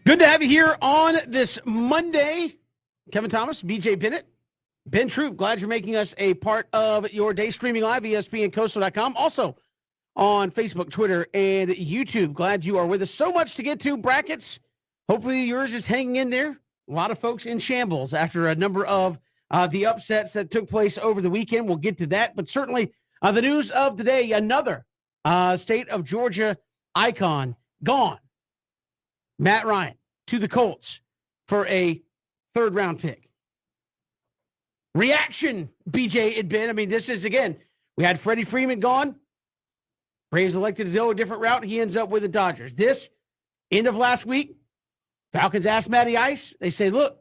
Good to have you here on this Monday. Kevin Thomas, BJ Bennett, Ben Troop, glad you're making us a part of your day, streaming live, ESPNCoastal.com. Also on Facebook, Twitter, and YouTube. Glad you are with us. So much to get to. Brackets. Hopefully yours is hanging in there. A lot of folks in shambles after a number of the upsets that took place over the weekend. We'll get to that. But certainly the news of the day, another state of Georgia icon gone. Matt Ryan to the Colts for a third-round pick. Reaction, BJ and Ben. I mean, this is, again, we had Freddie Freeman gone. Braves elected to go a different route. He ends up with the Dodgers. This, end of last week, Falcons asked Matty Ice. They say, look,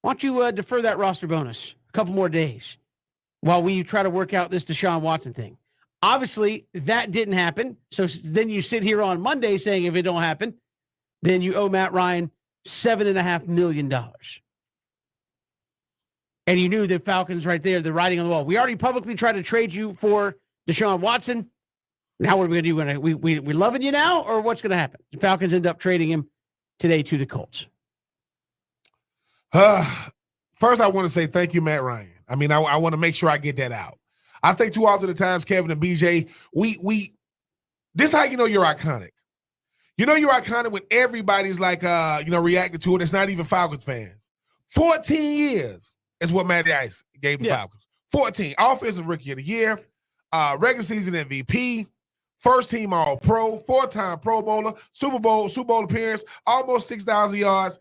why don't you defer that roster bonus a couple more days while we try to work out this Deshaun Watson thing. Obviously, that didn't happen. So then you sit here on Monday saying if it don't happen, then you owe Matt Ryan $7.5 million. And you knew the Falcons right there, the writing on the wall. We already publicly tried to trade you for Deshaun Watson. Now what are we going to do? We loving you now, or what's going to happen? The Falcons end up trading him today to the Colts. First, I want to say thank you, Matt Ryan. I mean, I want to make sure I get that out. I think too often the times, Kevin and BJ, this is how you know you're iconic. You know you're iconic when everybody's like, reacting to it. It's not even Falcons fans. 14 years is what Matty Ice gave the Falcons. 14. Offensive Rookie of the Year, regular season MVP, first team All-Pro, 4-time Pro Bowler, Super Bowl appearance, almost 6,000 yards.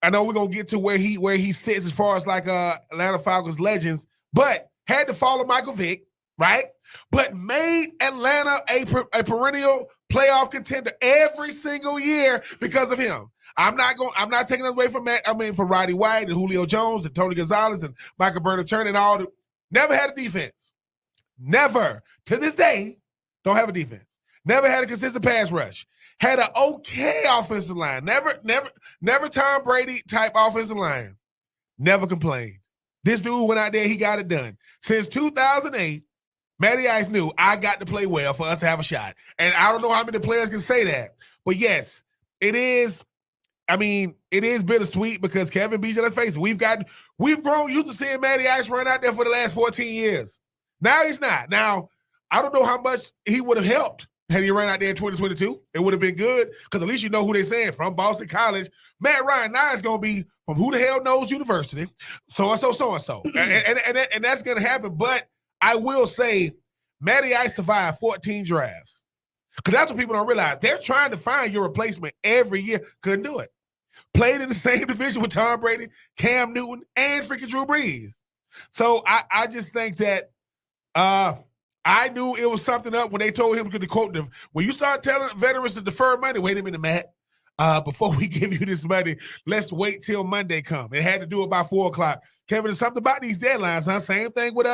I know we're gonna get to where he sits as far as like Atlanta Falcons legends, but had to follow Michael Vick, right? But made Atlanta a perennial playoff contender every single year because of him. I'm not taking it away from Matt. I mean, for Roddy White and Julio Jones and Tony Gonzalez and Michael Burnett-Turner and all the never had a defense. Never to this day don't have a defense. Never had a consistent pass rush. Had an okay offensive line. Never Tom Brady type offensive line. Never complained. This dude went out there, he got it done. Since 2008, Matty Ice knew I got to play well for us to have a shot. And I don't know how many players can say that. But yes, it is. I mean, it is bittersweet because Kevin, BJ, let's face it, we've grown used to seeing Matty Ice run out there for the last 14 years. Now he's not. Now, I don't know how much he would have helped had he run out there in 2022. It would have been good because at least you know who they're saying from Boston College. Matt Ryan now is going to be from who the hell knows university, so-and-so, so-and-so. And that's going to happen. But I will say Matty Ice survived 14 drafts because that's what people don't realize. They're trying to find your replacement every year. Couldn't do it. Played in the same division with Tom Brady, Cam Newton, and freaking Drew Brees. So I just think that I knew it was something up when they told him to quote them. When you start telling veterans to defer money, wait a minute, Matt. Before we give you this money, let's wait till Monday come. It had to do it by 4 o'clock. Kevin, there's something about these deadlines, huh? Same thing with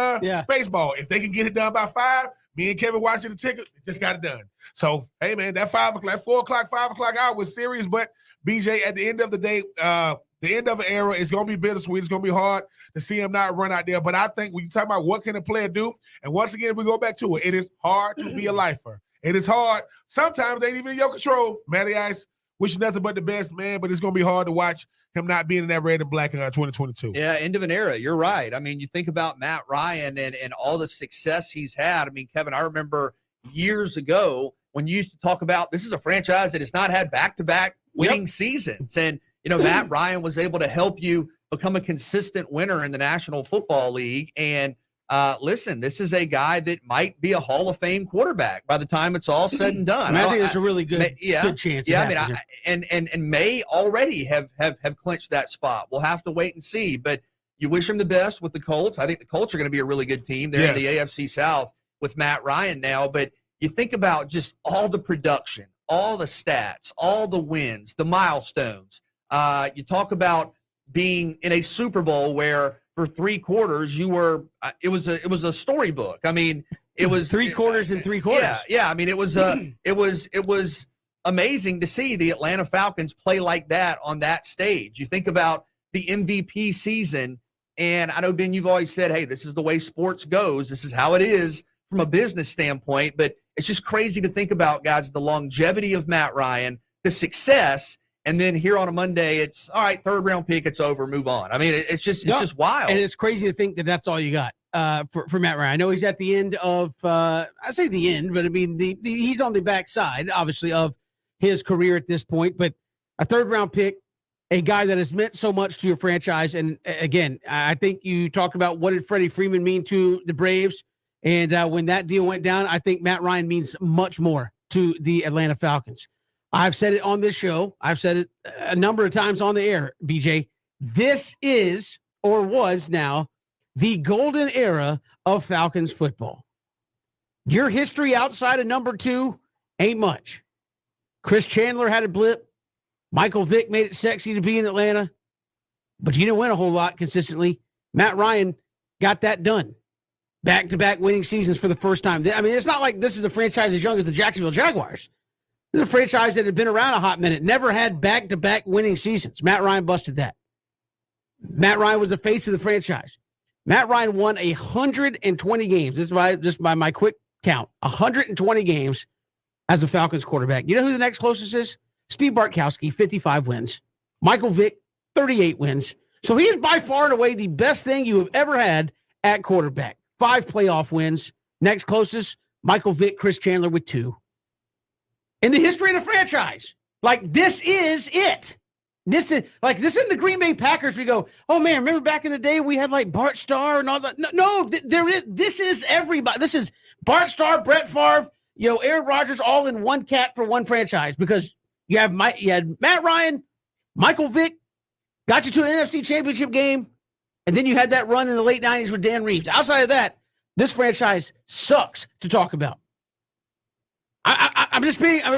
baseball. If they can get it done by 5, me and Kevin watching the ticket, just got it done. So, hey, man, that 5 o'clock, 4 o'clock, 5 o'clock hour was serious. But, BJ, at the end of the day, the end of an era is going to be bittersweet. It's going to be hard to see him not run out there. But I think when you talk about what can a player do, and once again, we go back to it, it is hard to be a lifer. It is hard. Sometimes they ain't even in your control. Matty Ice, wish nothing but the best, man, but it's going to be hard to watch him not being in that red and black in 2022. Yeah, end of an era. You're right. I mean, you think about Matt Ryan and all the success he's had. I mean, Kevin, I remember years ago when you used to talk about this is a franchise that has not had back-to-back winning seasons. And, Matt Ryan was able to help you become a consistent winner in the National Football League. And listen, this is a guy that might be a Hall of Fame quarterback by the time it's all said and done. I think it's a really good chance. Yeah, I mean, and may already have clinched that spot. We'll have to wait and see. But you wish him the best with the Colts. I think the Colts are going to be a really good team. They're in the AFC South with Matt Ryan now. But you think about just all the production, all the stats, all the wins, the milestones. You talk about being in a Super Bowl where for 3 quarters you were it was a storybook. I mean, it was 3 quarters and 3 quarters. Yeah. I mean, it was amazing to see the Atlanta Falcons play like that on that stage. You think about the MVP season, and I know, Ben, you've always said, hey, this is the way sports goes. This is how it is from a business standpoint, but it's just crazy to think about, guys, the longevity of Matt Ryan, the success, And then here on a Monday, it's all right, 3rd round pick, it's over, move on. I mean, it's just wild. And it's crazy to think that that's all you got for Matt Ryan. I know he's at the end of, I say the end, but I mean, he's on the backside, obviously, of his career at this point. But a 3rd round pick, a guy that has meant so much to your franchise. And again, I think you talked about what did Freddie Freeman mean to the Braves. And when that deal went down, I think Matt Ryan means much more to the Atlanta Falcons. I've said it on this show. I've said it a number of times on the air, BJ. This is, or was now, the golden era of Falcons football. Your history outside of number 2 ain't much. Chris Chandler had a blip. Michael Vick made it sexy to be in Atlanta, but you didn't win a whole lot consistently. Matt Ryan got that done. Back-to-back winning seasons for the first time. I mean, it's not like this is a franchise as young as the Jacksonville Jaguars. This is a franchise that had been around a hot minute, never had back-to-back winning seasons. Matt Ryan busted that. Matt Ryan was the face of the franchise. Matt Ryan won 120 games. This is just by my quick count. 120 games as a Falcons quarterback. You know who the next closest is? Steve Bartkowski, 55 wins. Michael Vick, 38 wins. So he is by far and away the best thing you have ever had at quarterback. 5 playoff wins. Next closest, Michael Vick, Chris Chandler with 2. In the history of the franchise. Like, this is it. This is in the Green Bay Packers. We go, oh man, remember back in the day we had like Bart Starr and all that. No, this is everybody. This is Bart Starr, Brett Favre, Aaron Rodgers, all in one cat for one franchise, because you had Matt Ryan, Michael Vick, got you to an NFC Championship game, and then you had that run in the late 90s with Dan Reeves. Outside of that, this franchise sucks to talk about. I'm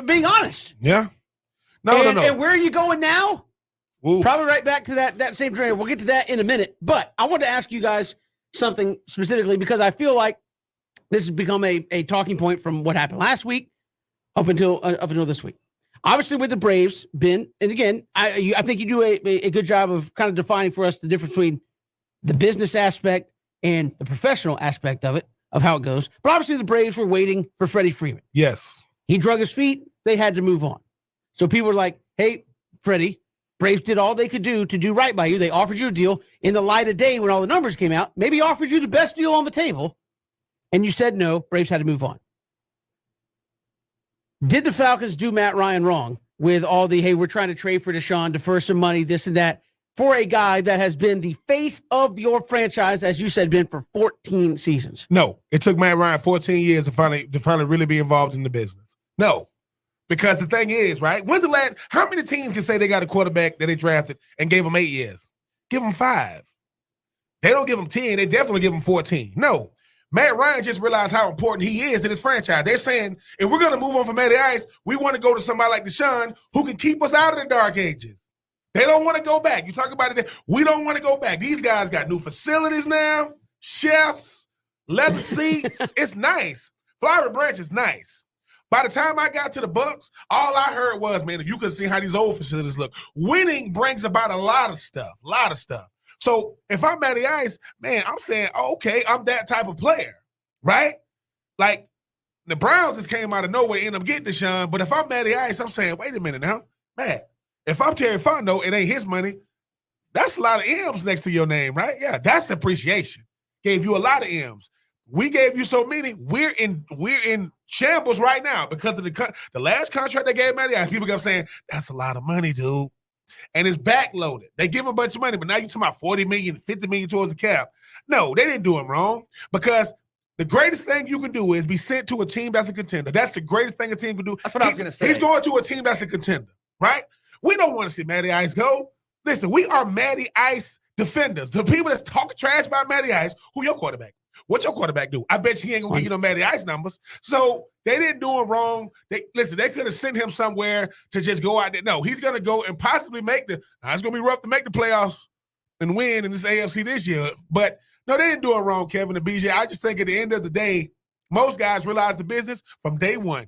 being honest. Yeah. No. And where are you going now? Ooh. Probably right back to that same train. We'll get to that in a minute. But I want to ask you guys something specifically, because I feel like this has become a talking point from what happened last week up until this week. Obviously, with the Braves, Ben, and again, I think you do a good job of kind of defining for us the difference between the business aspect and the professional aspect of it, of how it goes. But obviously, the Braves were waiting for Freddie Freeman. Yes. He drug his feet. They had to move on. So people were like, hey, Freddie, Braves did all they could do to do right by you. They offered you a deal in the light of day when all the numbers came out. Maybe offered you the best deal on the table, and you said no. Braves had to move on. Did the Falcons do Matt Ryan wrong with all the, hey, we're trying to trade for Deshaun, defer some money, this and that, for a guy that has been the face of your franchise, as you said, Ben, for 14 seasons? No, it took Matt Ryan 14 years to finally really be involved in the business. No, because the thing is, right? When's the last? How many teams can say they got a quarterback that they drafted and gave him 8 years? Give him 5. They don't give him 10. They definitely give him 14. No, Matt Ryan just realized how important he is in his franchise. They're saying, if we're going to move on from Matty Ice, we want to go to somebody like Deshaun who can keep us out of the dark ages. They don't want to go back. You talk about it. We don't want to go back. These guys got new facilities now, chefs, leather seats. It's nice. Florida Branch is nice. By the time I got to the Bucs, all I heard was, man, if you could see how these old facilities look, winning brings about a lot of stuff. So if I'm Matty Ice, man, I'm saying, oh, okay, I'm that type of player, right? Like, the Browns just came out of nowhere and ended up getting Deshaun, but if I'm Matty Ice, I'm saying, wait a minute now, man, if I'm Terry Fontenot, it ain't his money. That's a lot of M's next to your name, right? Yeah, that's appreciation. Gave you a lot of M's. We gave you so many. We're in shambles right now because of the last contract they gave Matty Ice. People kept saying, that's a lot of money, dude. And it's backloaded. They give him a bunch of money, but now you're talking about $40 million, $50 million towards the cap. No, they didn't do him wrong, because the greatest thing you can do is be sent to a team that's a contender. That's the greatest thing a team can do. That's what I was going to say. He's going to a team that's a contender, right? We don't want to see Matty Ice go. Listen, we are Matty Ice defenders. The people that's talking trash about Matty Ice, who your quarterback? What your quarterback do? I bet you he ain't going to give you no Matty Ice numbers. So they didn't do him wrong. They could have sent him somewhere to just go out there. No, he's going to go and possibly make it's going to be rough to make the playoffs and win in this AFC this year. But no, they didn't do it wrong, Kevin and BJ. I just think at the end of the day, most guys realize the business from day one.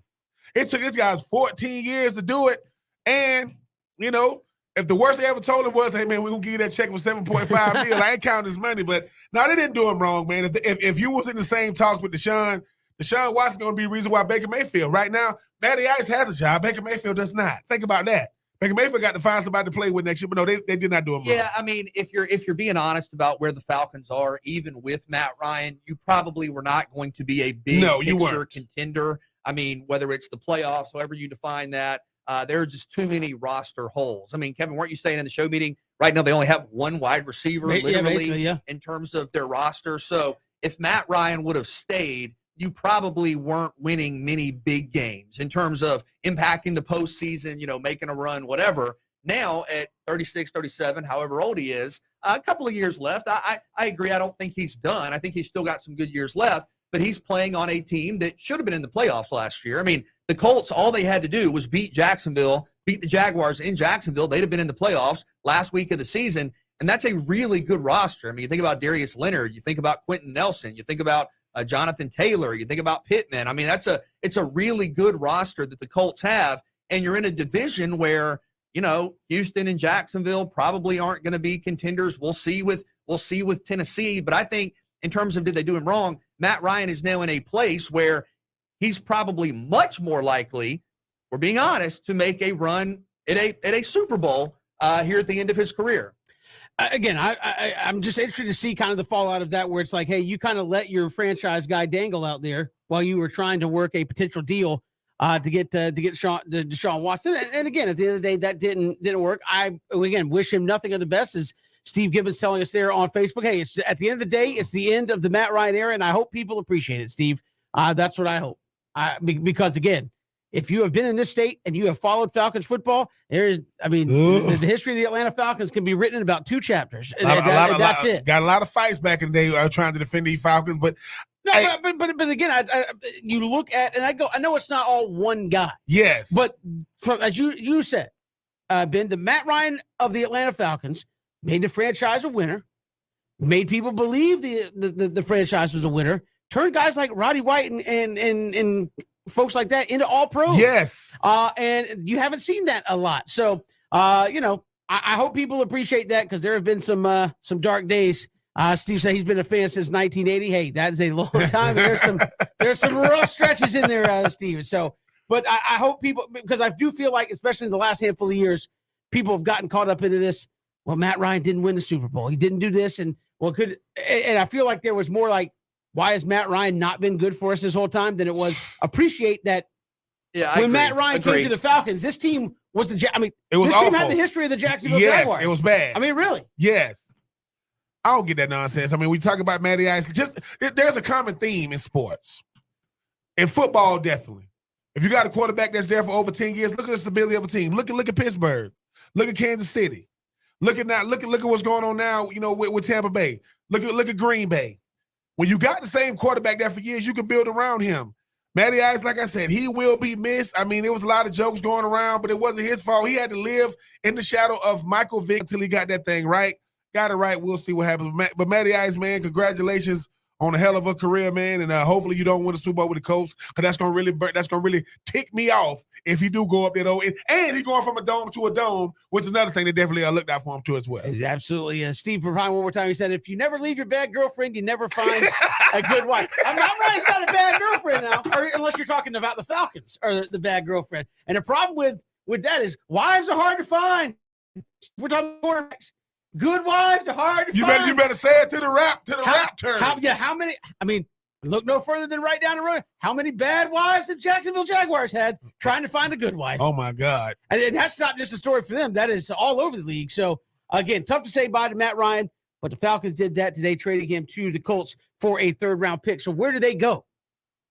It took this guys 14 years to do it. And, you know, if the worst they ever told him was, hey, man, we're going to give you that check for $7.5 million, I ain't counting his money. But no, they didn't do him wrong, man. If you was in the same talks with Deshaun Watson's going to be the reason why Baker Mayfield. Right now, Matty Ice has a job. Baker Mayfield does not. Think about that. Baker Mayfield got to find somebody to play with next year, but no, they did not do him wrong. Yeah, I mean, if you're being honest about where the Falcons are, even with Matt Ryan, you probably were not going to be a big picture contender. I mean, whether it's the playoffs, however you define that, there are just too many roster holes. I mean, Kevin, weren't you saying in the show meeting right now they only have one wide receiver, literally, in terms of their roster? So if Matt Ryan would have stayed, you probably weren't winning many big games in terms of impacting the postseason, making a run, whatever. Now at 36, 37, however old he is, a couple of years left. I agree. I don't think he's done. I think he's still got some good years left, but he's playing on a team that should have been in the playoffs last year. I mean, the Colts, all they had to do was beat Jacksonville, beat the Jaguars in Jacksonville. They'd have been in the playoffs last week of the season, and that's a really good roster. I mean, you think about Darius Leonard, you think about Quentin Nelson, you think about Jonathan Taylor, you think about Pittman. I mean, it's a really good roster that the Colts have, and you're in a division where Houston and Jacksonville probably aren't going to be contenders. We'll see with Tennessee, but I think in terms of did they do him wrong, Matt Ryan is now in a place where he's probably much more likely, we're being honest, to make a run at a Super Bowl here at the end of his career. Again, I'm just interested to see kind of the fallout of that, where it's like, hey, you kind of let your franchise guy dangle out there while you were trying to work a potential deal to get Deshaun Watson. And again, at the end of the day, that didn't work. I again wish him nothing of the best, as Steve Gibbons telling us there on Facebook. Hey, it's at the end of the day, it's the end of the Matt Ryan era, and I hope people appreciate it, Steve. That's what I hope. Because again, if you have been in this state and you have followed Falcons football, the history of the Atlanta Falcons can be written in about 2 chapters. That's it. Got a lot of fights back in the day trying to defend the Falcons, but but again, you look at, and I know it's not all one guy. Yes, but as you said, Ben, the Matt Ryan of the Atlanta Falcons made the franchise a winner, made people believe the franchise was a winner, turned guys like Roddy White and folks like that into all pros. Yes. And you haven't seen that a lot. So, I hope people appreciate that, because there have been some dark days. Steve said he's been a fan since 1980. Hey, that is a long time. There's some rough stretches in there, Steve. So, but I hope people, because I do feel like, especially in the last handful of years, people have gotten caught up into this. Well, Matt Ryan didn't win the Super Bowl. He didn't do this. And I feel like there was more like, why has Matt Ryan not been good for us this whole time, than it was appreciate that. Yeah, when Matt Ryan came to the Falcons, this team was this team had the history of the Jacksonville Jaguars. It was bad. I mean, really? Yes. I don't get that nonsense. I mean, we talk about Matty Ice. There's a common theme in sports. In football, definitely. If you got a quarterback that's there for over 10 years, look at the stability of a team. Look at Pittsburgh. Look at Kansas City. Look at what's going on now, with Tampa Bay. Look at Green Bay. When you got the same quarterback there for years, you can build around him. Matty Ice, like I said, he will be missed. I mean, there was a lot of jokes going around, but it wasn't his fault. He had to live in the shadow of Michael Vick until he got that thing right. Got it right. We'll see what happens. But Matty Ice, man, congratulations on a hell of a career, man. And hopefully you don't win the Super Bowl with the Colts, because that's gonna really tick me off if you do go up there though. And he's going from a dome to a dome, which is another thing that definitely looked out for him too as well. Absolutely. Steve, for one more time, he said, if you never leave your bad girlfriend, you never find a good wife. Matt Ryan's not a bad girlfriend now, or unless you're talking about the Falcons or the bad girlfriend. And the problem with that is wives are hard to find. We're talking quarterbacks. Good wives are hard to find. You better say it to the rap terms. How many? I mean, look no further than right down the road. How many bad wives have Jacksonville Jaguars had trying to find a good wife? Oh my God! And that's not just a story for them. That is all over the league. So again, tough to say bye to Matt Ryan, but the Falcons did that today, trading him to the Colts for a 3rd-round pick. So where do they go?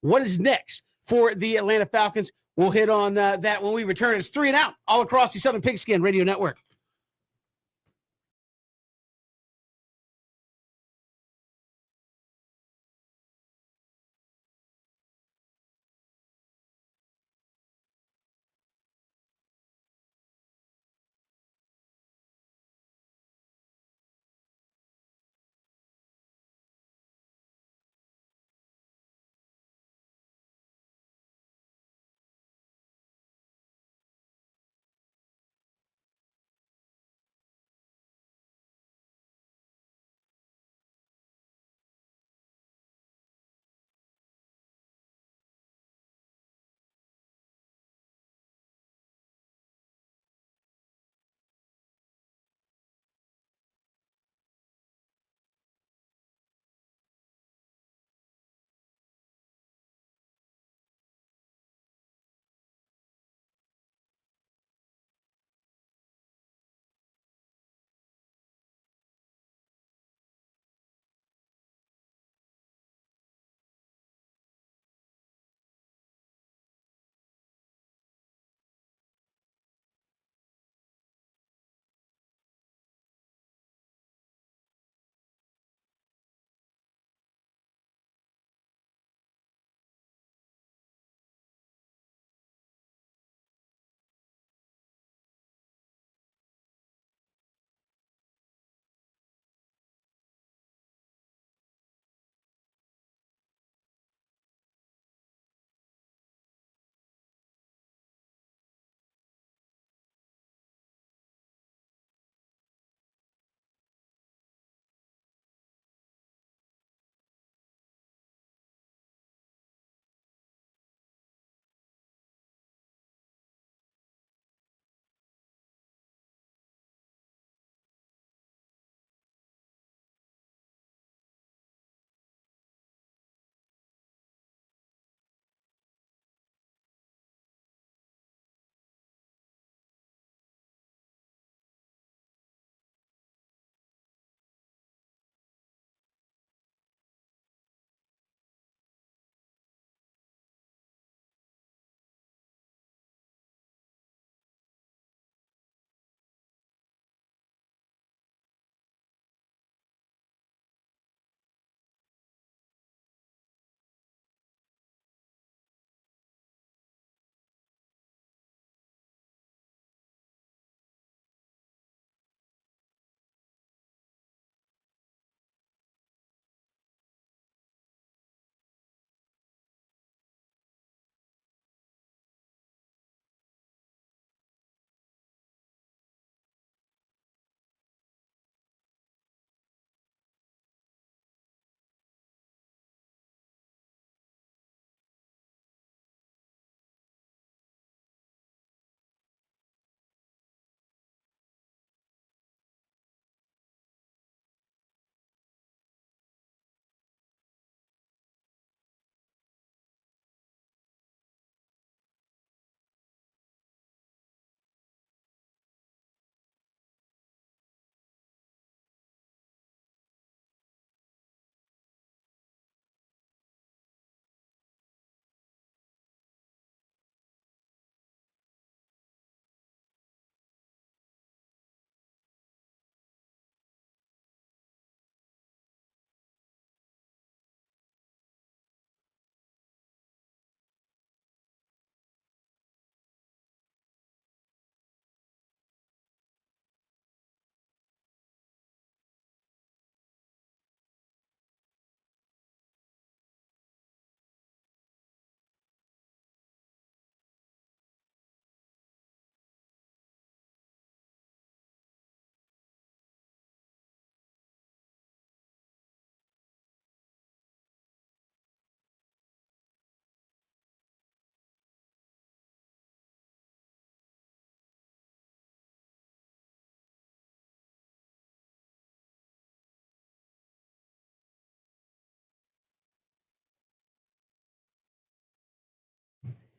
What is next for the Atlanta Falcons? We'll hit on that when we return. It's 3 and Out all across the Southern Pigskin Radio Network.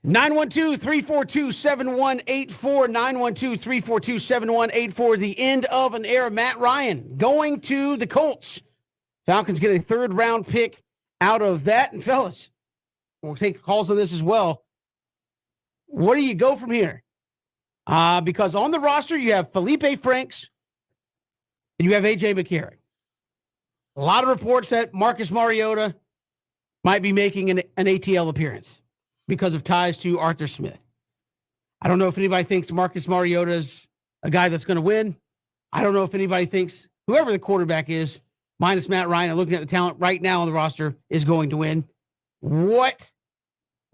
912-342-7184, 912-342-7184, the end of an era. Matt Ryan going to the Colts. Falcons get a third-round pick out of that. And, fellas, we'll take calls on this as well. Where do you go from here? Because on the roster, you have Felipe Franks and you have A.J. McCarron. A lot of reports that Marcus Mariota might be making an ATL appearance because of ties to Arthur Smith. I don't know if anybody thinks Marcus Mariota is a guy that's going to win. I don't know if anybody thinks whoever the quarterback is, minus Matt Ryan, and looking at the talent right now on the roster, is going to win. What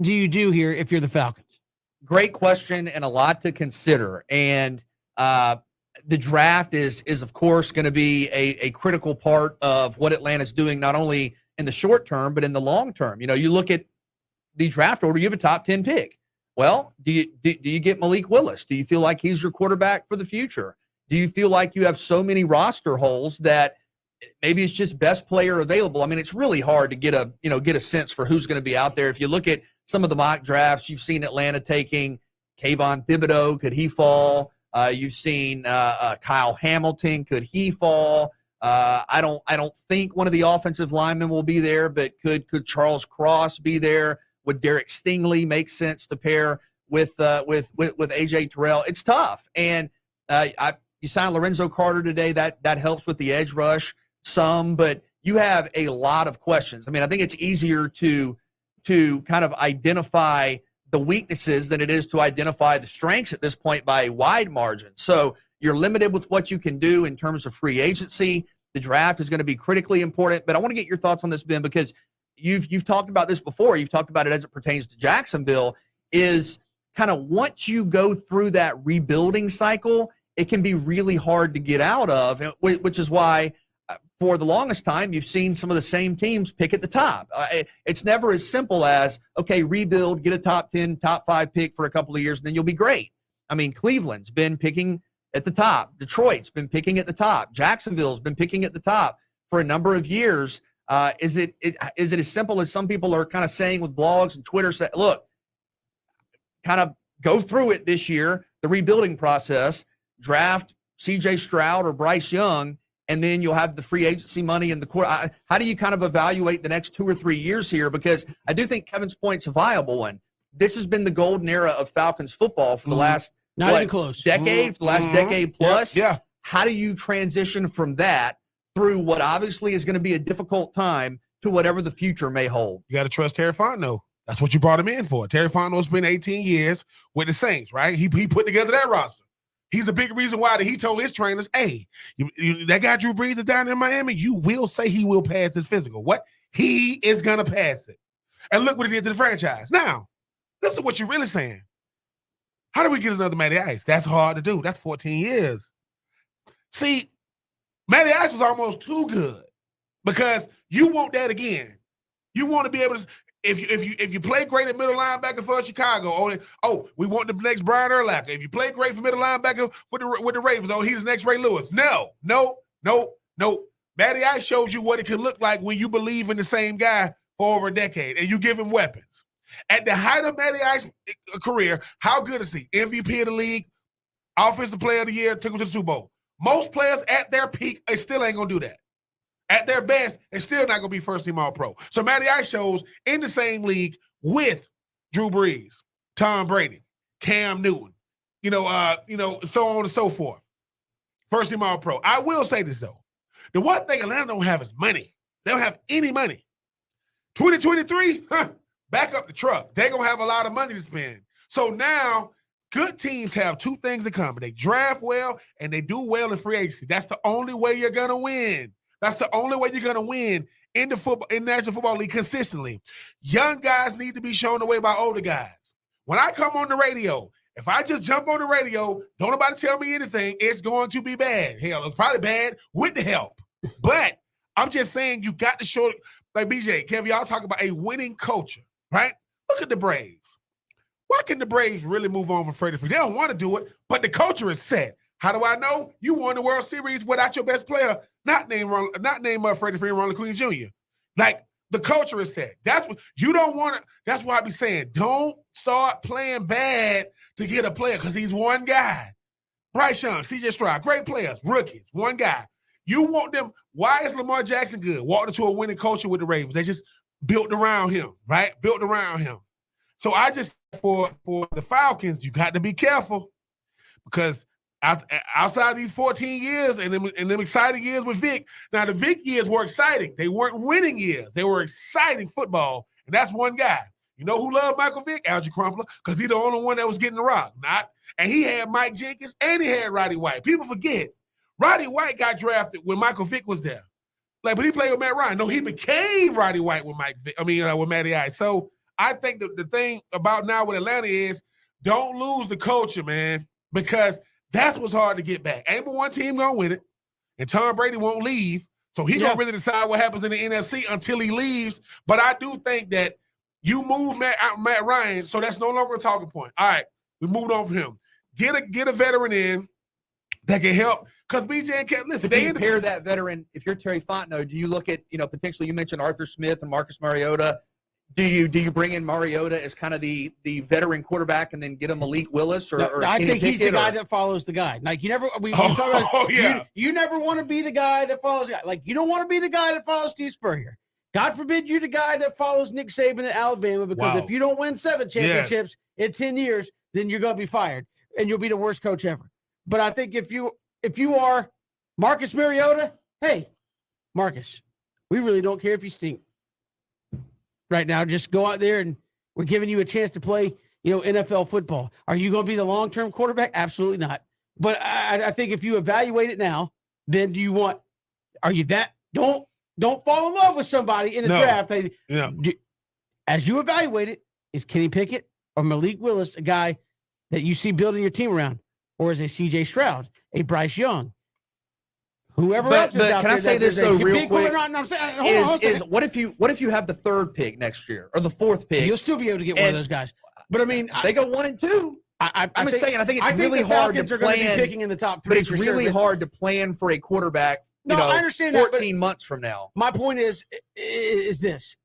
do you do here if you're the Falcons? Great question and a lot to consider. And the draft is of course, going to be a critical part of what Atlanta's doing, not only in the short term, but in the long term. You know, you look at the draft order, you have a top 10 pick. Well, do you get Malik Willis? Do you feel like he's your quarterback for the future? Do you feel like you have so many roster holes that maybe it's just best player available? I mean, it's really hard to get a sense for who's going to be out there. If you look at some of the mock drafts, you've seen Atlanta taking Kayvon Thibodeau. Could he fall? You've seen Kyle Hamilton. Could he fall? I don't think one of the offensive linemen will be there, but could Charles Cross be there? Would Derek Stingley make sense to pair with AJ Terrell? It's tough. And you signed Lorenzo Carter today. That helps with the edge rush some, but you have a lot of questions. I mean, I think it's easier to kind of identify the weaknesses than it is to identify the strengths at this point by a wide margin. So you're limited with what you can do in terms of free agency. The draft is going to be critically important, but I want to get your thoughts on this, Ben, because you've talked about this before. You've talked about it as it pertains to Jacksonville, is kind of once you go through that rebuilding cycle, it can be really hard to get out of, which is why for the longest time you've seen some of the same teams pick at the top. It's never as simple as, okay, rebuild, get a top 10, top 5 pick for a couple of years, and then you'll be great. I mean, Cleveland's been picking at the top. Detroit's been picking at the top. Jacksonville's been picking at the top for a number of years. Is it as simple as some people are kind of saying with blogs and Twitter? Say, look, kind of go through it this year, the rebuilding process, draft C.J. Stroud or Bryce Young, and then you'll have the free agency money and the core. How do you kind of evaluate the next 2 or 3 years here? Because I do think Kevin's point's a viable one. This has been the golden era of Falcons football for the last even close decade, for the last decade plus. Yeah. How do you transition from that through what obviously is going to be a difficult time to whatever the future may hold? You got to trust Terry Fontenot. That's what you brought him in for. Terry Fontenot's been 18 years with the Saints, right? He put together that roster. He's a big reason why that he told his trainers, hey, that guy Drew Brees is down in Miami. You will say he will pass his physical. What? He is going to pass it. And look what he did to the franchise. Now, listen to what you're really saying. How do we get another Matty Ice? That's hard to do. That's 14 years. See, Matty Ice was almost too good because you want that again. You want to be able to, if you play great at middle linebacker for Chicago, we want the next Brian Urlacher. If you play great for middle linebacker with the Ravens, he's the next Ray Lewis. No. Matty Ice shows you what it could look like when you believe in the same guy for over a decade and you give him weapons. At the height of Matty Ice's career, how good is he? MVP of the league, offensive player of the year, took him to the Super Bowl. Most players at their peak, they still ain't going to do that. At their best, they're still not going to be first-team All-Pro. So Matty Ice shows in the same league with Drew Brees, Tom Brady, Cam Newton, so on and so forth. First-team All-Pro. I will say this, though. The one thing Atlanta don't have is money. They don't have any money. 2023, back up the truck. They're going to have a lot of money to spend. So now good teams have two things in common. They draft well and they do well in free agency. That's the only way you're going to win. That's the only way you're going to win in the National Football League consistently. Young guys need to be shown the way by older guys. When I come on the radio, if I just jump on the radio, don't nobody tell me anything, it's going to be bad. Hell, it's probably bad with the help. But I'm just saying you got to show, like BJ, Kevin, y'all talk about a winning culture, right? Look at the Braves. Why can the Braves really move on from Freddie Freeman? They don't want to do it, but the culture is set. How do I know? You won the World Series without your best player, not named Freddie Freeman, Ronald Queen Jr. Like, the culture is set. That's what you don't want to. That's why I be saying, don't start playing bad to get a player because he's one guy. Bryce Young, C.J. Stroud, great players, rookies, one guy. You want them. Why is Lamar Jackson good? Walked into a winning culture with the Ravens. They just built around him, right? Built around him. So I just, for the Falcons, you got to be careful because outside these 14 years and them exciting years with Vic, now the Vic years were exciting. They weren't winning years. They were exciting football, and that's one guy. You know who loved Michael Vick? Algie Crumpler, because he's the only one that was getting the rock. And he had Mike Jenkins and he had Roddy White. People forget. Roddy White got drafted when Michael Vick was there. But he played with Matt Ryan. No, he became Roddy White with with Matty Ice. So I think the thing about now with Atlanta is don't lose the culture, man, because that's what's hard to get back. Ain't but one team gonna win it, and Tom Brady won't leave, so he gonna really decide what happens in the NFC until he leaves. But I do think that you move Matt Ryan, so that's no longer a talking point. All right, we moved on from him. Get a veteran in that can help. Because BJ and Kevin, listen, they pair that veteran. If you're Terry Fontenot, do you look at, potentially you mentioned Arthur Smith and Marcus Mariota. Do you bring in Mariota as kind of the veteran quarterback and then get a Malik Willis or I think he's the guy that follows the guy. Like you never you never want to be the guy that follows the guy. Like you don't want to be the guy that follows Steve Spurrier. God forbid you're the guy that follows Nick Saban at Alabama, because if you don't win 7 championships in 10 years, then you're going to be fired and you'll be the worst coach ever. But I think if you are Marcus Mariota, hey, Marcus, we really don't care if you stink right now. Just go out there and we're giving you a chance to play, NFL football. Are you going to be the long-term quarterback? Absolutely not. But I think if you evaluate it now, then are you that? Don't fall in love with somebody in the draft. As you evaluate it, is Kenny Pickett or Malik Willis a guy that you see building your team around? Or is it C.J. Stroud, a Bryce Young, whoever else is out there? Can I say this though, real quick? What if you have the 3rd pick next year or the 4th pick? You'll still be able to get one of those guys. But I mean, they go 1 and 2. I think it's really hard to plan. Picking in the top 3, but it's really hard to plan for a quarterback. I understand 14 months from now. My point is this: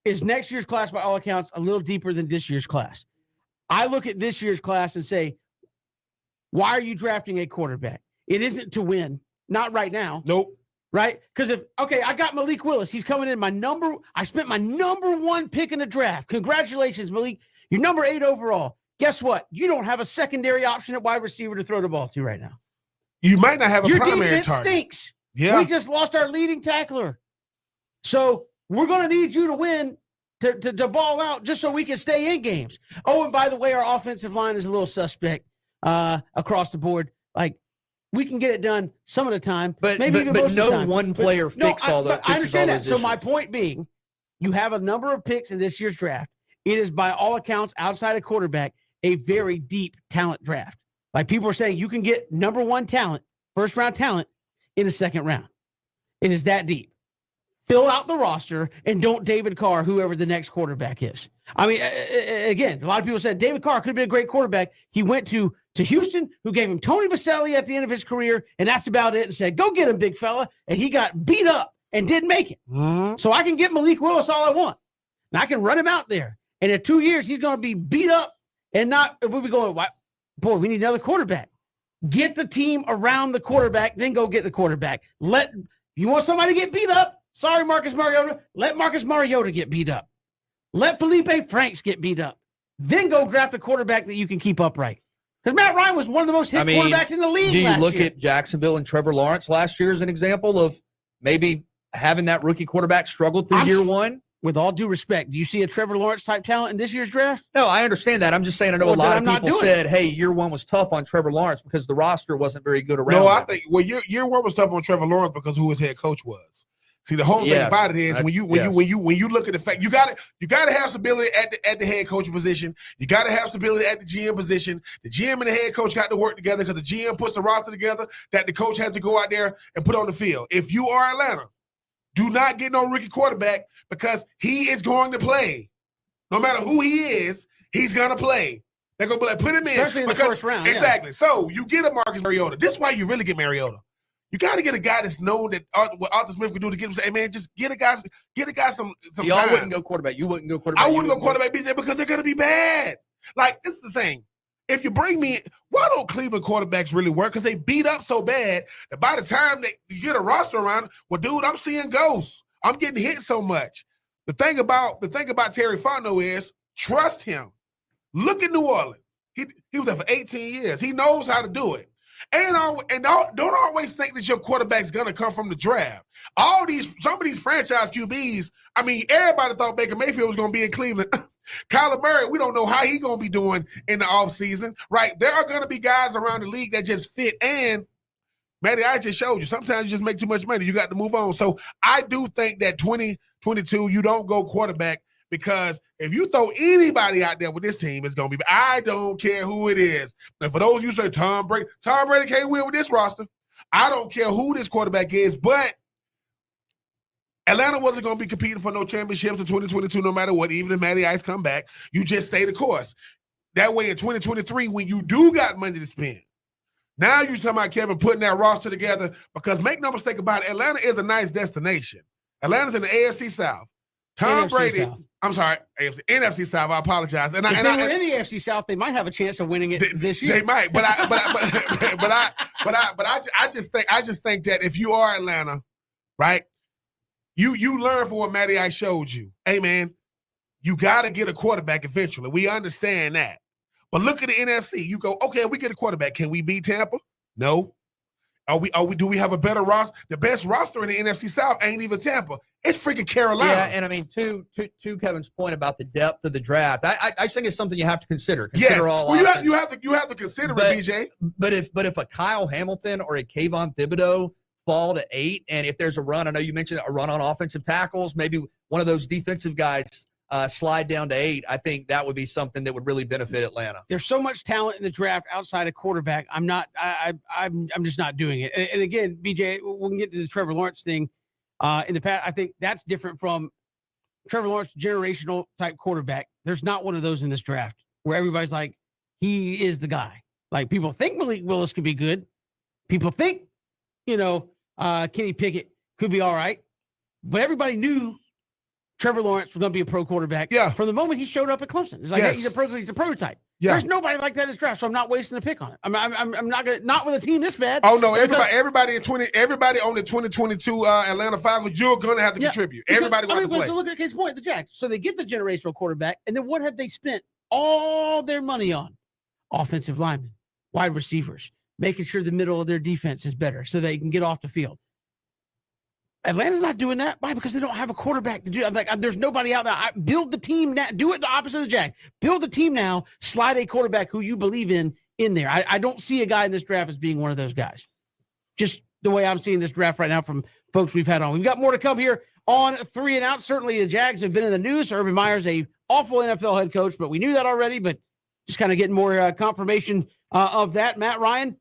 is next year's class by all accounts a little deeper than this year's class? I look at this year's class and say, why are you drafting a quarterback? It isn't to win. Not right now. Nope. Right? Because I got Malik Willis. He's coming in I spent my number 1 pick in the draft. Congratulations, Malik. You're number 8 overall. Guess what? You don't have a secondary option at wide receiver to throw the ball to right now. You might not have a primary defense target. Stinks. Yeah. We just lost our leading tackler. So we're going to need you to win to ball out just so we can stay in games. Oh, and by the way, our offensive line is a little suspect across the board. Like, we can get it done some of the time, but maybe even most of the time. One player fixes all those. I understand that. Issues. So my point being, you have a number of picks in this year's draft. It is, by all accounts, outside of quarterback, a very deep talent draft. Like, people are saying you can get number 1 talent, first-round talent, in the 2nd round. It is that deep. Fill out the roster and don't David Carr whoever the next quarterback is. I mean, again, a lot of people said David Carr could have been a great quarterback. He went to Houston, who gave him Tony Baselli at the end of his career, and that's about it, and said, go get him, big fella. And he got beat up and didn't make it. Mm-hmm. So I can get Malik Willis all I want. And I can run him out there. And in 2 years, he's going to be beat up and we'll be going, boy, we need another quarterback. Get the team around the quarterback, then go get the quarterback. You want somebody to get beat up? Sorry, Marcus Mariota. Let Marcus Mariota get beat up. Let Felipe Franks get beat up. Then go draft a quarterback that you can keep upright. Because Matt Ryan was one of the most hit quarterbacks in the league last year. Do you look at Jacksonville and Trevor Lawrence last year as an example of maybe having that rookie quarterback struggle through year 1? With all due respect, do you see a Trevor Lawrence type talent in this year's draft? No, I understand that. I'm just saying, I know a lot of people said, hey, year 1 was tough on Trevor Lawrence because the roster wasn't very good around him. I think year 1 was tough on Trevor Lawrence because who his head coach was. See, the whole thing about it is when you look at the fact, you got to have stability at the head coaching position. You got to have stability at the GM position. The GM and the head coach got to work together because the GM puts the roster together that the coach has to go out there and put on the field. If you are Atlanta, do not get no rookie quarterback because he is going to play. No matter who he is, he's going to play. They're going to be like, put him in. Especially in the first round. Exactly. Yeah. So you get a Marcus Mariota. This is why you really get Mariota. You got to get a guy that's known that what Arthur Smith can do to get him. Say, hey man, just get a guy some Y'all time. wouldn't go quarterback. You wouldn't go quarterback. I wouldn't go quarterback, BJ, because they're going to be bad. Like, this is the thing. If you bring me, why don't Cleveland quarterbacks really work? Because they beat up so bad that by the time you get a roster around, well, dude, I'm seeing ghosts. I'm getting hit so much. The thing about Terry Fontenot is trust him. Look at New Orleans. He was there for 18 years. He knows how to do it. And don't always think that your quarterback's gonna come from the draft. Some of these franchise QBs. I mean, everybody thought Baker Mayfield was gonna be in Cleveland. Kyler Murray, we don't know how he's gonna be doing in the offseason, right? There are gonna be guys around the league that just fit. And Matty, I just showed you. Sometimes you just make too much money. You got to move on. So I do think that 2022, you don't go quarterback. Because if you throw anybody out there with this team, it's going to be, I don't care who it is. And for those you say Tom Brady can't win with this roster. I don't care who this quarterback is, but Atlanta wasn't going to be competing for no championships in 2022 no matter what, even if Matty Ice come back. You just stay the course. That way in 2023, when you do got money to spend, now you're talking about Kevin putting that roster together because make no mistake about it, Atlanta is a nice destination. Atlanta's in the AFC South. Tom NFC Brady. South. I'm sorry, NFC South. I apologize. And if they were in the AFC South, they might have a chance of winning it this year. They might, but I just think that if you are Atlanta, right, you learn from what Matty I showed you. Hey man, you got to get a quarterback eventually. We understand that, but look at the NFC. You go, okay, we get a quarterback. Can we beat Tampa? No. Do we have a better roster? The best roster in the NFC South ain't even Tampa. It's freaking Carolina. Yeah, and I mean, to Kevin's point about the depth of the draft, I just think it's something you have to consider. Consider all options. You have to consider it, BJ. But if a Kyle Hamilton or a Kayvon Thibodeau fall to 8, and if there's a run, I know you mentioned a run on offensive tackles, maybe one of those defensive guys slide down to 8, I think that would be something that would really benefit Atlanta. There's so much talent in the draft outside of quarterback. I'm just not doing it. And again, BJ, we can get to the Trevor Lawrence thing. In the past, I think that's different from Trevor Lawrence, generational type quarterback. There's not one of those in this draft where everybody's like, he is the guy. Like people think Malik Willis could be good. People think, Kenny Pickett could be all right. But everybody knew Trevor Lawrence was going to be a pro quarterback. Yeah. From the moment he showed up at Clemson, it's like, hey, he's a prototype. Yeah. There's nobody like that in this draft, so I'm not wasting a pick on it. I'm not gonna, not with a team this bad. Oh no, everybody on the 2022 Atlanta Falcons, you're gonna have to contribute. Everybody going to play. So look at his point, the Jags. So they get the generational quarterback, and then what have they spent all their money on? Offensive linemen, wide receivers, making sure the middle of their defense is better so they can get off the field. Atlanta's not doing that. Why? Because they don't have a quarterback to do it. I'm like, there's nobody out there. Build the team now. Do it the opposite of the Jags. Build the team now. Slide a quarterback who you believe in there. I don't see a guy in this draft as being one of those guys. Just the way I'm seeing this draft right now from folks we've had on. We've got more to come here on 3 and Out. Certainly the Jags have been in the news. Urban Meyer's a awful NFL head coach, but we knew that already. But just kind of getting more confirmation of that. Matt Ryan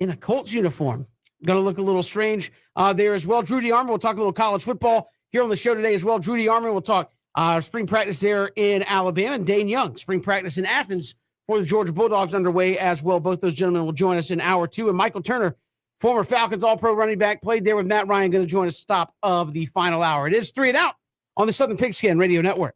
in a Colts uniform. Going to look a little strange there as well. Drew DeArmond will talk a little college football here on the show today as well. Drew DeArmond will talk spring practice there in Alabama. And Dane Young, spring practice in Athens for the Georgia Bulldogs underway as well. Both those gentlemen will join us in hour 2. And Michael Turner, former Falcons All-Pro running back, played there with Matt Ryan, going to join us top of the final hour. It is 3 and Out on the Southern Pigskin Radio Network.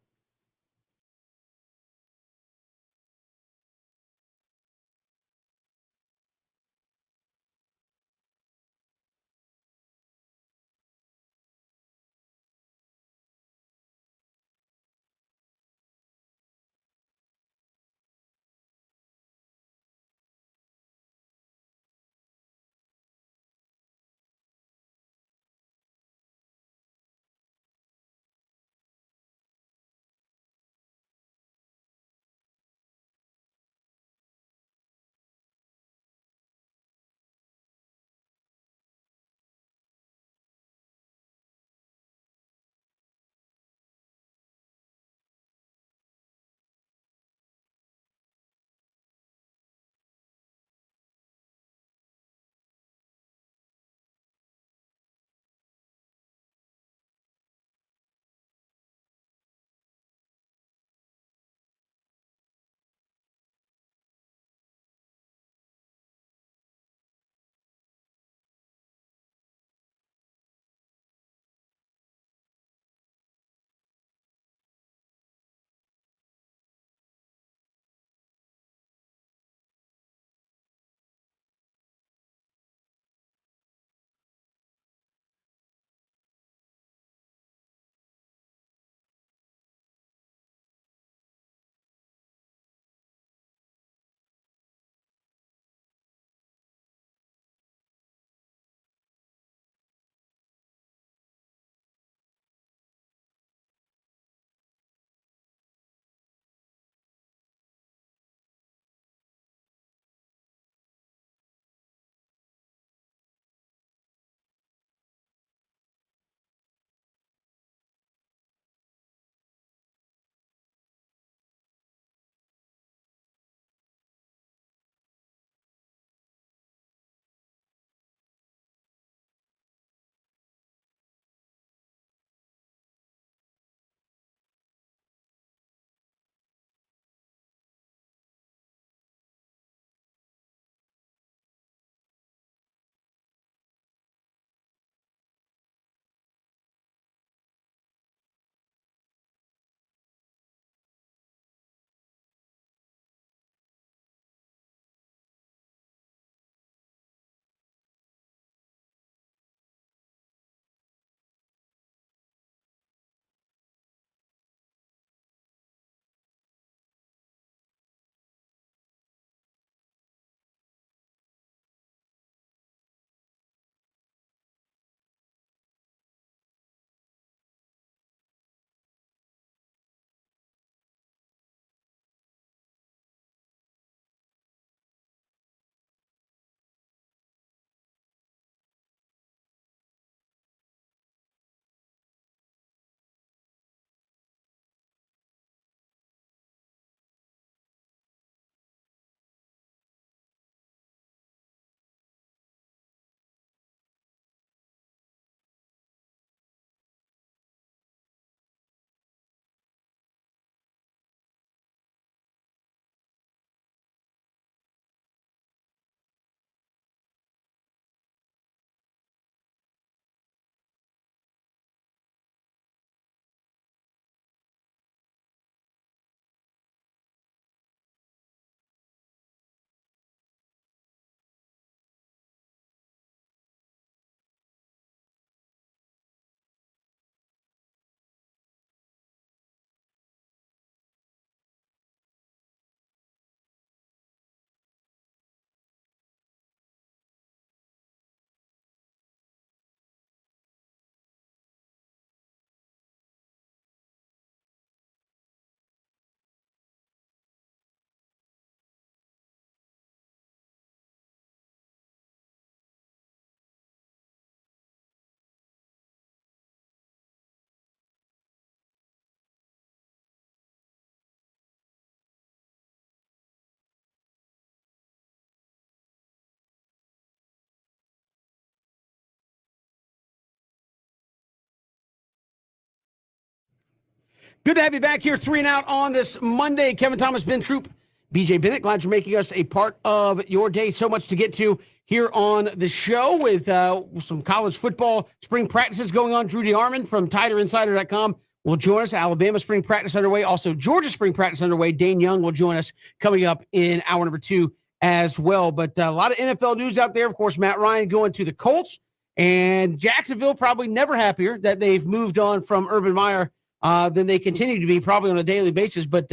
Good to have you back here, 3 and Out on this Monday. Kevin Thomas, Ben Troop, BJ Bennett. Glad you're making us a part of your day. So much to get to here on the show with some college football spring practices going on. Drew DeArmond from TiderInsider.com will join us. Alabama spring practice underway. Also, Georgia spring practice underway. Dane Young will join us coming up in hour number 2 as well. But a lot of NFL news out there. Of course, Matt Ryan going to the Colts. And Jacksonville probably never happier that they've moved on from Urban Meyer than they continue to be probably on a daily basis. But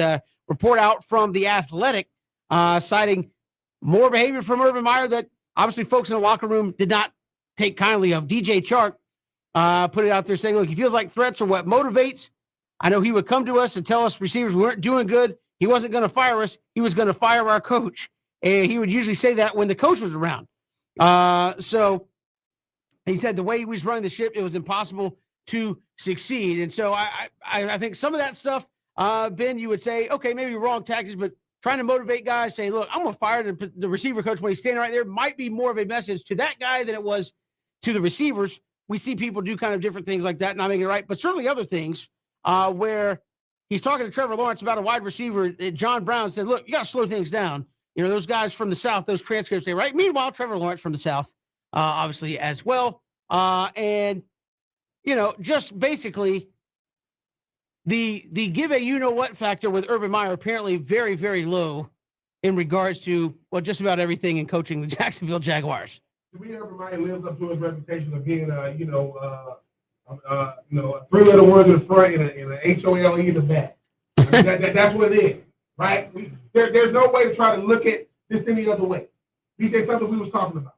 report out from The Athletic citing more behavior from Urban Meyer that obviously folks in the locker room did not take kindly of. DJ Chark put it out there saying, look, he feels like threats are what motivates. I know he would come to us and tell us receivers we weren't doing good. He wasn't going to fire us. He was going to fire our coach. And he would usually say that when the coach was around. So he said the way he was running the ship, it was impossible to succeed. And so I think some of that stuff, Ben, you would say, okay, maybe wrong tactics, but trying to motivate guys saying, look, I'm going to fire the receiver coach when he's standing right there might be more of a message to that guy than it was to the receivers. We see people do kind of different things like that, not making it right, but certainly other things where he's talking to Trevor Lawrence about a wide receiver. John Brown said, look, you got to slow things down. You know, those guys from the South, those transcripts say, right? Meanwhile, Trevor Lawrence from the South, obviously as well. And, you know, just basically the give a you-know-what factor with Urban Meyer apparently very, very low in regards to, well, just about everything in coaching the Jacksonville Jaguars. To me, Urban Meyer lives up to his reputation of being, a three-letter word in the front and an H-O-L-E in the back. I mean, that's what it is, right? There's no way to try to look at this any other way. BJ, something we was talking about.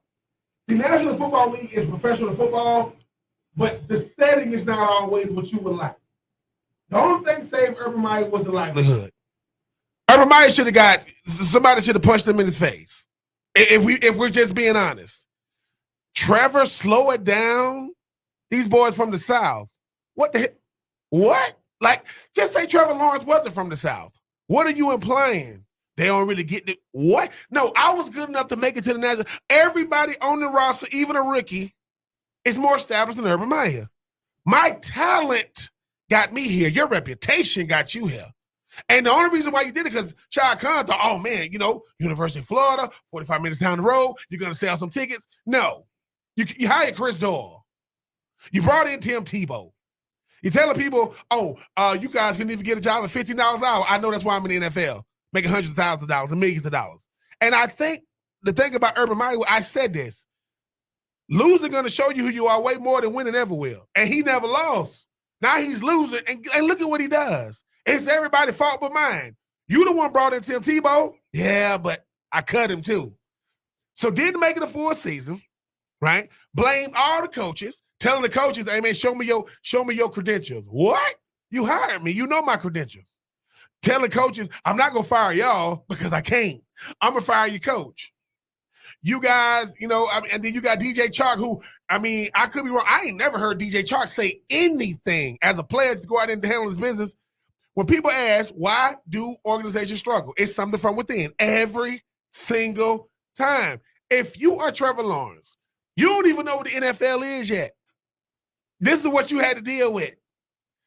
The National Football League is professional football, but the setting is not always what you would like. The only thing saved Urban Meyer was the livelihood. Urban Meyer should have got somebody should have punched him in his face. If we're just being honest, Trevor, slow it down. These boys from the South. What the heck? What? Like, just say Trevor Lawrence wasn't from the South. What are you implying? They don't really get the what? No, I was good enough to make it to the national. Everybody on the roster, even a rookie, is more established than Urban Meyer. My talent got me here. Your reputation got you here. And the only reason why you did it because Shah Khan thought, oh man, University of Florida, 45 minutes down the road, you're gonna sell some tickets. No. You hired Chris Doyle. You brought in Tim Tebow. You're telling people, you guys couldn't even get a job at $15 an hour. I know that's why I'm in the NFL. Making hundreds of thousands of dollars and millions of dollars. And I think the thing about Urban Meyer, I said this, losing going to show you who you are way more than winning ever will. And he never lost. Now he's losing, and look at what he does. It's everybody's fault but mine. You the one brought in Tim Tebow? Yeah, but I cut him too. So didn't make it a full season, right? Blame all the coaches, telling the coaches, hey man, show me your credentials. What? You hired me. You know my credentials. Telling coaches, I'm not going to fire y'all because I can't. I'm going to fire your coach. You guys, and then you got DJ Chark, who, I could be wrong. I ain't never heard DJ Chark say anything as a player to go out and handle his business. When people ask, why do organizations struggle? It's something from within every single time. If you are Trevor Lawrence, you don't even know what the NFL is yet. This is what you had to deal with.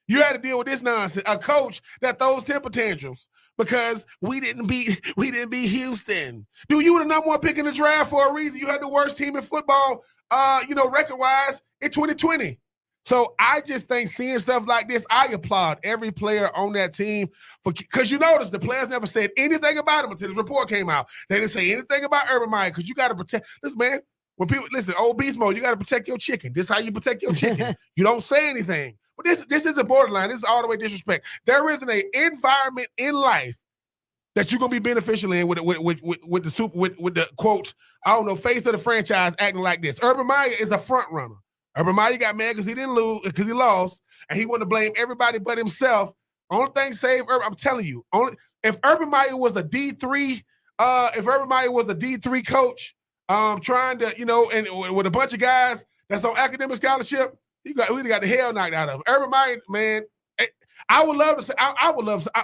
You had to deal with this nonsense. A coach that throws temper tantrums because we didn't beat Houston. Dude, you were the number one pick in the draft for a reason. You had the worst team in football, record-wise in 2020. So I just think seeing stuff like this, I applaud every player on that team because you notice the players never said anything about him until this report came out. They didn't say anything about Urban Meyer because you got to protect. Listen, man, when people listen, old beast mode, you got to protect your chicken. This is how you protect your chicken. You don't say anything. But this isn't borderline. This is all the way disrespect. There isn't an environment in life that you're gonna be beneficial in with the quote, face of the franchise acting like this. Urban Meyer is a front runner. Urban Meyer got mad because he didn't lose, because he lost, and he wanted to blame everybody but himself. Only thing saved Urban, I'm telling you, if Urban Meyer was a D3, coach, trying to, and with a bunch of guys that's on academic scholarship. We'd have got the hell knocked out of him. Urban Meyer, man, I would love to say,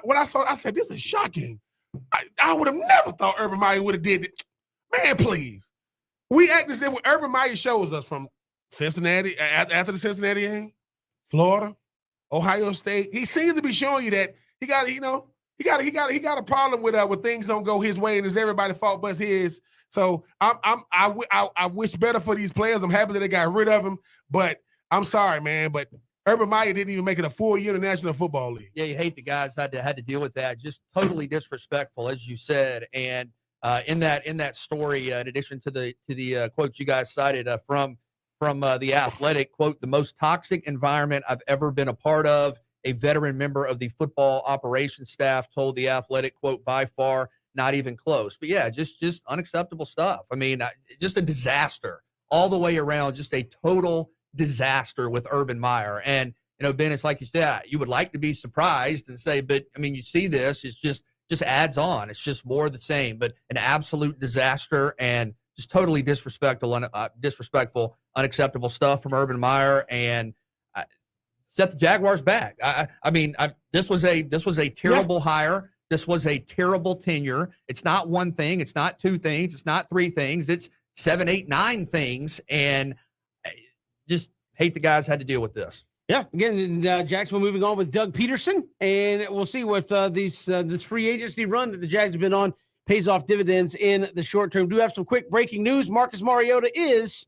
when I saw it, I said, this is shocking. I would have never thought Urban Meyer would have did it. Man, please. We act as if Urban Meyer shows us from Cincinnati, after the Cincinnati game, Florida, Ohio State. He seems to be showing you that he got a problem with things don't go his way and it's everybody's fault but his. So I wish better for these players. I'm happy that they got rid of him, but I'm sorry, man. But Urban Meyer didn't even make it a full year in the National Football League. Yeah, you hate the guys had to deal with that. Just totally disrespectful, as you said. And in that story, in addition to the quotes you guys cited from the Athletic, quote, the most toxic environment I've ever been a part of. A veteran member of the football operations staff told the Athletic, quote, by far not even close. But yeah, just unacceptable stuff. I mean, just a disaster all the way around. Just a total disaster with Urban Meyer. And Ben, it's like you said, you would like to be surprised and say, but I mean, you see this, it's just adds on. It's just more of the same, but an absolute disaster and just totally disrespectful, unacceptable stuff from Urban Meyer, and set the Jaguars back. This was a terrible hire. This was a terrible tenure. It's not one thing. It's not two things. It's not three things. It's 7, 8, 9 things, and just hate the guys had to deal with this. Yeah, again, Jacksonville moving on with Doug Peterson, and we'll see what this free agency run that the Jags have been on pays off dividends in the short term. Do have some quick breaking news. Marcus Mariota is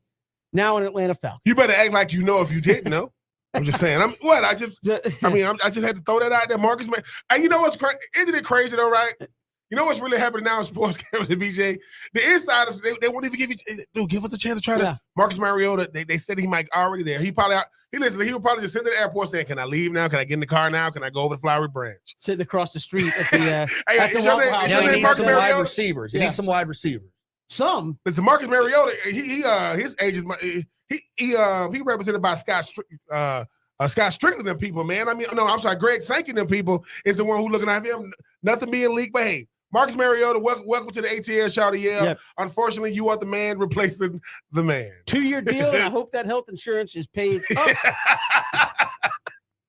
now an Atlanta Falcon. You better act like you know if you didn't know. I'm just saying. I just had to throw that out there. Marcus, man. And you know what's crazy? Isn't it crazy though, right? You know what's really happening now in sports, Kevin and BJ? The insiders, they won't even give us a chance to try to. Marcus Mariota, they said he might already there. He would probably just sit at the airport saying, can I leave now? Can I get in the car now? Can I go over to Flowery Branch? Sitting across the street at the he needs some wide receivers. He needs some wide receivers. Some. Listen, Marcus Mariota, his agent, he represented by Scott Strickland and people, man. I mean, no, I'm sorry, Greg Sankey and people is the one who looking at him. Nothing being leaked, but hey, Marcus Mariota, welcome to the ATL, Shawty. Yeah. Yep. Unfortunately, you are the man replacing the man. 2-year deal, and I hope that health insurance is paid up.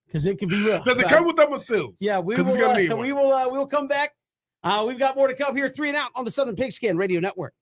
Because it could be rough. Does it come with a masseuse? Yeah, we will come back. We've got more to come here. 3 and Out on the Southern Pigskin Radio Network.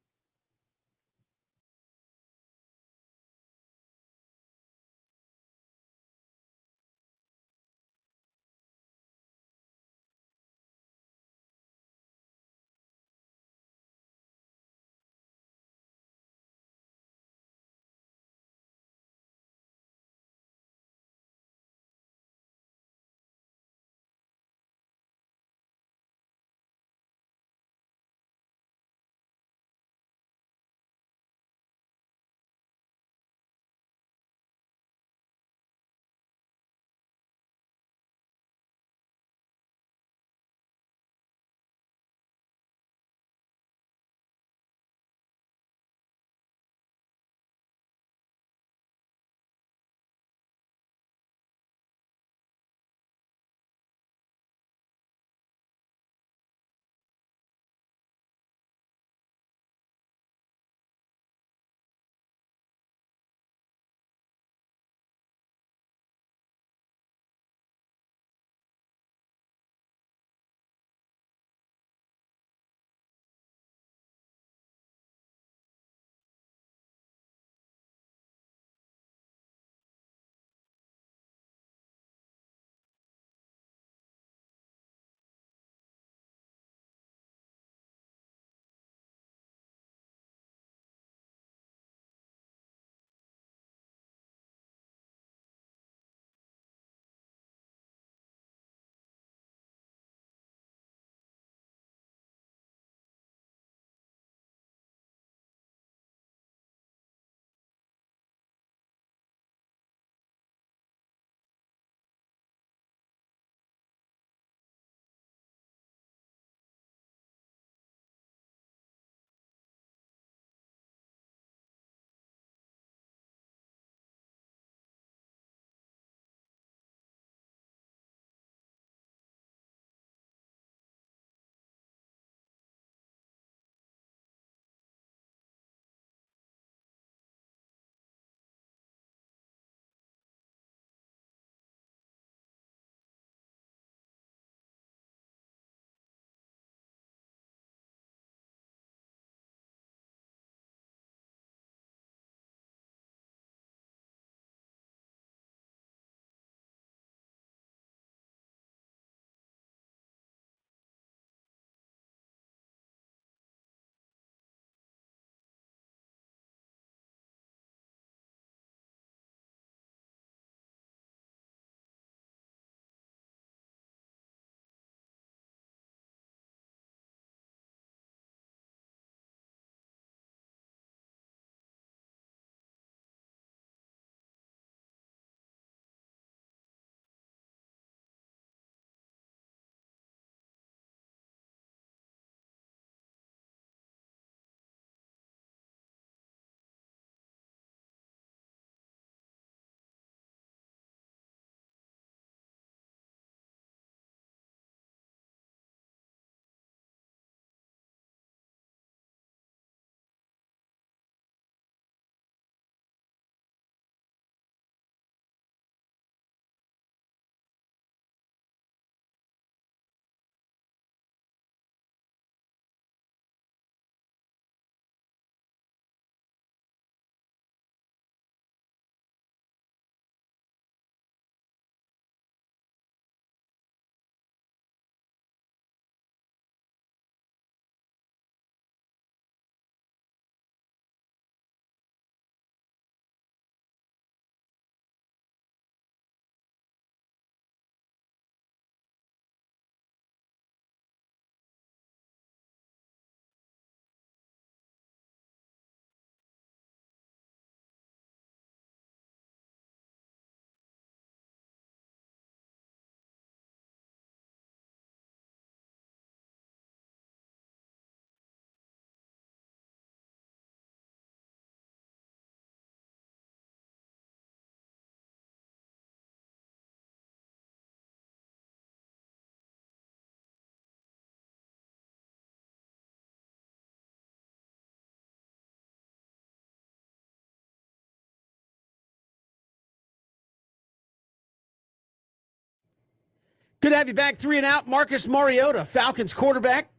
Good to have you back. 3 and out. Marcus Mariota, Falcons quarterback,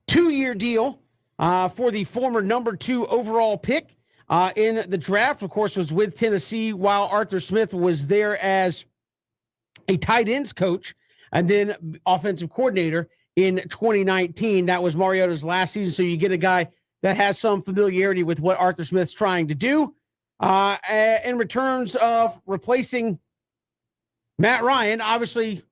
2-year deal for the former number 2 overall pick in the draft. Of course, was with Tennessee while Arthur Smith was there as a tight ends coach and then offensive coordinator in 2019. That was Mariota's last season. So you get a guy that has some familiarity with what Arthur Smith's trying to do. In returns of replacing Matt Ryan, obviously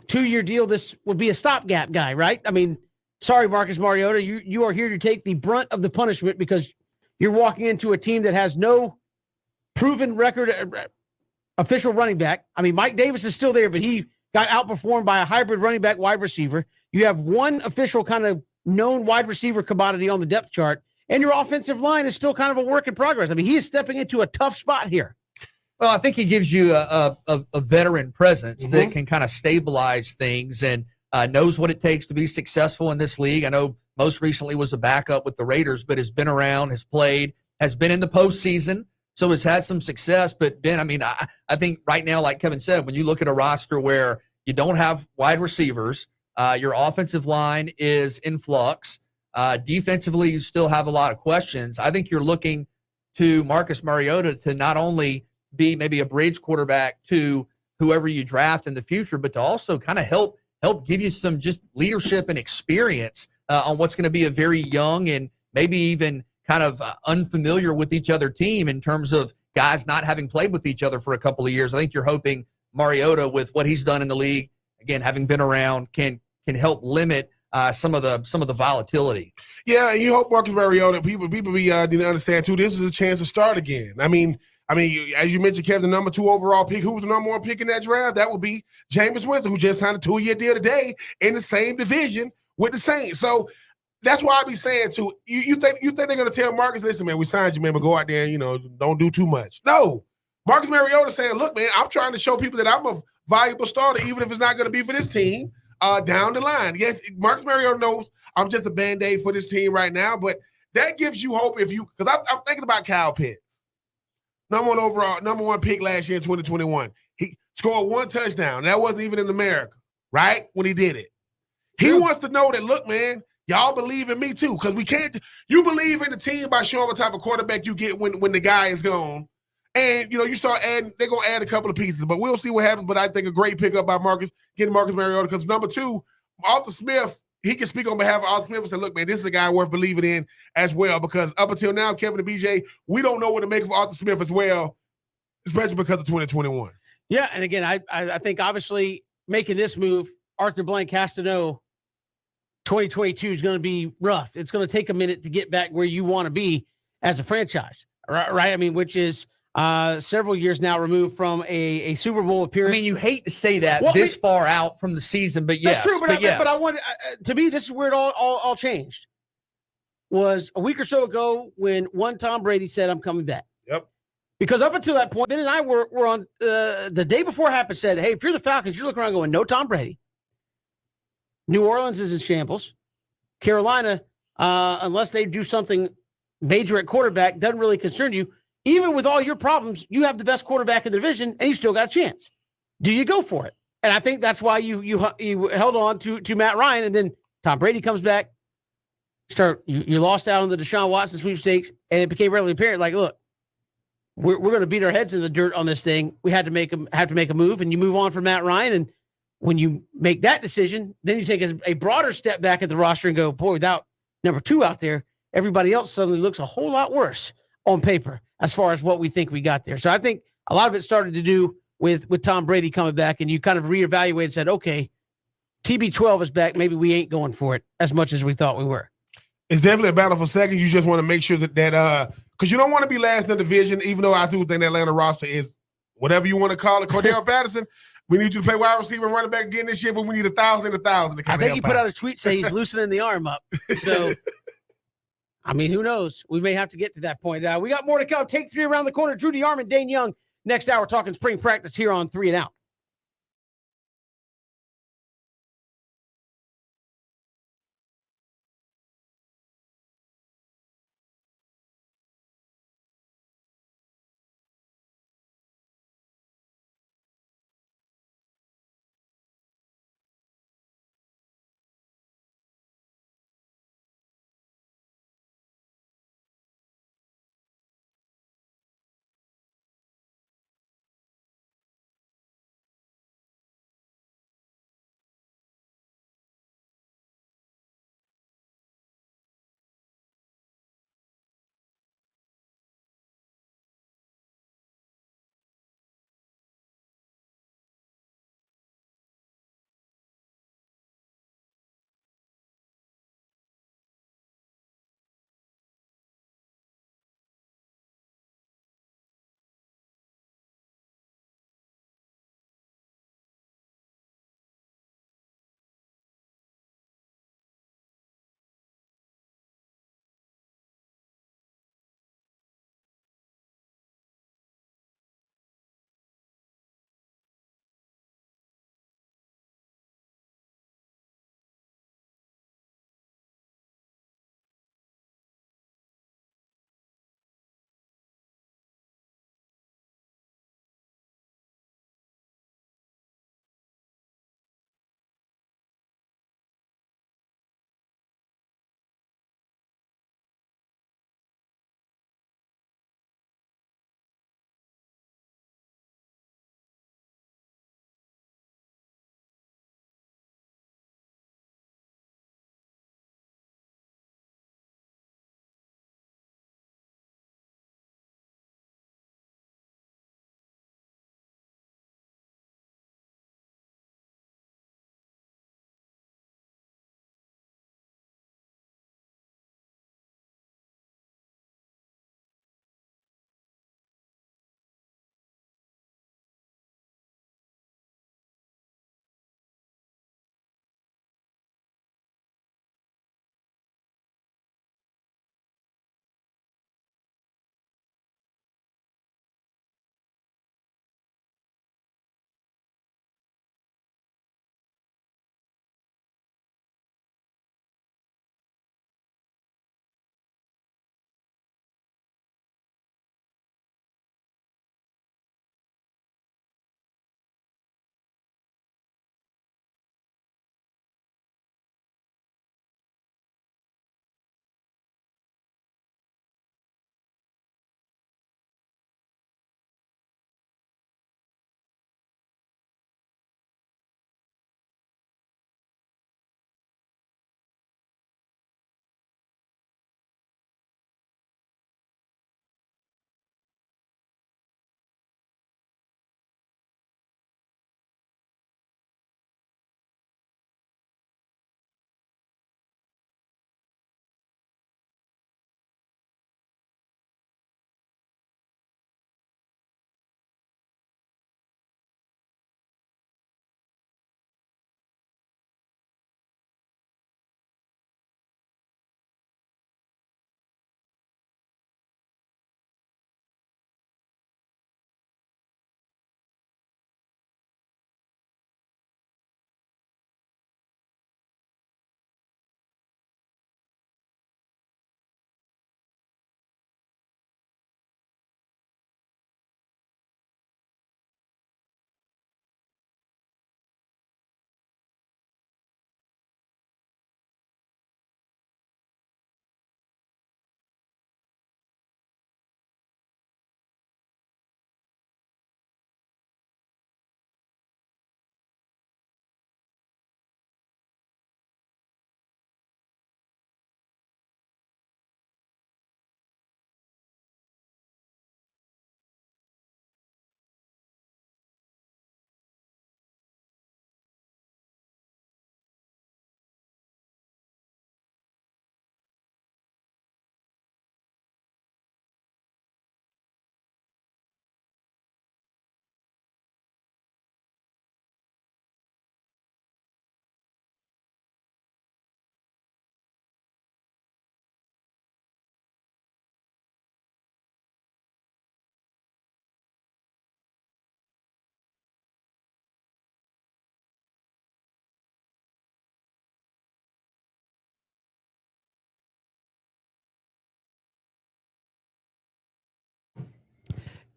2-year deal. This would be a stopgap guy, right? I mean, sorry, Marcus Mariota, you are here to take the brunt of the punishment because you're walking into a team that has no proven record official running back. I mean, Mike Davis is still there, but he got outperformed by a hybrid running back wide receiver. You have one official kind of known wide receiver commodity on the depth chart, and your offensive line is still kind of a work in progress. I mean, he is stepping into a tough spot here. Well, I think he gives you a veteran presence that can kind of stabilize things and knows what it takes to be successful in this league. I know most recently was a backup with the Raiders, but has been around, has played, has been in the postseason, so has had some success. But, Ben, I mean, I think right now, like Kevin said, when you look at a roster where you don't have wide receivers, your offensive line is in flux, defensively you still have a lot of questions. I think you're looking to Marcus Mariota to not only be maybe a bridge quarterback to whoever you draft in the future, but to also kind of help give you some just leadership and experience on what's going to be a very young and maybe even kind of unfamiliar with each other team in terms of guys not having played with each other for a couple of years. I think you're hoping Mariota, with what he's done in the league, again, having been around, can help limit some of the volatility. Yeah, and you hope Marcus Mariota, people need to understand too, this is a chance to start again. I mean, as you mentioned, Kevin, the number 2 overall pick, who was the number 1 pick in that draft? That would be Jameis Winston, who just signed a 2-year deal today in the same division with the Saints. So that's why I be saying too, you think they're gonna tell Marcus, listen, man, we signed you, man, but go out there and, don't do too much. No. Marcus Mariota saying, look, man, I'm trying to show people that I'm a valuable starter, even if it's not gonna be for this team down the line. Yes, Marcus Mariota knows I'm just a Band-Aid for this team right now, but that gives you hope because I'm thinking about Kyle Pitts. Number 1 pick last year in 2021. He scored 1 touchdown. That wasn't even in America, right? When he did it. He wants to know that, look, man, y'all believe in me too. Because you believe in the team by showing what type of quarterback you get when the guy is gone. And, you start adding, they're going to add a couple of pieces. But we'll see what happens. But I think a great pickup by getting Marcus Mariota. Because number 2, Arthur Smith, he can speak on behalf of Arthur Smith and say, look, man, this is a guy worth believing in as well. Because up until now, Kevin and BJ, we don't know what to make of Arthur Smith as well, especially because of 2021. Yeah, and again, I think obviously making this move, Arthur Blank has to know 2022 is going to be rough. It's going to take a minute to get back where you want to be as a franchise, right? I mean, which is several years now removed from a Super Bowl appearance. I mean, you hate to say that far out from the season, but yes. That's true, but I want to me, this is where it all changed. Was a week or so ago when one Tom Brady said, I'm coming back. Yep. Because up until that point, Ben and I were on the day before it happened, said, hey, if you're the Falcons, you're looking around going, no Tom Brady. New Orleans is in shambles. Carolina, unless they do something major at quarterback, doesn't really concern you. Even with all your problems, you have the best quarterback in the division, and you still got a chance. Do you go for it? And I think that's why you held on to Matt Ryan, and then Tom Brady comes back. You lost out on the Deshaun Watson sweepstakes, and it became readily apparent, like, look, we're going to beat our heads in the dirt on this thing. We had to make a move, and you move on from Matt Ryan. And when you make that decision, then you take a broader step back at the roster and go, boy, without number 2 out there, everybody else suddenly looks a whole lot worse on paper as far as what we think we got there. So I think a lot of it started to do with Tom Brady coming back, and you kind of reevaluated and said, okay, TB12 is back. Maybe we ain't going for it as much as we thought we were. It's definitely a battle for second. You just want to make sure that because you don't want to be last in the division, even though I do think the Atlanta roster is whatever you want to call it. Cordell Patterson, we need you to play wide receiver and running back again this year, but we need 1,000 to kind of I think he put out a tweet saying he's loosening the arm up. So, I mean, who knows? We may have to get to that point. We got more to come. Take 3 around the corner. Drew DeArmond, Dane Young. Next hour, talking spring practice here on 3 and Out.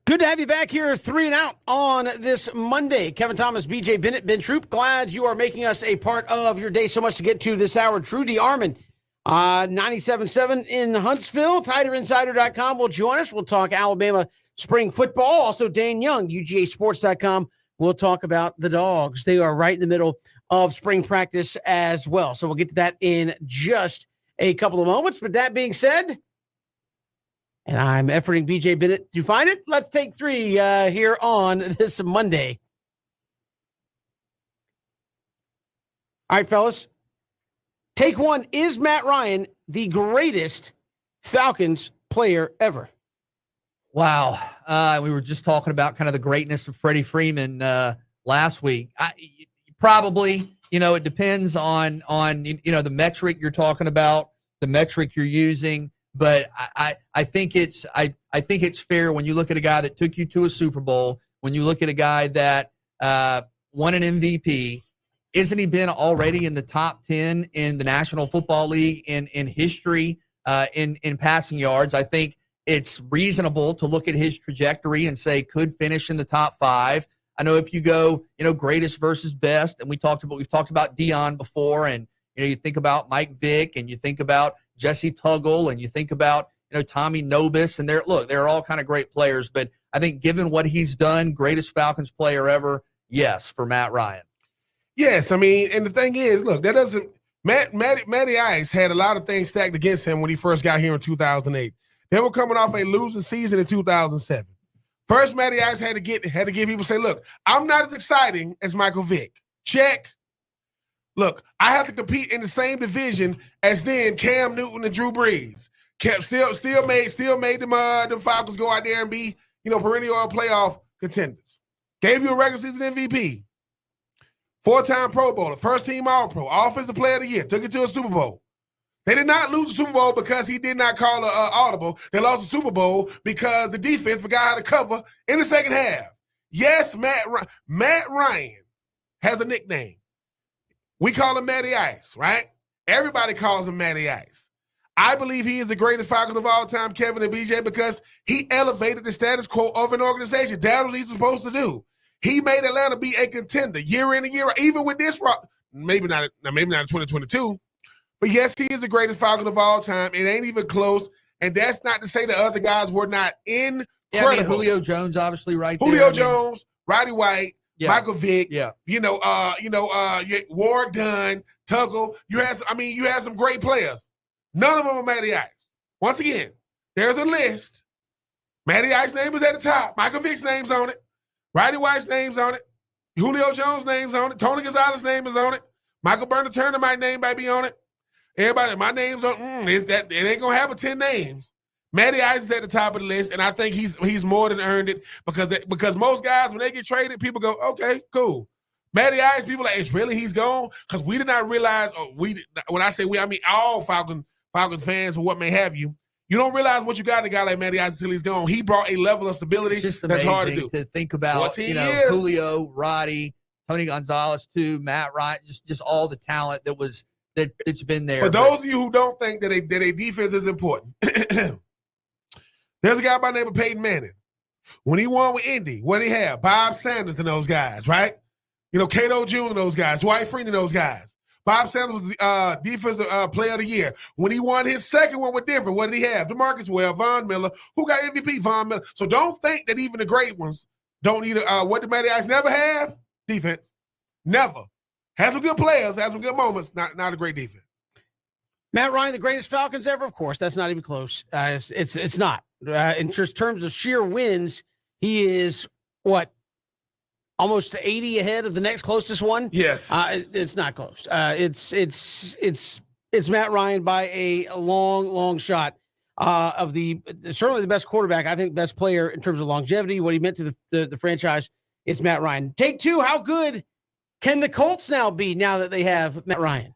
Good to have you back here, 3 and Out on this Monday. Kevin Thomas, BJ Bennett, Ben Troop. Glad you are making us a part of your day. So much to get to this hour. Trudy Armand, 97.7 in Huntsville. TighterInsider.com will join us. We'll talk Alabama spring football. Also, Dane Young, UGAsports.com. We'll talk about the Dogs. They are right in the middle of spring practice as well. So we'll get to that in just a couple of moments. But that being said, and I'm efforting BJ Bennett to find it. Let's take 3 here on this Monday. All right, fellas. Take 1. Is Matt Ryan the greatest Falcons player ever? Wow. We were just talking about kind of the greatness of Freddie Freeman last week. Probably, it depends on the metric you're talking about, the metric you're using. But I think it's fair when you look at a guy that took you to a Super Bowl, when you look at a guy that won an MVP. Isn't he been already in the top 10 in the National Football League in history in passing yards? I think it's reasonable to look at his trajectory and say could finish in the top 5. I know if you go, greatest versus best, and we've talked about Dion before, and you think about Mike Vick, and you think about Jesse Tuggle, and you think about Tommy Nobis, and they're all kind of great players. But I think given what he's done, greatest Falcons player ever, yes, for Matt Ryan. Yes, I mean, and the thing is, look, that doesn't Matty Ice had a lot of things stacked against him when he first got here in 2008. They were coming off a losing season in 2007. First, Matty Ice had to get people say, look, I'm not as exciting as Michael Vick. Check. Look, I have to compete in the same division as then Cam Newton and Drew Brees. Still made the Falcons go out there and be, perennial playoff contenders. Gave you a regular season MVP. 4-time Pro Bowler, first-team All-Pro, Offensive Player of the Year, took it to a Super Bowl. They did not lose the Super Bowl because he did not call an audible. They lost the Super Bowl because the defense forgot how to cover in the second half. Yes, Matt Ryan has a nickname. We call him Matty Ice, right? Everybody calls him Matty Ice. I believe he is the greatest Falcons of all time, Kevin and BJ, because he elevated the status quo of an organization. That's what he's supposed to do. He made Atlanta be a contender year in and year out, even with this rock. Maybe not in 2022. But yes, he is the greatest Falcon of all time. It ain't even close. And that's not to say the other guys were not incredible. Yeah, I mean, Julio Jones, obviously, right there. Julio Jones, Roddy White, yeah. Michael Vick, yeah. Ward Dunn, Tuggle. You had some great players. None of them are Matty Ice. Once again, there's a list. Matty Ice's name is at the top. Michael Vick's name's on it. Roddy White's name's on it. Julio Jones' name's on it. Tony Gonzalez's name is on it. Michael Burner Turner might be on it. Everybody, my name's on it ain't gonna have 10 names. Matty Ice is at the top of the list, and I think he's more than earned it because most guys, when they get traded, people go, okay, cool. Matty Ice, people are like, it's really he's gone? Because we did not realize, when I say we, I mean all Falcons fans or what may have you. You don't realize what you got in a guy like Matty Ice until he's gone. He brought a level of stability it's just that's hard to do. To think about, Julio, Roddy, Tony Gonzalez too, Matt Ryan, just all the talent that's been there. For those of you who don't think that a defense is important, there's a guy by the name of Peyton Manning. When he won with Indy, what did he have? Bob Sanders and those guys, right? Cato Jr. and those guys, Dwight Freeney and those guys. Bob Sanders was the defensive player of the year. When he won his second one with Denver, what did he have? DeMarcus Webb, Von Miller. Who got MVP? Von Miller. So don't think that even the great ones don't either. What did Matty Ice never have? Defense. Never. Has some good players, has some good moments, not a great defense. Matt Ryan, the greatest Falcons ever? Of course, that's not even close. It's not. In terms of sheer wins, he is, almost 80 ahead of the next closest one? Yes. It's not close. It's Matt Ryan by a long, long shot of certainly the best quarterback. I think best player in terms of longevity, what he meant to the franchise. It's Matt Ryan. Take 2, how good can the Colts now be now that they have Matt Ryan?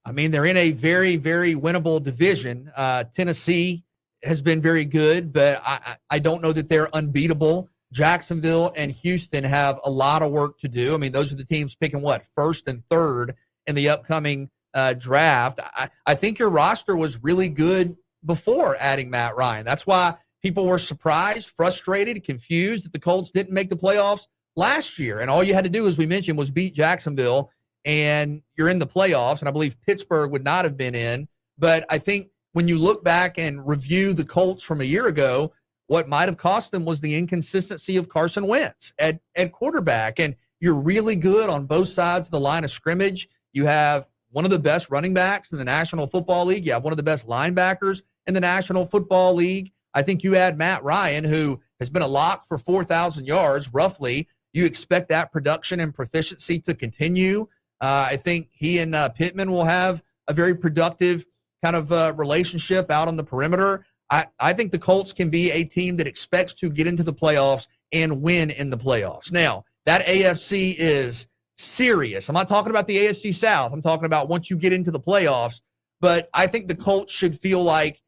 I mean, they're in a very, very winnable division. Tennessee has been very good, but I don't know that they're unbeatable. Jacksonville and Houston have a lot of work to do. I mean, those are the teams picking first and third in the upcoming draft. I think your roster was really good before adding Matt Ryan. That's why people were surprised, frustrated, confused that the Colts didn't make the playoffs last year. And all you had to do, as we mentioned, was beat Jacksonville, and you're in the playoffs. And I believe Pittsburgh would not have been in. But I think when you look back and review the Colts from a year ago, what might have cost them was the inconsistency of Carson Wentz at quarterback. And you're really good on both sides of the line of scrimmage. You have one of the best running backs in the National Football League. You have one of the best linebackers in the National Football League. I think you add Matt Ryan, who has been a lock for 4,000 yards, roughly. You expect that production and proficiency to continue. I think he and Pittman will have a very productive kind of relationship out on the perimeter. I think the Colts can be a team that expects to get into the playoffs and win in the playoffs. Now, that AFC is serious. I'm not talking about the AFC South. I'm talking about once you get into the playoffs. But I think the Colts should feel like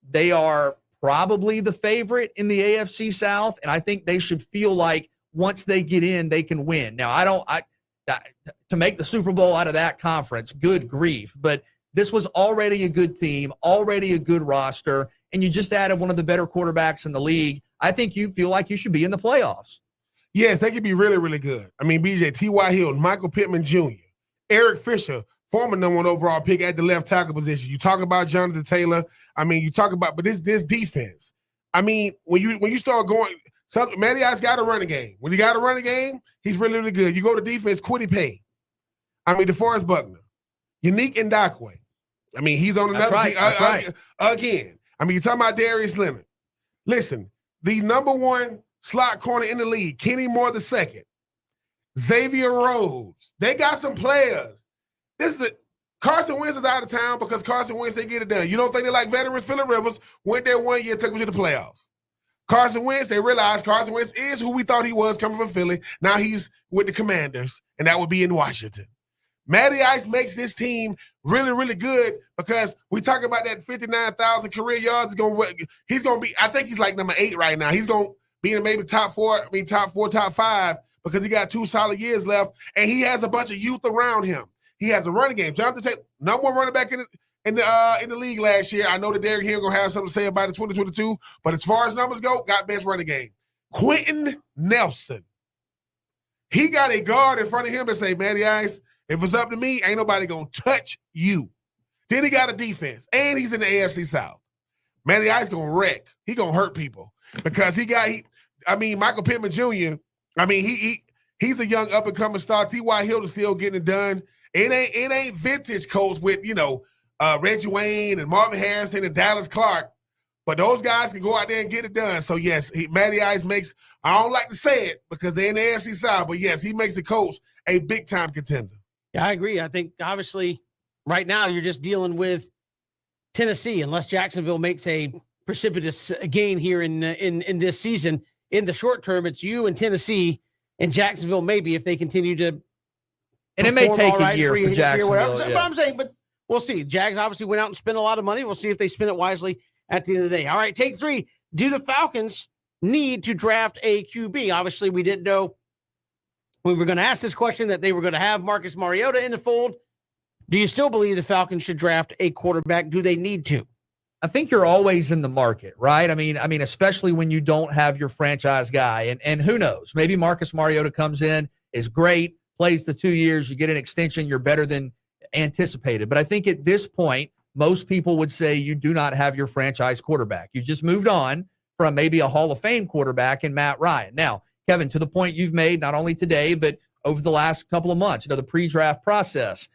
they are probably the favorite in the AFC South, and I think they should feel like once they get in, they can win. Now, to make the Super Bowl out of that conference, good grief. But this was already a good team, already a good roster, and you just added one of the better quarterbacks in the league. I think you feel like you should be in the playoffs. Yes, they could be really, really good. I mean, BJ, T.Y. Hilton, Michael Pittman Jr., Eric Fisher, former number 1 overall pick at the left tackle position. You talk about Jonathan Taylor. I mean, you talk about, but this defense. I mean, when you start going, Matty Ice got a running game. When you got a running game, he's really, really good. You go to defense, Quiddy Pay. I mean, DeForest Buckner, Unique Ndakwe. I mean, he's on another team again. I mean, you're talking about Darius Leonard. Listen, the number 1 slot corner in the league, Kenny Moore II, Xavier Rhodes. They got some players. Carson Wentz is out of town because Carson Wentz, they get it done. You don't think they like veterans? Phillip Rivers went there 1 year, took them to the playoffs. Carson Wentz, they realized Carson Wentz is who we thought he was coming from Philly. Now he's with the Commanders, and that would be in Washington. Matty Ice makes this team really, really good because we talk about that 59,000 career yards. He's going to be, I think he's like number 8 right now. He's going to be in maybe top 4, top 5 because he got 2 solid years left, and he has a bunch of youth around him. He has a running game. Jonathan Taylor, number 1 running back in the league last year. I know that Derrick Henry going to have something to say about it 2022, but as far as numbers go, got best running game. Quentin Nelson. He got a guard in front of him and say, Matty Ice, if it's up to me, ain't nobody going to touch you. Then he got a defense, and he's in the AFC South. Matty Ice going to wreck. He going to hurt people because Michael Pittman Jr., I mean, he's a young up-and-coming star. T.Y. Hilton still getting it done. It ain't vintage Colts with, Reggie Wayne and Marvin Harrison and Dallas Clark, but those guys can go out there and get it done. So, yes, Matty Ice makes – I don't like to say it because they're in the AFC South, but, yes, he makes the Colts a big-time contender. Yeah, I agree. I think, obviously, right now you're just dealing with Tennessee unless Jacksonville makes a precipitous gain here in this season. In the short term, it's you and Tennessee and Jacksonville maybe if they continue to – And it may take a year for Jacksonville. But I'm saying, but we'll see. Jags obviously went out and spent a lot of money. We'll see if they spend it wisely at the end of the day. All right, take 3. Do the Falcons need to draft a QB? Obviously, we didn't know we were going to ask this question that they were going to have Marcus Mariota in the fold. Do you still believe the Falcons should draft a quarterback? Do they need to? I think you're always in the market, right? I mean, especially when you don't have your franchise guy. And who knows? Maybe Marcus Mariota comes in, is great, plays the 2 years, you get an extension, you're better than anticipated. But I think at this point, most people would say you do not have your franchise quarterback. You just moved on from maybe a Hall of Fame quarterback in Matt Ryan. Now, Kevin, to the point you've made, not only today, but over the last couple of months, the pre-draft process,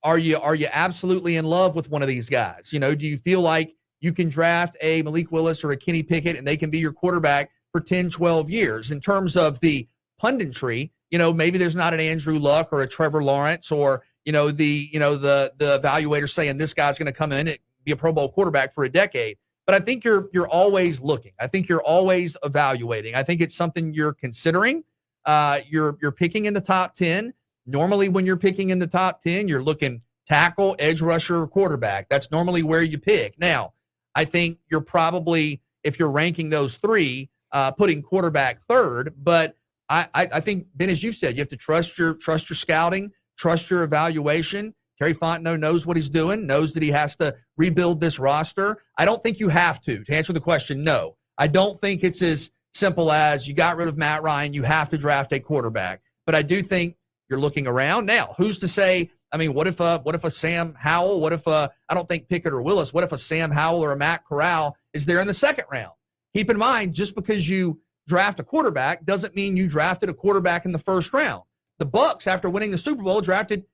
are you absolutely in love with one of these guys? Do you feel like you can draft a Malik Willis or a Kenny Pickett and they can be your quarterback for 10, 12 years? In terms of the punditry, maybe there's not an Andrew Luck or a Trevor Lawrence or, the evaluator saying this guy's going to come in and be a Pro Bowl quarterback for a decade. But I think you're always looking. I think you're always evaluating. I think it's something you're considering. You're picking in the top 10. Normally, when you're picking in the top 10, you're looking tackle, edge rusher, or quarterback. That's normally where you pick. Now, I think you're probably, if you're ranking those 3, putting quarterback 3rd. But I think, Ben, as you've said, you have to trust your scouting, trust your evaluation. Terry Fontenot knows what he's doing, knows that he has to rebuild this roster. I don't think you have to answer the question, no. I don't think it's as simple as you got rid of Matt Ryan, you have to draft a quarterback. But I do think you're looking around. Now, who's to say, I mean, what if a Sam Howell, I don't think Pickett or Willis, what if a Sam Howell or a Matt Corral is there in the second round? Keep in mind, just because you draft a quarterback doesn't mean you drafted a quarterback in the first round. The Bucs, after winning the Super Bowl, drafted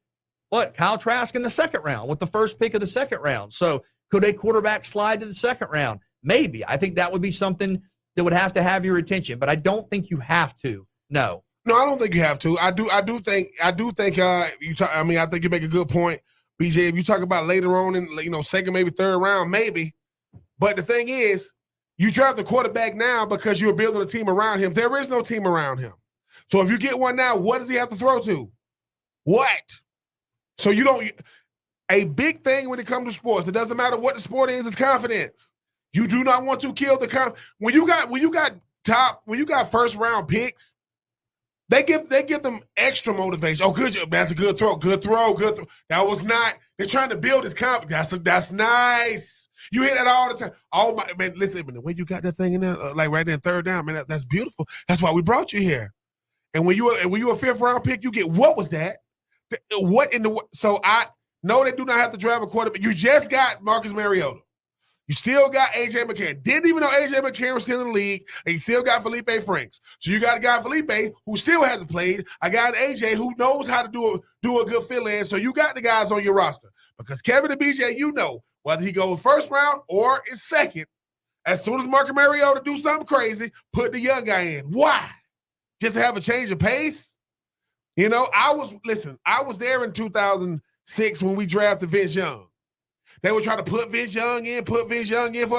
Kyle Trask in the second round with the first pick of the second round. So could a quarterback slide to the second round? Maybe. I think that would be something that would have to have your attention, but I don't think you have to. No. No, I don't think you have to. I do think I think you make a good point, BJ. If you talk about later on in second, maybe third round, maybe. But the thing is, you draft the quarterback now because you're building a team around him. There is no team around him. So if you get one now, what does he have to throw to? What? So you don't. A big thing when it comes to sports, it doesn't matter what the sport is confidence. You do not want to kill the when you got first round picks. They give them extra motivation. Oh, good, that's a good throw. That was not. They're trying to build his confidence. That's nice. You hear that all the time. Oh my man, listen, the way you got that thing in there, like right there, third down, man, that's beautiful. That's why we brought you here. And when you a fifth round pick, you get what was that? What in the so I know they do not have to draft a quarterback. You just got Marcus Mariota. You still got A.J. McCarron. Didn't even know A.J. McCarron was still in the league. And you still got Felipe Franks. So you got a guy, Felipe, who still hasn't played. I got A.J. who knows how to do a good fill-in. So you got the guys on your roster. Because Kevin and B.J., whether he goes first round or in second, as soon as Marcus Mariota do something crazy, put the young guy in. Why? Just to have a change of pace? I was there in 2006 when we drafted Vince Young. They were trying to put Vince Young in for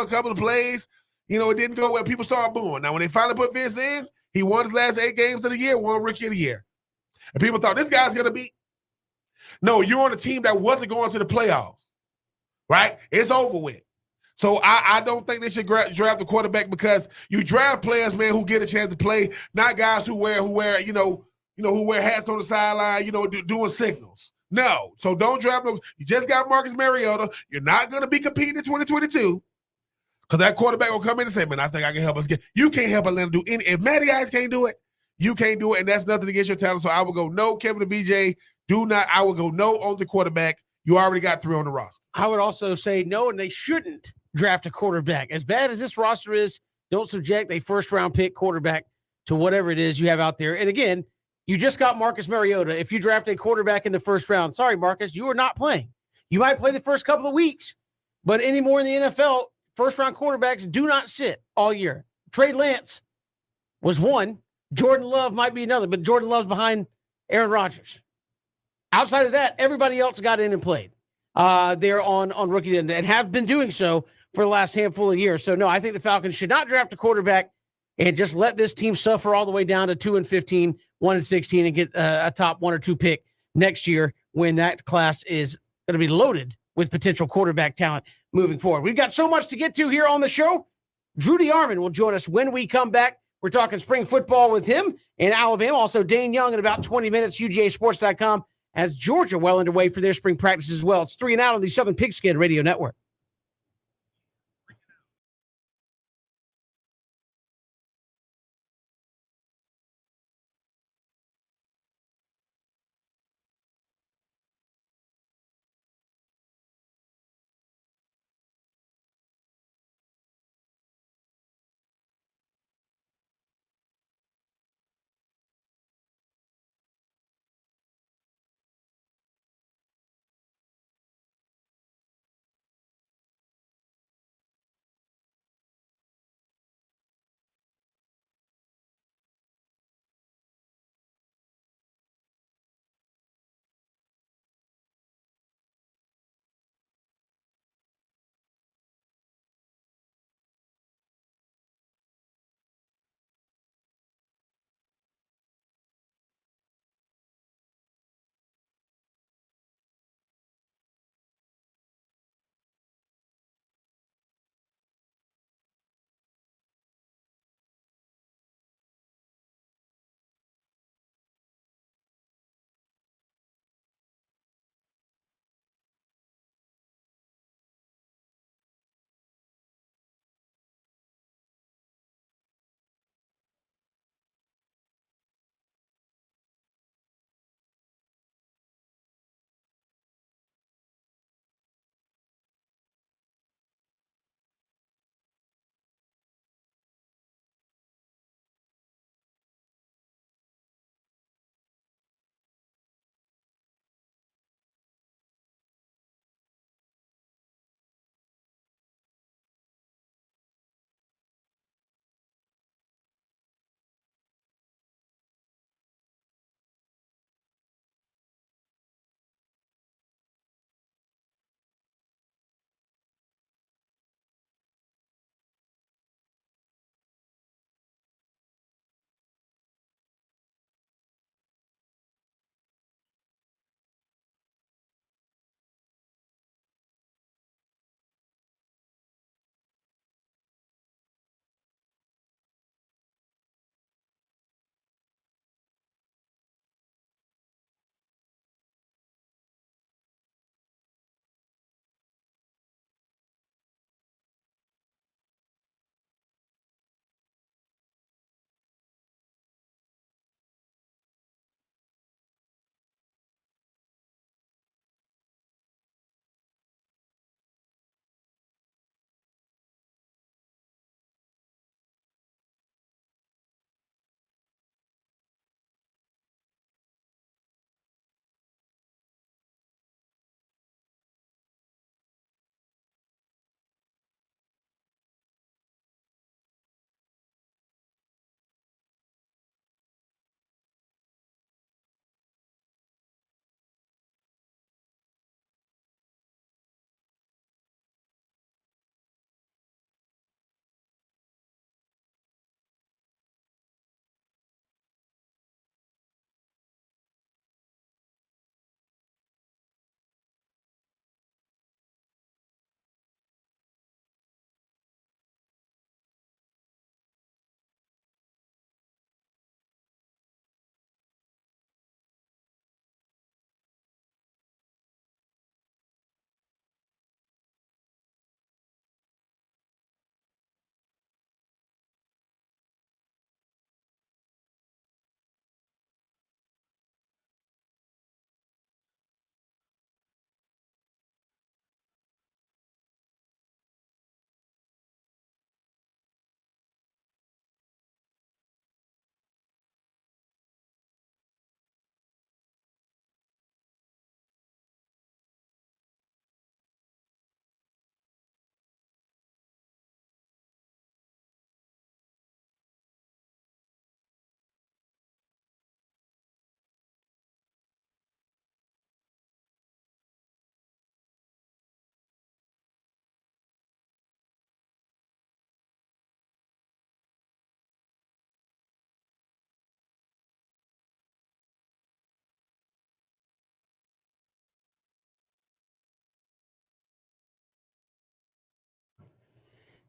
a couple of plays. It didn't go well. People started booing. Now, when they finally put Vince in, he won his last 8 games of the year, won Rookie of the Year. And people thought, this guy's going to be. No, you're on a team that wasn't going to the playoffs, right? It's over with. So I don't think they should draft a quarterback because you draft players, man, who get a chance to play, not guys who wear who wear hats on the sideline, doing signals. No. So don't draft them. You just got Marcus Mariota. You're not going to be competing in 2022 because that quarterback will come in and say, man, I think I can help us get. You can't help Atlanta do any. If Matty Ice can't do it, you can't do it, and that's nothing against your talent. So I would go no, Kevin and BJ. Do not. I would go no on the quarterback. You already got 3 on the roster. I would also say no, and they shouldn't draft a quarterback. As bad as this roster is, don't subject a first-round pick quarterback to whatever it is you have out there. And again, you just got Marcus Mariota. If you draft a quarterback in the first round, sorry, Marcus, you are not playing. You might play the first couple of weeks, but anymore in the NFL, first-round quarterbacks do not sit all year. Trey Lance was one. Jordan Love might be another, but Jordan Love's behind Aaron Rodgers. Outside of that, everybody else got in and played. They're on rookie and have been doing so for the last handful of years. So, no, I think the Falcons should not draft a quarterback and just let this team suffer all the way down to 2-15, 1-16, and get a top 1 or 2 pick next year when that class is going to be loaded with potential quarterback talent moving forward. We've got so much to get to here on the show. Drew DeArmond will join us when we come back. We're talking spring football with him in Alabama. Also, Dane Young in about 20 minutes, UGAsports.com, as Georgia well underway for their spring practice as well. It's 3 and Out on the Southern Pigskin Radio Network.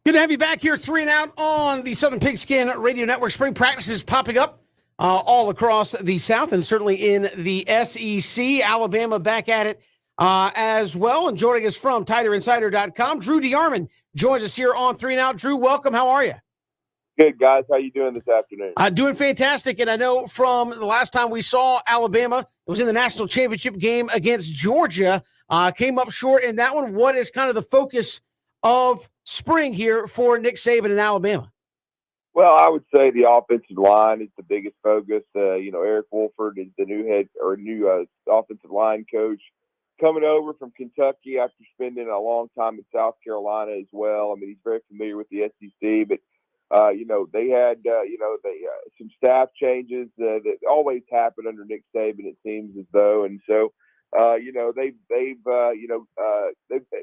Good to have you back here, 3 and Out on the Southern Pigskin Radio Network. Spring practices popping up all across the South and certainly in the SEC. Alabama back at it as well. And joining us from TigerInsider.com, Drew DeArmond joins us here on 3 and Out. Drew, welcome. How are you? Good, guys. How you doing this afternoon? Doing fantastic. And I know from the last time we saw Alabama, it was in the national championship game against Georgia. Came up short in that one. What is kind of the focus of spring here for Nick Saban in Alabama? Well, I would say the offensive line is the biggest focus. Eric Wolford is the new offensive line coach, coming over from Kentucky after spending a long time in South Carolina as well. I mean, he's very familiar with the SEC, but they had some staff changes that always happen under Nick Saban, it seems as though, and so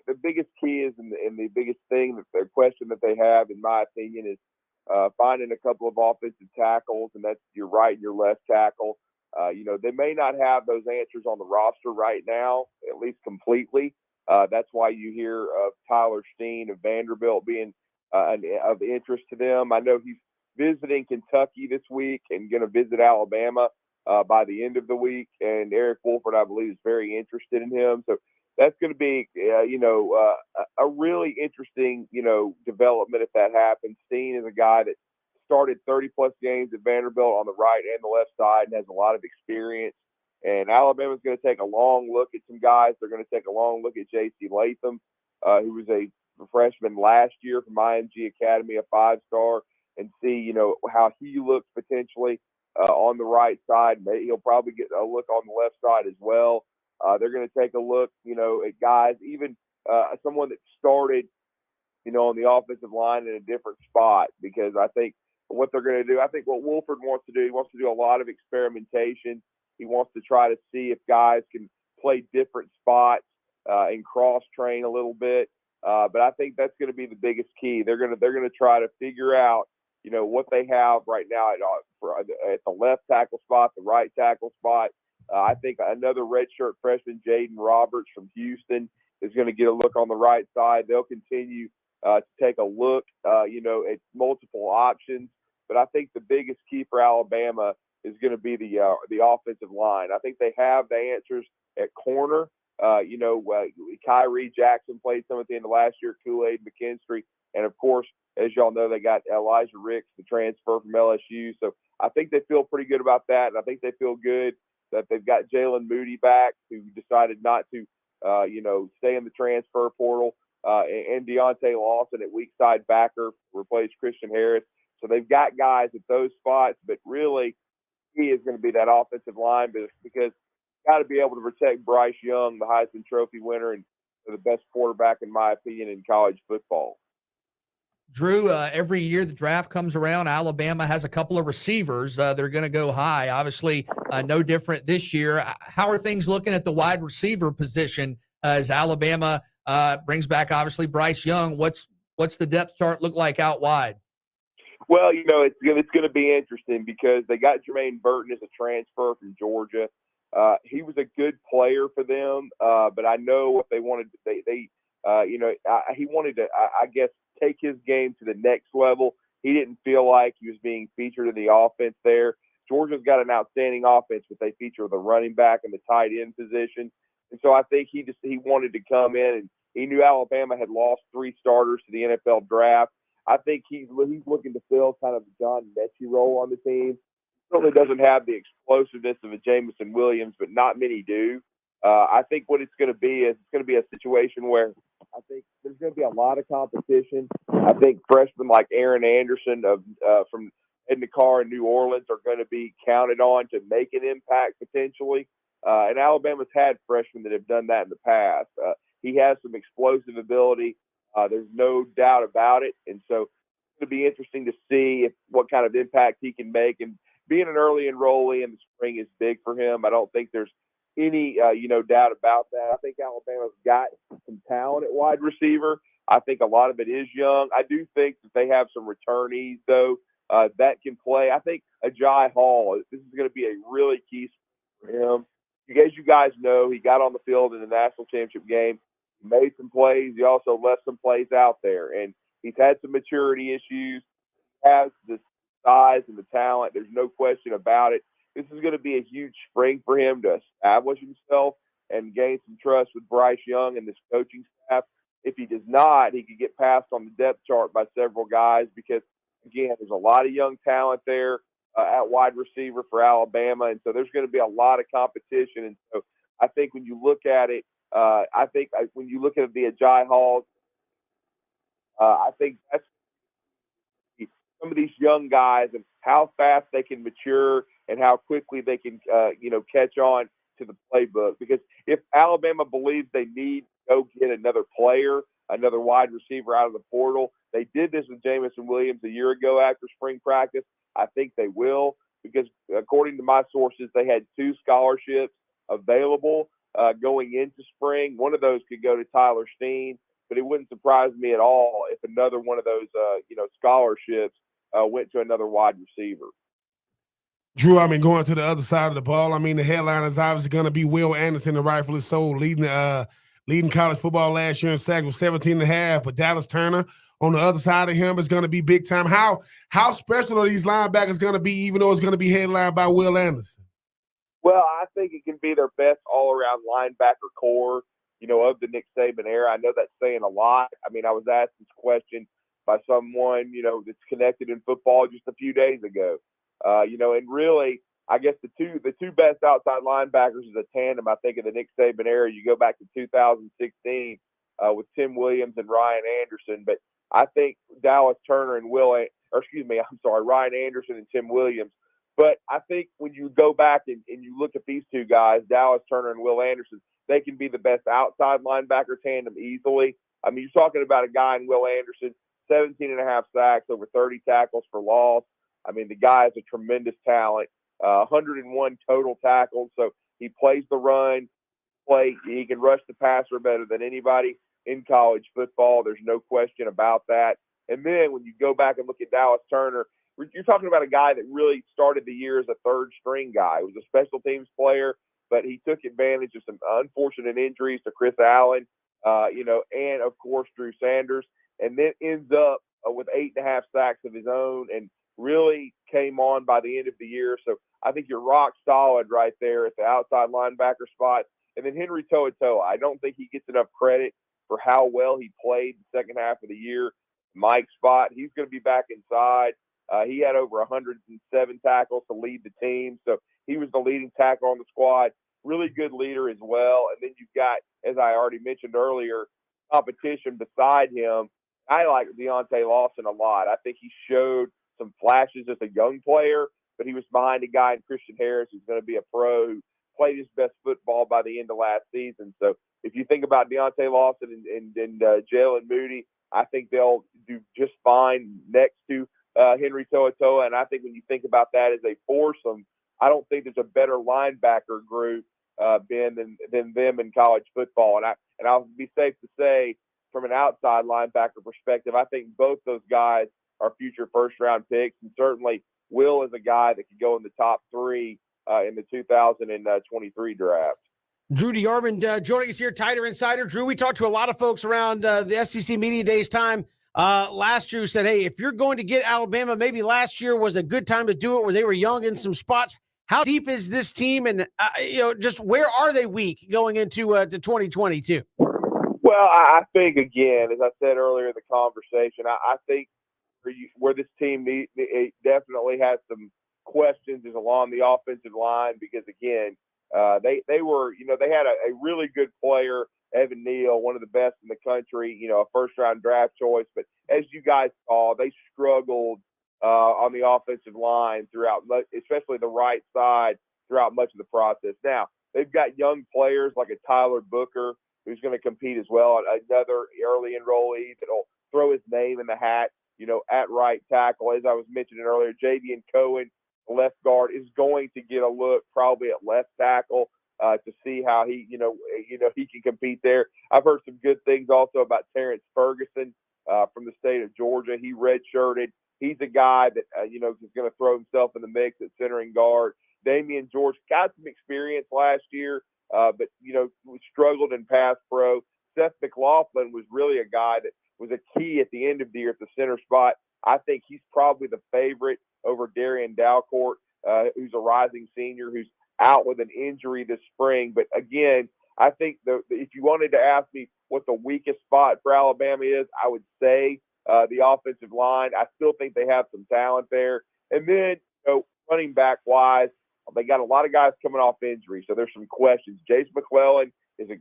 the biggest key is and the biggest thing that the question that they have, in my opinion, is finding a couple of offensive tackles, and that's your right and your left tackle. They may not have those answers on the roster right now, at least completely. That's why you hear of Tyler Steen of Vanderbilt being of interest to them. I know he's visiting Kentucky this week and going to visit Alabama by the end of the week. And Eric Wolford, I believe, is very interested in him. So that's going to be, a really interesting, development if that happens. Steen is a guy that started 30-plus games at Vanderbilt on the right and the left side and has a lot of experience. And Alabama's going to take a long look at some guys. They're going to take a long look at J.C. Latham, who was a freshman last year from IMG Academy, a 5-star, and see, how he looks potentially on the right side. He'll probably get a look on the left side as well. They're going to take a look, at guys, even someone that started, on the offensive line in a different spot, because I think what they're going to do, I think what Wolford wants to do, he wants to do a lot of experimentation. He wants to try to see if guys can play different spots and cross-train a little bit. But I think that's going to be the biggest key. They're going to try to figure out, what they have right now at the left tackle spot, the right tackle spot. I think another redshirt freshman, Jaden Roberts from Houston, is going to get a look on the right side. They'll continue to take a look, at multiple options. But I think the biggest key for Alabama is going to be the offensive line. I think they have the answers at corner. Kyrie Jackson played some at the end of last year, Kool-Aid McKinstry. And, of course, as y'all know, they got Elijah Ricks, the transfer from LSU. So I think they feel pretty good about that. And I think they feel good that they've got Jalen Moody back, who decided not to, stay in the transfer portal, and Deontay Lawson at weak side backer replaced Christian Harris. So they've got guys at those spots, but really he is going to be that offensive line because got to be able to protect Bryce Young, the Heisman Trophy winner and the best quarterback, in my opinion, in college football. Drew, every year the draft comes around, Alabama has a couple of receivers. They're going to go high. Obviously, no different this year. How are things looking at the wide receiver position as Alabama brings back, obviously, Bryce Young? What's the depth chart look like out wide? Well, it's going to be interesting because they got Jermaine Burton as a transfer from Georgia. He was a good player for them, but I know what they wanted. He wanted to, I guess, take his game to the next level. He didn't feel like he was being featured in the offense there. Georgia's got an outstanding offense, but they feature the running back and the tight end position. And so I think he wanted to come in, and he knew Alabama had lost 3 starters to the NFL draft. I think he's looking to fill kind of the John Mechie role on the team. Certainly doesn't have the explosiveness of a Jameson Williams, but not many do. I think what it's going to be is it's going to be a situation where I think there's going to be a lot of competition. I think freshmen like Aaron Anderson from Edna Carr in New Orleans are going to be counted on to make an impact potentially. And Alabama's had freshmen that have done that in the past. He has some explosive ability. There's no doubt about it. And so it's going to be interesting to see what kind of impact he can make. And being an early enrollee in the spring is big for him. I don't think there's any, doubt about that. I think Alabama's got some talent at wide receiver. I think a lot of it is young. I do think that they have some returnees, though, that can play. I think Ajay Hall, this is going to be a really key for him. As you guys know, he got on the field in the national championship game. He made some plays. He also left some plays out there. And He's had some maturity issues. He has the size and the talent. There's no question about it. This is going to be a huge spring for him to establish himself and gain some trust with Bryce Young and this coaching staff. If he does not, he could get passed on the depth chart by several guys because, again, there's a lot of young talent there at wide receiver for Alabama, and so there's going to be a lot of competition. And so I think when you look at it, when you look at the Ajay Halls, I think that's some of these young guys and how fast they can mature and how quickly they can, catch on to the playbook. Because if Alabama believes they need to go get another player, another wide receiver out of the portal, they did this with Jamison Williams a year ago after spring practice. I think they will because, according to my sources, they had 2 scholarships available going into spring. One of those could go to Tyler Steen, but it wouldn't surprise me at all if another one of those, scholarships went to another wide receiver. Drew, going to the other side of the ball, the headline is obviously going to be Will Anderson, the rightfully so, leading college football last year in sacks with 17.5, but Dallas Turner on the other side of him is going to be big time. How special are these linebackers going to be, even though it's going to be headlined by Will Anderson? Well, I think it can be their best all-around linebacker core, of the Nick Saban era. I know that's saying a lot. I was asked this question by someone, that's connected in football just a few days ago. And really, I guess the two best outside linebackers is a tandem, I think, in the Nick Saban era. You go back to 2016 with Tim Williams and Ryan Anderson. But I think Dallas Turner and Ryan Anderson and Tim Williams. But I think when you go back and you look at these two guys, Dallas Turner and Will Anderson, they can be the best outside linebacker tandem easily. You're talking about a guy in Will Anderson, 17.5 sacks, over 30 tackles for loss. The guy is a tremendous talent, 101 total tackles. So he plays the run, he can rush the passer better than anybody in college football. There's no question about that. And then when you go back and look at Dallas Turner, you're talking about a guy that really started the year as a third-string guy. He was a special teams player, but he took advantage of some unfortunate injuries to Chris Allen, and, of course, Drew Sanders, and then ends up with 8.5 sacks of his own and really came on by the end of the year. So I think you're rock solid right there at the outside linebacker spot. And then Henry To'oTo'o, I don't think he gets enough credit for how well he played the second half of the year. Mike's spot, he's going to be back inside. He had over 107 tackles to lead the team. So he was the leading tackle on the squad. Really good leader as well. And then you've got, as I already mentioned earlier, competition beside him. I like Deontay Lawson a lot. I think he showed some flashes as a young player, but he was behind a guy in Christian Harris who's going to be a pro who played his best football by the end of last season. So if you think about Deontay Lawson and Jalen Moody, I think they'll do just fine next to Henry To'oTo'o. And I think when you think about that as a foursome, I don't think there's a better linebacker group, Ben, than them in college football. And I'll be safe to say, from an outside linebacker perspective, I think both those guys are future first-round picks, and certainly Will is a guy that could go in the top 3 in the 2023 draft. Drew DeArmond joining us here, Tighter Insider. Drew, we talked to a lot of folks around the SEC Media Days time last year who said, hey, if you're going to get Alabama, maybe last year was a good time to do it where they were young in some spots. How deep is this team, and just where are they weak going into to 2022? Well, I think, again, as I said earlier in the conversation, I think where this team it definitely has some questions is along the offensive line because, again, they were, they had a really good player, Evan Neal, one of the best in the country, a first-round draft choice. But as you guys saw, they struggled on the offensive line throughout, especially the right side, throughout much of the process. Now, they've got young players like a Tyler Booker who's going to compete as well, another early enrollee that'll throw his name in the hat, at right tackle. As I was mentioning earlier, Javion Cohen, the left guard, is going to get a look probably at left tackle to see how he, he can compete there. I've heard some good things also about Terence Ferguson from the state of Georgia. He redshirted. He's a guy that, is going to throw himself in the mix at center and guard. Damian George got some experience last year, but, struggled in pass pro. Seth McLaughlin was really a guy that was a key at the end of the year at the center spot. I think he's probably the favorite over Darian Dalcourt, who's a rising senior who's out with an injury this spring. But again, I think if you wanted to ask me what the weakest spot for Alabama is, I would say the offensive line. I still think they have some talent there. And then, running back wise, they got a lot of guys coming off injury, so there's some questions. Jace McClellan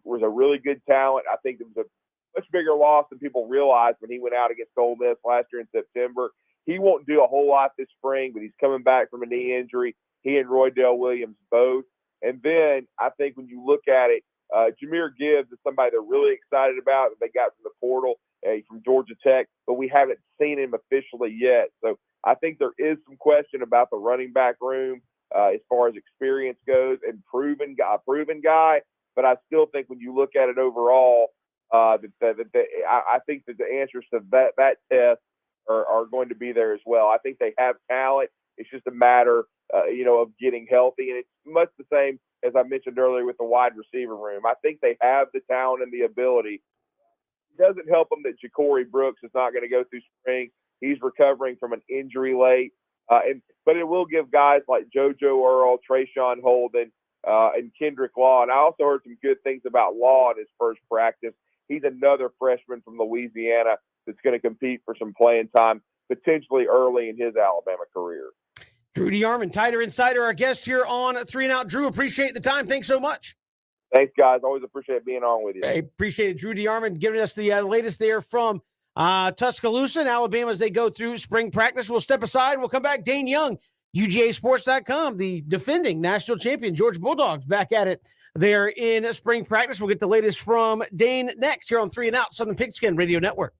was a really good talent. I think it was a much bigger loss than people realized when he went out against Ole Miss last year in September. He won't do a whole lot this spring, but he's coming back from a knee injury. He and Roydell Williams both. And then I think when you look at it, Jahmyr Gibbs is somebody they're really excited about that they got from the portal from Georgia Tech, but we haven't seen him officially yet. So I think there is some question about the running back room as far as experience goes and proven guy. But I still think when you look at it overall, I think that the answers to that test are going to be there as well. I think they have talent. It's just a matter, of getting healthy. And it's much the same as I mentioned earlier with the wide receiver room. I think they have the talent and the ability. It doesn't help them that Ja'Cory Brooks is not going to go through spring. He's recovering from an injury late. But it will give guys like JoJo Earl, Trayshawn Holden, and Kendrick Law. And I also heard some good things about Law in his first practice. He's another freshman from Louisiana that's going to compete for some playing time, potentially early in his Alabama career. Drew DeArmond, Tighter Insider, our guest here on 3 and Out. Drew, appreciate the time. Thanks so much. Thanks, guys. Always appreciate being on with you. I appreciate it. Drew DeArmond giving us the latest there from Tuscaloosa and Alabama as they go through spring practice. We'll step aside. We'll come back. Dane Young, UGAsports.com, the defending national champion Georgia Bulldogs, back at it there in spring practice. We'll get the latest from Dane next here on 3 and Out, Southern Pigskin Radio Network.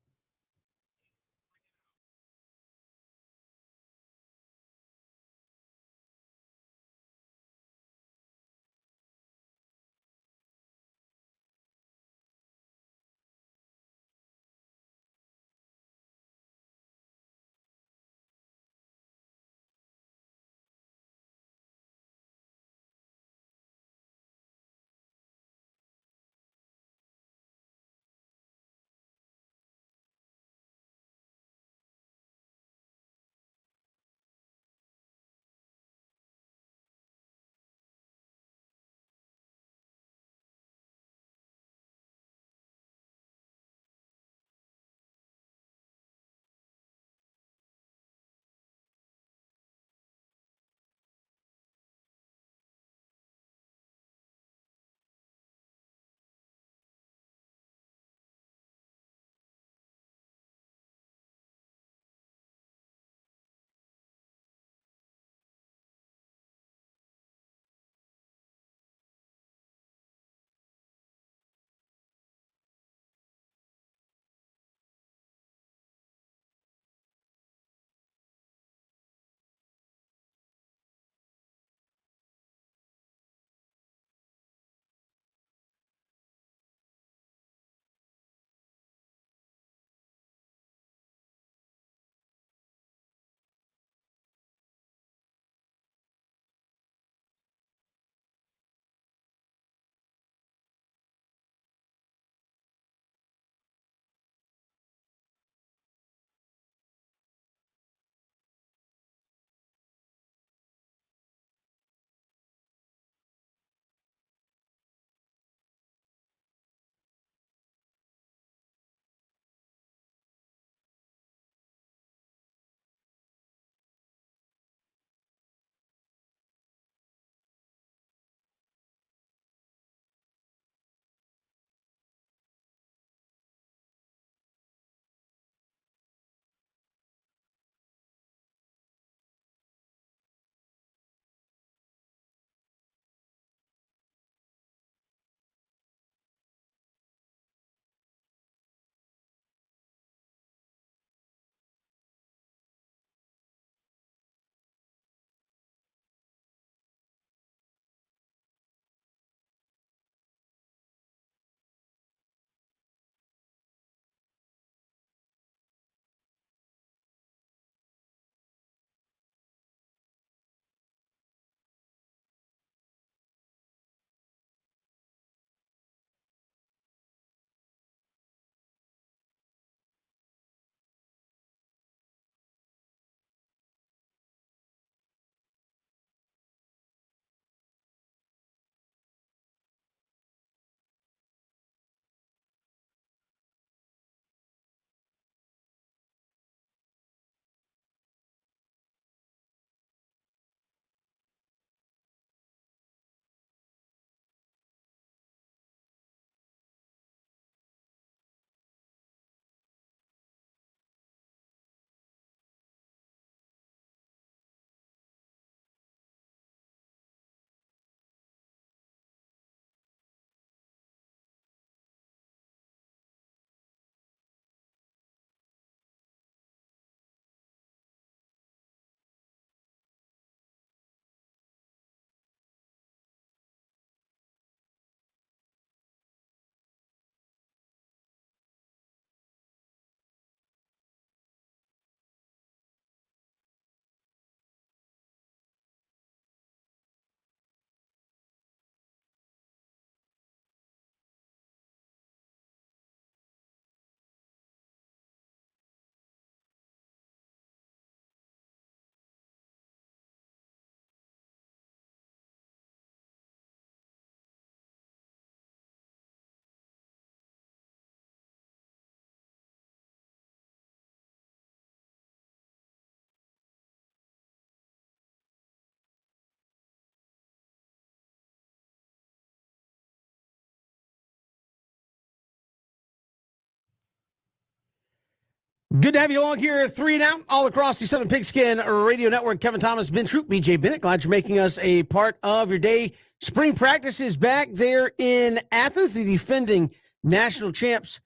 Good to have you along here, 3 and Out, all across the Southern Pigskin Radio Network. Kevin Thomas, Ben Troop, BJ Bennett. Glad you're making us a part of your day. Spring practice is back there in Athens. The defending national champs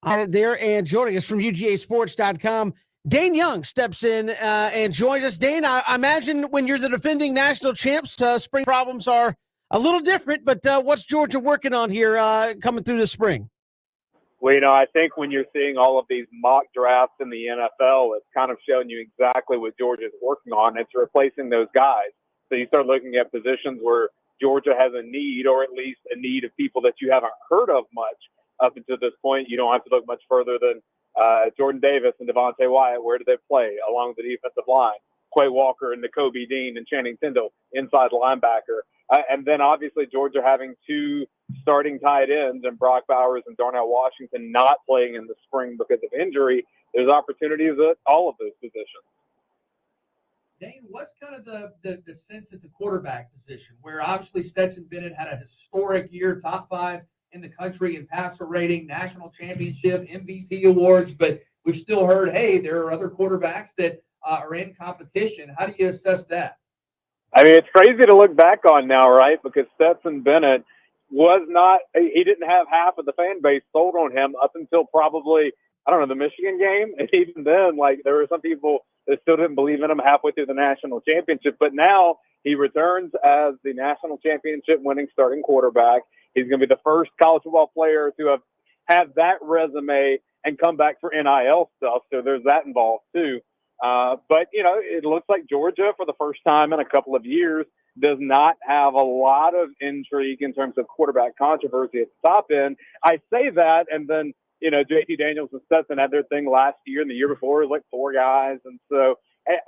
are there, and joining us from UGAsports.com, Dane Young steps in and joins us. Dane, I imagine when you're the defending national champs, spring problems are a little different, but what's Georgia working on here coming through the spring? Well, I think when you're seeing all of these mock drafts in the NFL, it's kind of showing you exactly what Georgia's working on. It's replacing those guys. So you start looking at positions where Georgia has a need, or at least a need of people that you haven't heard of much up until this point. You don't have to look much further than Jordan Davis and Devontae Wyatt. Where do they play? Along the defensive line. Quay Walker and Nakobe Dean and Channing Tindall, inside linebacker. And then obviously Georgia having 2 starting tight ends and Brock Bowers and Darnell Washington not playing in the spring because of injury. There's opportunities at all of those positions. Dane, what's kind of the sense at the quarterback position, where obviously Stetson Bennett had a historic year, top 5 in the country in passer rating, national championship, MVP awards, but we've still heard, hey, there are other quarterbacks that are in competition. How do you assess that? I mean, it's crazy to look back on now, right? Because Stetson Bennett he didn't have half of the fan base sold on him up until probably, the Michigan game. And even then, there were some people that still didn't believe in him halfway through the national championship. But now he returns as the national championship winning starting quarterback. He's going to be the first college football player to have had that resume and come back for NIL stuff. So there's that involved too. But, it looks like Georgia, for the first time in a couple of years, does not have a lot of intrigue in terms of quarterback controversy at the top end. I say that, and then, JT Daniels and Stetson had their thing last year, and the year before it was 4 guys. And so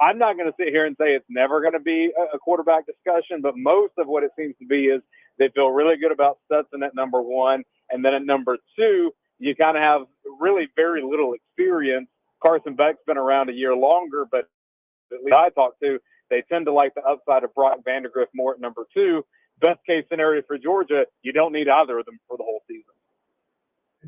I'm not going to sit here and say it's never going to be a quarterback discussion, but most of what it seems to be is they feel really good about Stetson at number 1. And then at number 2, you kind of have really very little experience. Carson Beck's been around a year longer, but at least I talked to, they tend to like the upside of Brock Vandagriff more at number 2. Best case scenario for Georgia, you don't need either of them for the whole season.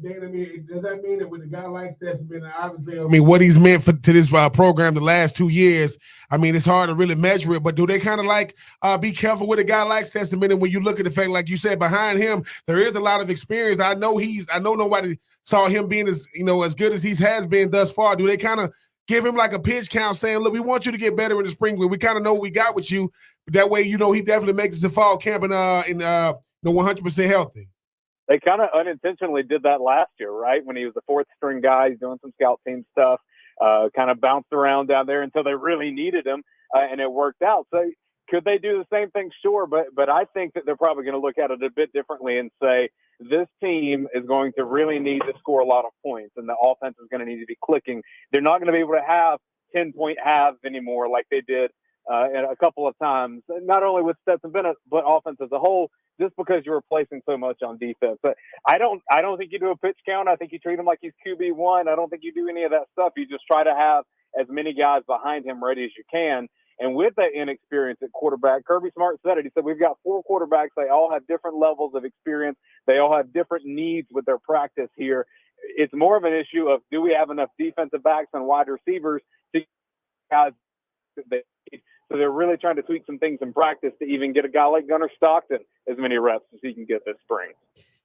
Dan, does that mean that with a guy like Stetson Bennett, obviously, what he's meant to this program the last 2 years, it's hard to really measure it, but do they kind of be careful with a guy like Stetson Bennett when you look at the fact, like you said, behind him, there is a lot of experience. I know nobody saw him being as good as he has been thus far. Do they kind of give him like a pitch count saying, look, we want you to get better in the spring. We kind of know what we got with you. That way, he definitely makes it to fall camp and 100% healthy. They kind of unintentionally did that last year, right? When he was the 4th string guy, he's doing some scout team stuff, kind of bounced around down there until they really needed him, and it worked out. So could they do the same thing? Sure, but I think that they're probably going to look at it a bit differently and say, this team is going to really need to score a lot of points, and the offense is going to need to be clicking. They're not going to be able to have 10-point halves anymore like they did a couple of times, not only with Stetson Bennett, but offense as a whole, just because you're replacing so much on defense. But I don't think you do a pitch count. I think you treat him like he's QB1. I don't think you do any of that stuff. You just try to have as many guys behind him ready as you can. And with that inexperience at quarterback, Kirby Smart said it. He said, we've got 4 quarterbacks. They all have different levels of experience. They all have different needs with their practice here. It's more of an issue of, do we have enough defensive backs and wide receivers to guys that they need? So they're really trying to tweak some things in practice to even get a guy like Gunnar Stockton as many reps as he can get this spring.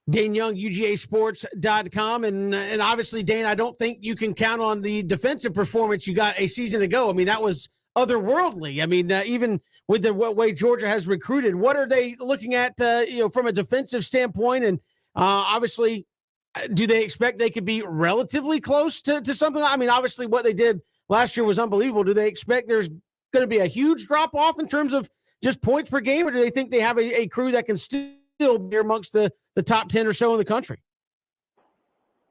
Dane Young, UGAsports.com. And obviously, Dane, I don't think you can count on the defensive performance you got a season ago. That was otherworldly. Even with the way Georgia has recruited, what are they looking at, from a defensive standpoint? And obviously, do they expect they could be relatively close to something? Obviously, what they did last year was unbelievable. Do they expect there's going to be a huge drop off in terms of just points per game, or do they think they have a crew that can still be amongst the top 10 or so in the country?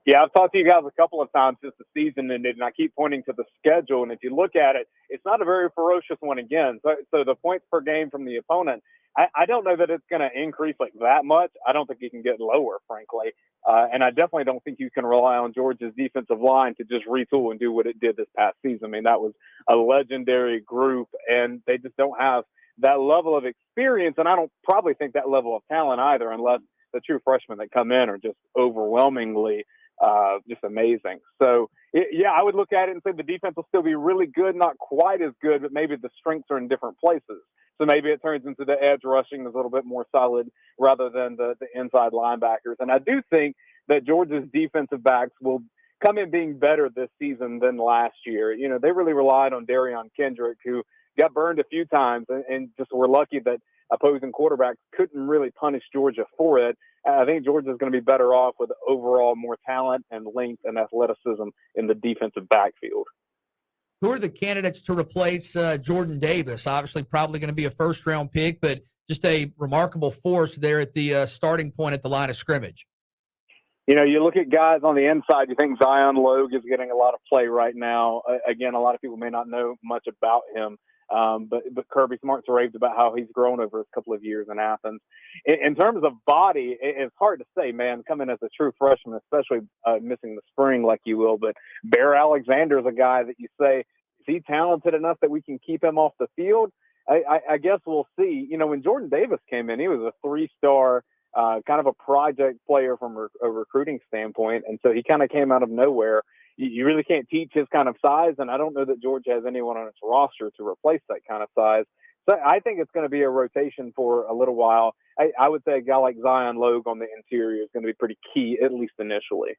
Yeah, I've talked to you guys a couple of times since the season ended, and I keep pointing to the schedule. And if you look at it, it's not a very ferocious one again. So the points per game from the opponent, I don't know that it's going to increase like that much. I don't think it can get lower, frankly. And I definitely don't think you can rely on Georgia's defensive line to just retool and do what it did this past season. That was a legendary group, and they just don't have that level of experience. And I don't probably think that level of talent either, unless the true freshmen that come in are just overwhelmingly just amazing. So, yeah, I would look at it and say the defense will still be really good, not quite as good, but maybe the strengths are in different places. So maybe it turns into the edge rushing is a little bit more solid rather than the inside linebackers. And I do think that Georgia's defensive backs will come in being better this season than last year. You know, they really relied on Darion Kendrick, who got burned a few times and just were lucky that opposing quarterbacks couldn't really punish Georgia for it. I think Georgia's going to be better off with overall more talent and length and athleticism in the defensive backfield. Who are the candidates to replace Jordan Davis? Obviously, probably going to be a first-round pick, but just a remarkable force there at the starting point at the line of scrimmage. You know, you look at guys on the inside, you think Logue is getting a lot of play right now. Again, a lot of people may not know much about him. But Kirby Smart's raved about how he's grown over a couple of years in Athens. In terms of body, it's hard to say, man, coming as a true freshman, especially missing the spring like you will. But Bear Alexander's a guy that you say, is he talented enough that we can keep him off the field? I guess we'll see. You know, when Jordan Davis came in, he was a 3-star, kind of a project player from a recruiting standpoint. And so he kind of came out of nowhere. You really can't teach his kind of size, and I don't know that Georgia has anyone on its roster to replace that kind of size. So I think it's going to be a rotation for a little while. I would say a guy like Logue on the interior is going to be pretty key, at least initially.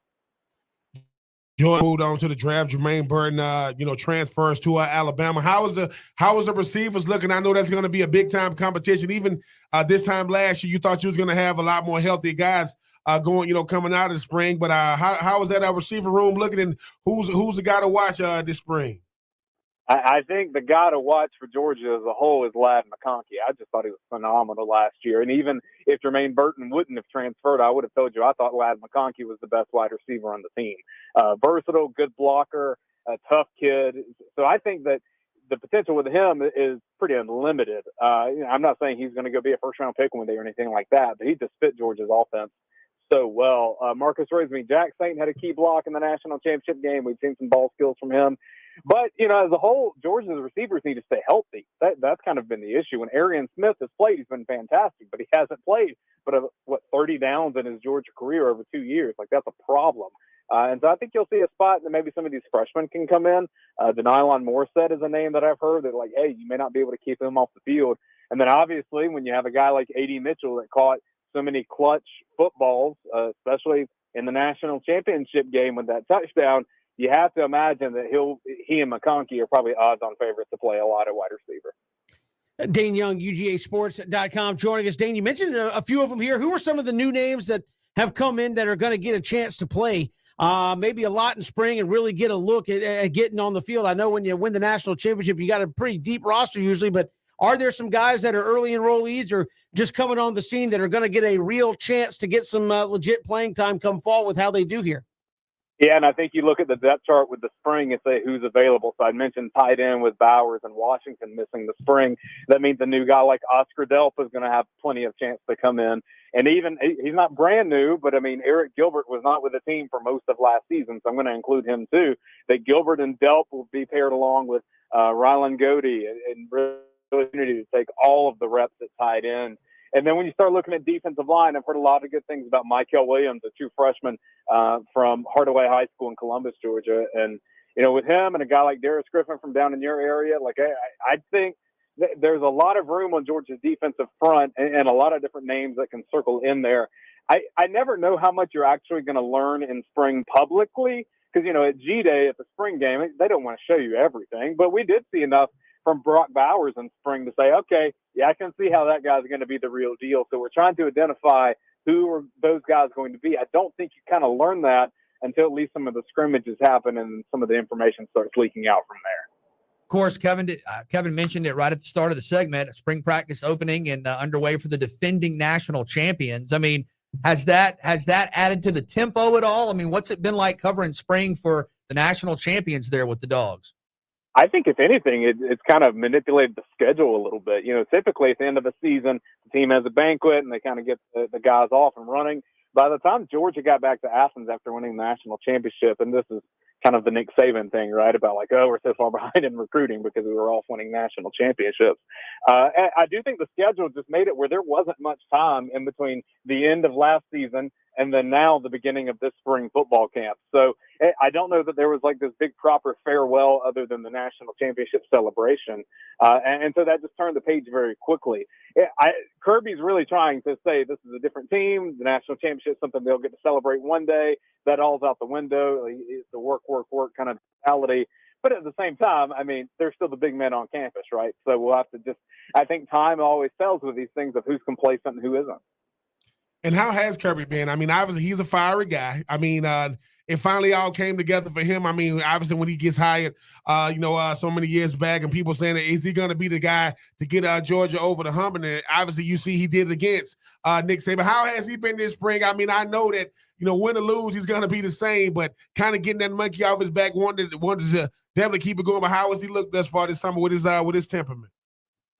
Jordan moved on to the draft. Jermaine Burton, transfers to Alabama. How is the receivers looking? I know that's going to be a big time competition. Even this time last year, you thought you was going to have a lot more healthy guys coming out of the spring. But how is that receiver room looking, and who's the guy to watch this spring? I think the guy to watch for Georgia as a whole is Ladd McConkey. I just thought he was phenomenal last year. And even if Jermaine Burton wouldn't have transferred, I would have told you I thought Ladd McConkey was the best wide receiver on the team. Versatile, good blocker, a tough kid. So I think that the potential with him is pretty unlimited. I'm not saying he's going to go be a first-round pick one day or anything like that, but he just fit Georgia's offense so well. Marcus Rosemary Jack Saint had a key block in the national championship game. We've seen some ball skills from him. But, as a whole, Georgia's receivers need to stay healthy. That's kind of been the issue. When Arian Smith has played, he's been fantastic, but he hasn't played 30 downs in his Georgia career over 2 years. Like, that's a problem. And so I think you'll see a spot that maybe some of these freshmen can come in. Denylon Morstead is a name that I've heard that, like, hey, you may not be able to keep him off the field. And then obviously when you have a guy like A.D. Mitchell that caught so many clutch footballs, especially in the national championship game with that touchdown, you have to imagine that he and McConkey are probably odds-on favorites to play a lot of wide receiver. Dane Young, UGAsports.com, joining us. Dane, you mentioned a few of them here. Who are some of the new names that have come in that are going to get a chance to play maybe a lot in spring and really get a look at getting on the field? I know when you win the national championship, you got a pretty deep roster usually, but are there some guys that are early enrollees or just coming on the scene that are going to get a real chance to get some legit playing time come fall with how they do here? Yeah, and I think you look at the depth chart with the spring and say who's available. So I mentioned tight end with Bowers and Washington missing the spring. That means a new guy like Oscar Delpa is going to have plenty of chance to come in. And even he's not brand new, but I mean, Eric Gilbert was not with the team for most of last season, so I'm going to include him too. That Gilbert and Delp will be paired along with Rylan Godey and really opportunity to take all of the reps at tight end. And then when you start looking at defensive line, I've heard a lot of good things about Michael Williams, a true freshman from Hardaway High School in Columbus, Georgia. And, with him and a guy like Darius Griffin from down in your area, like I think there's a lot of room on Georgia's defensive front and a lot of different names that can circle in there. I never know how much you're actually going to learn in spring publicly because, at G-Day at the spring game, they don't want to show you everything. But we did see enough from Brock Bowers in spring to say, okay, yeah, I can see how that guy's going to be the real deal. So we're trying to identify who are those guys going to be. I don't think you kind of learn that until at least some of the scrimmages happen and some of the information starts leaking out from there. Of course, Kevin mentioned it right at the start of the segment, spring practice opening and underway for the defending national champions. I mean, has that added to the tempo at all? I mean, what's it been like covering spring for the national champions there with the Dogs? I think if anything, it's kind of manipulated the schedule a little bit. Typically at the end of the season, the team has a banquet and they kind of get the guys off and running. By the time Georgia got back to Athens after winning the national championship, and this is kind of the Nick Saban thing, right? About like, oh, we're so far behind in recruiting because we were off winning national championships. I do think the schedule just made it where there wasn't much time in between the end of last season and then now the beginning of this spring football camp. So I don't know that there was like this big proper farewell other than the national championship celebration. And so that just turned the page very quickly. Kirby's really trying to say this is a different team. The national championship is something they'll get to celebrate one day. That all's out the window. It's the work kind of mentality. But at the same time, I mean, they're still the big men on campus, right? So we'll have to I think time always tells with these things of who's complacent and who isn't. And how has Kirby been? I mean, obviously he's a fiery guy. I mean, it finally all came together for him. I mean, obviously when he gets hired, so many years back, and people saying, is he going to be the guy to get Georgia over the hump? And obviously you see he did it against Nick Saban. How has he been this spring? I mean, I know that, win or lose, he's going to be the same, but kind of getting that monkey off his back, wanted to definitely keep it going. But how has he looked thus far this summer with his temperament?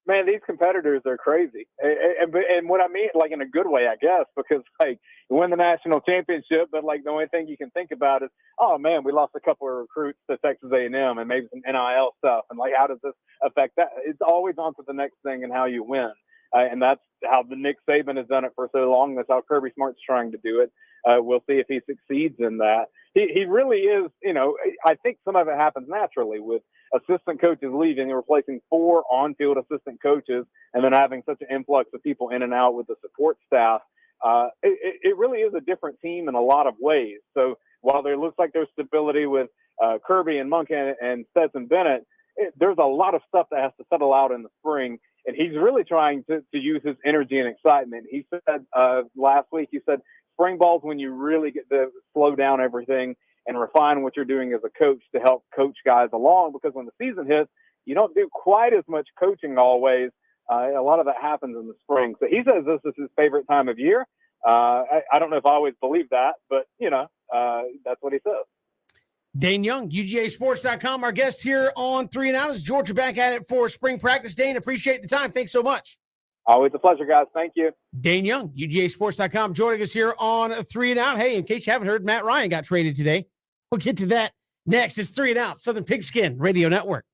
Man, these competitors are crazy. And what I mean, like in a good way, I guess, because like you win the national championship, but like the only thing you can think about is, oh man, we lost a couple of recruits to Texas A&M and maybe some NIL stuff. And like, how does this affect that? It's always on to the next thing and how you win. And that's how the Nick Saban has done it for so long. That's how Kirby Smart's trying to do it. We'll see if he succeeds in that. He really is, I think some of it happens naturally with assistant coaches leaving and replacing 4 on-field assistant coaches and then having such an influx of people in and out with the support staff. It really is a different team in a lot of ways. So while there looks like there's stability with Kirby and Monk and Stetson Bennett, there's a lot of stuff that has to settle out in the spring. And he's really trying to use his energy and excitement. He said last week, spring ball's when you really get to slow down everything and refine what you're doing as a coach to help coach guys along, because when the season hits, you don't do quite as much coaching always. A lot of that happens in the spring. So he says this is his favorite time of year. I don't know if I always believe that, but, that's what he says. Dane Young, UGAsports.com, our guest here on 3 and Out. Is Georgia back at it for spring practice? Dane, appreciate the time. Thanks so much. Always a pleasure, guys. Thank you. Dane Young, UGAsports.com, joining us here on 3 and Out. Hey, in case you haven't heard, Matt Ryan got traded today. We'll get to that next. It's 3 and Out, Southern Pigskin Radio Network.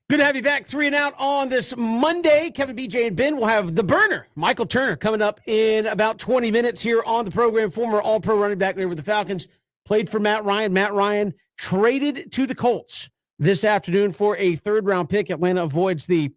Good to have you back. 3 and Out on this Monday. Kevin, BJ, and Ben will have the burner, Michael Turner, coming up in about 20 minutes here on the program. Former All-Pro running back there with the Falcons. Played for Matt Ryan. Matt Ryan traded to the Colts this afternoon for a third-round pick. Atlanta avoids the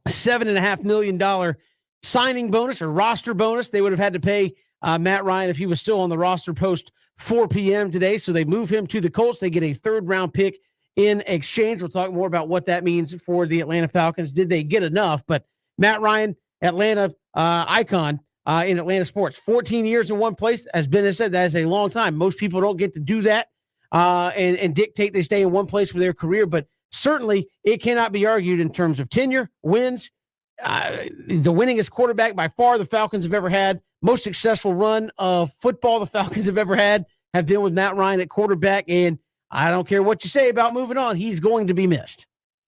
$7.5 million signing bonus or roster bonus they would have had to pay Matt Ryan if he was still on the roster post 4 p.m. today. So they move him to the Colts. They get a third-round pick in exchange. We'll talk more about what that means for the Atlanta Falcons. Did they get enough? But Matt Ryan, Atlanta icon in Atlanta sports. 14 years in one place, as Ben has said, that is a long time. Most people don't get to do that and dictate they stay in one place for their career. But certainly it cannot be argued in terms of tenure, wins. The winningest quarterback by far the Falcons have ever had. Most successful run of football the Falcons have ever had have been with Matt Ryan at quarterback. And I don't care what you say about moving on. He's going to be missed.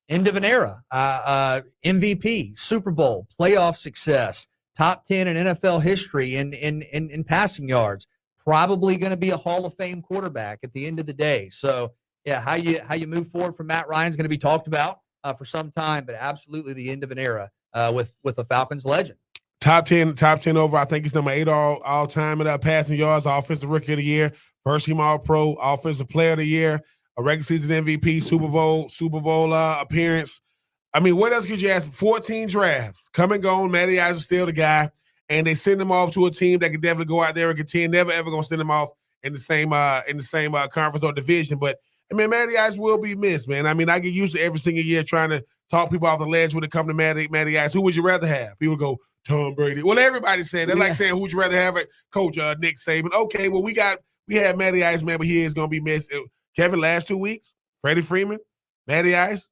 End of an era. MVP, Super Bowl, playoff success, top 10 in NFL history in passing yards. Probably going to be a Hall of Fame quarterback at the end of the day. So, yeah, how you move forward from Matt Ryan is going to be talked about for some time, but absolutely the end of an era with a Falcons legend. Top 10 over. I think he's number 8 all time in passing yards, offensive rookie of the year, first team All-Pro, offensive player of the year, a regular season MVP, Super Bowl appearance. I mean, what else could you ask for? 14 drafts, come and go. Matty Ice is still the guy, and they send him off to a team that can definitely go out there and contend. Never ever gonna send him off in the same conference or division. But I mean, Matty Ice will be missed, man. I mean, I get used to every single year trying to talk people off the ledge when it comes to Matty Ice. Who would you rather have? People go Tom Brady. Well, everybody said they're like saying who would you rather have? Coach Nick Saban. Okay, well we had Matty Ice, man, but he is gonna be missed. Kevin, last 2 weeks, Freddie Freeman, Matty Ice.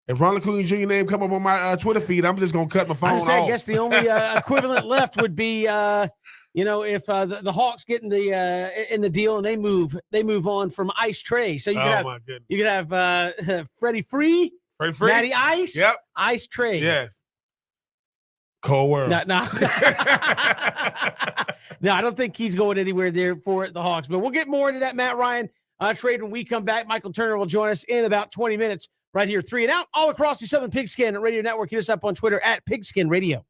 If Ronald Cooney Jr. name come up on my Twitter feed, I'm just gonna cut my phone off. I guess the only equivalent left would be, if the Hawks get in the deal and they move on from Ice Trey. So you could have Freddie Free, Matty Ice, Ice Trey. Yes. Cold world. No, no, I don't think he's going anywhere there for the Hawks. But we'll get more into that Matt Ryan trade when we come back. Michael Turner will join us in about 20 minutes right here. 3 and Out all across the Southern Pigskin Radio Network. Hit us up on Twitter at Pigskin Radio.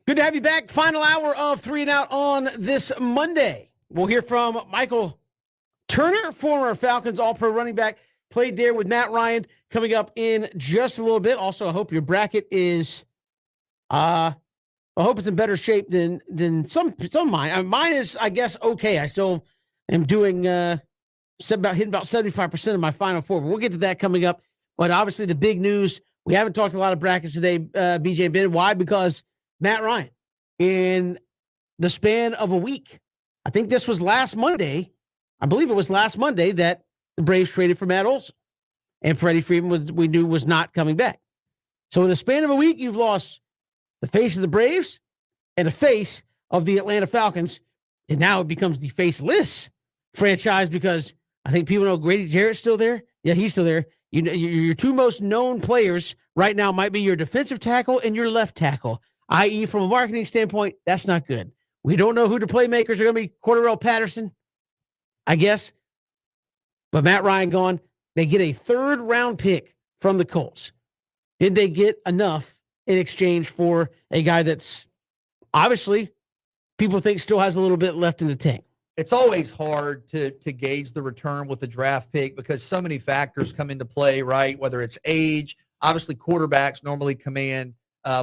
Good to have you back. Final hour of 3 and Out on this Monday. We'll hear from Michael Turner, former Falcons All-Pro running back, played there with Matt Ryan, coming up in just a little bit. Also, I hope your bracket is, I hope it's in better shape than some of mine. Mine is, I guess, okay. I still am doing hitting about 75% of my Final Four, but we'll get to that coming up. But obviously, the big news, we haven't talked a lot of brackets today, BJ and Ben. Why? Because Matt Ryan, in the span of a week, I think this was last Monday. I believe it was last Monday that the Braves traded for Matt Olson. And Freddie Freeman we knew was not coming back. So in the span of a week, you've lost the face of the Braves and the face of the Atlanta Falcons. And now it becomes the faceless franchise because I think people know Grady Jarrett's still there. Yeah, he's still there. You know, your two most known players right now might be your defensive tackle and your left tackle, i.e., from a marketing standpoint, that's not good. We don't know who the playmakers are going to be. Cordarrelle Patterson, I guess. But Matt Ryan gone. They get a 3rd-round pick from the Colts. Did they get enough in exchange for a guy that's obviously people think still has a little bit left in the tank? It's always hard to gauge the return with a draft pick because so many factors come into play, right? Whether it's age, obviously quarterbacks normally command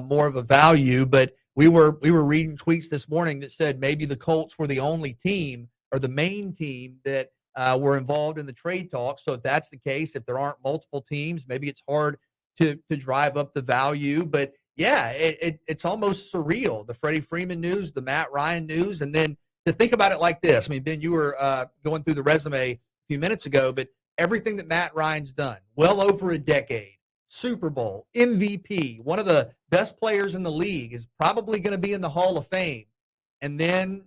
more of a value, but we were reading tweets this morning that said maybe the Colts were the only team or the main team that were involved in the trade talks. So if that's the case, if there aren't multiple teams, maybe it's hard to drive up the value. But yeah, it's almost surreal. The Freddie Freeman news, the Matt Ryan news, and then to think about it like this. I mean, Ben, you were going through the resume a few minutes ago, but everything that Matt Ryan's done, well over a decade, Super Bowl, MVP, one of the best players in the league, is probably going to be in the Hall of Fame. And then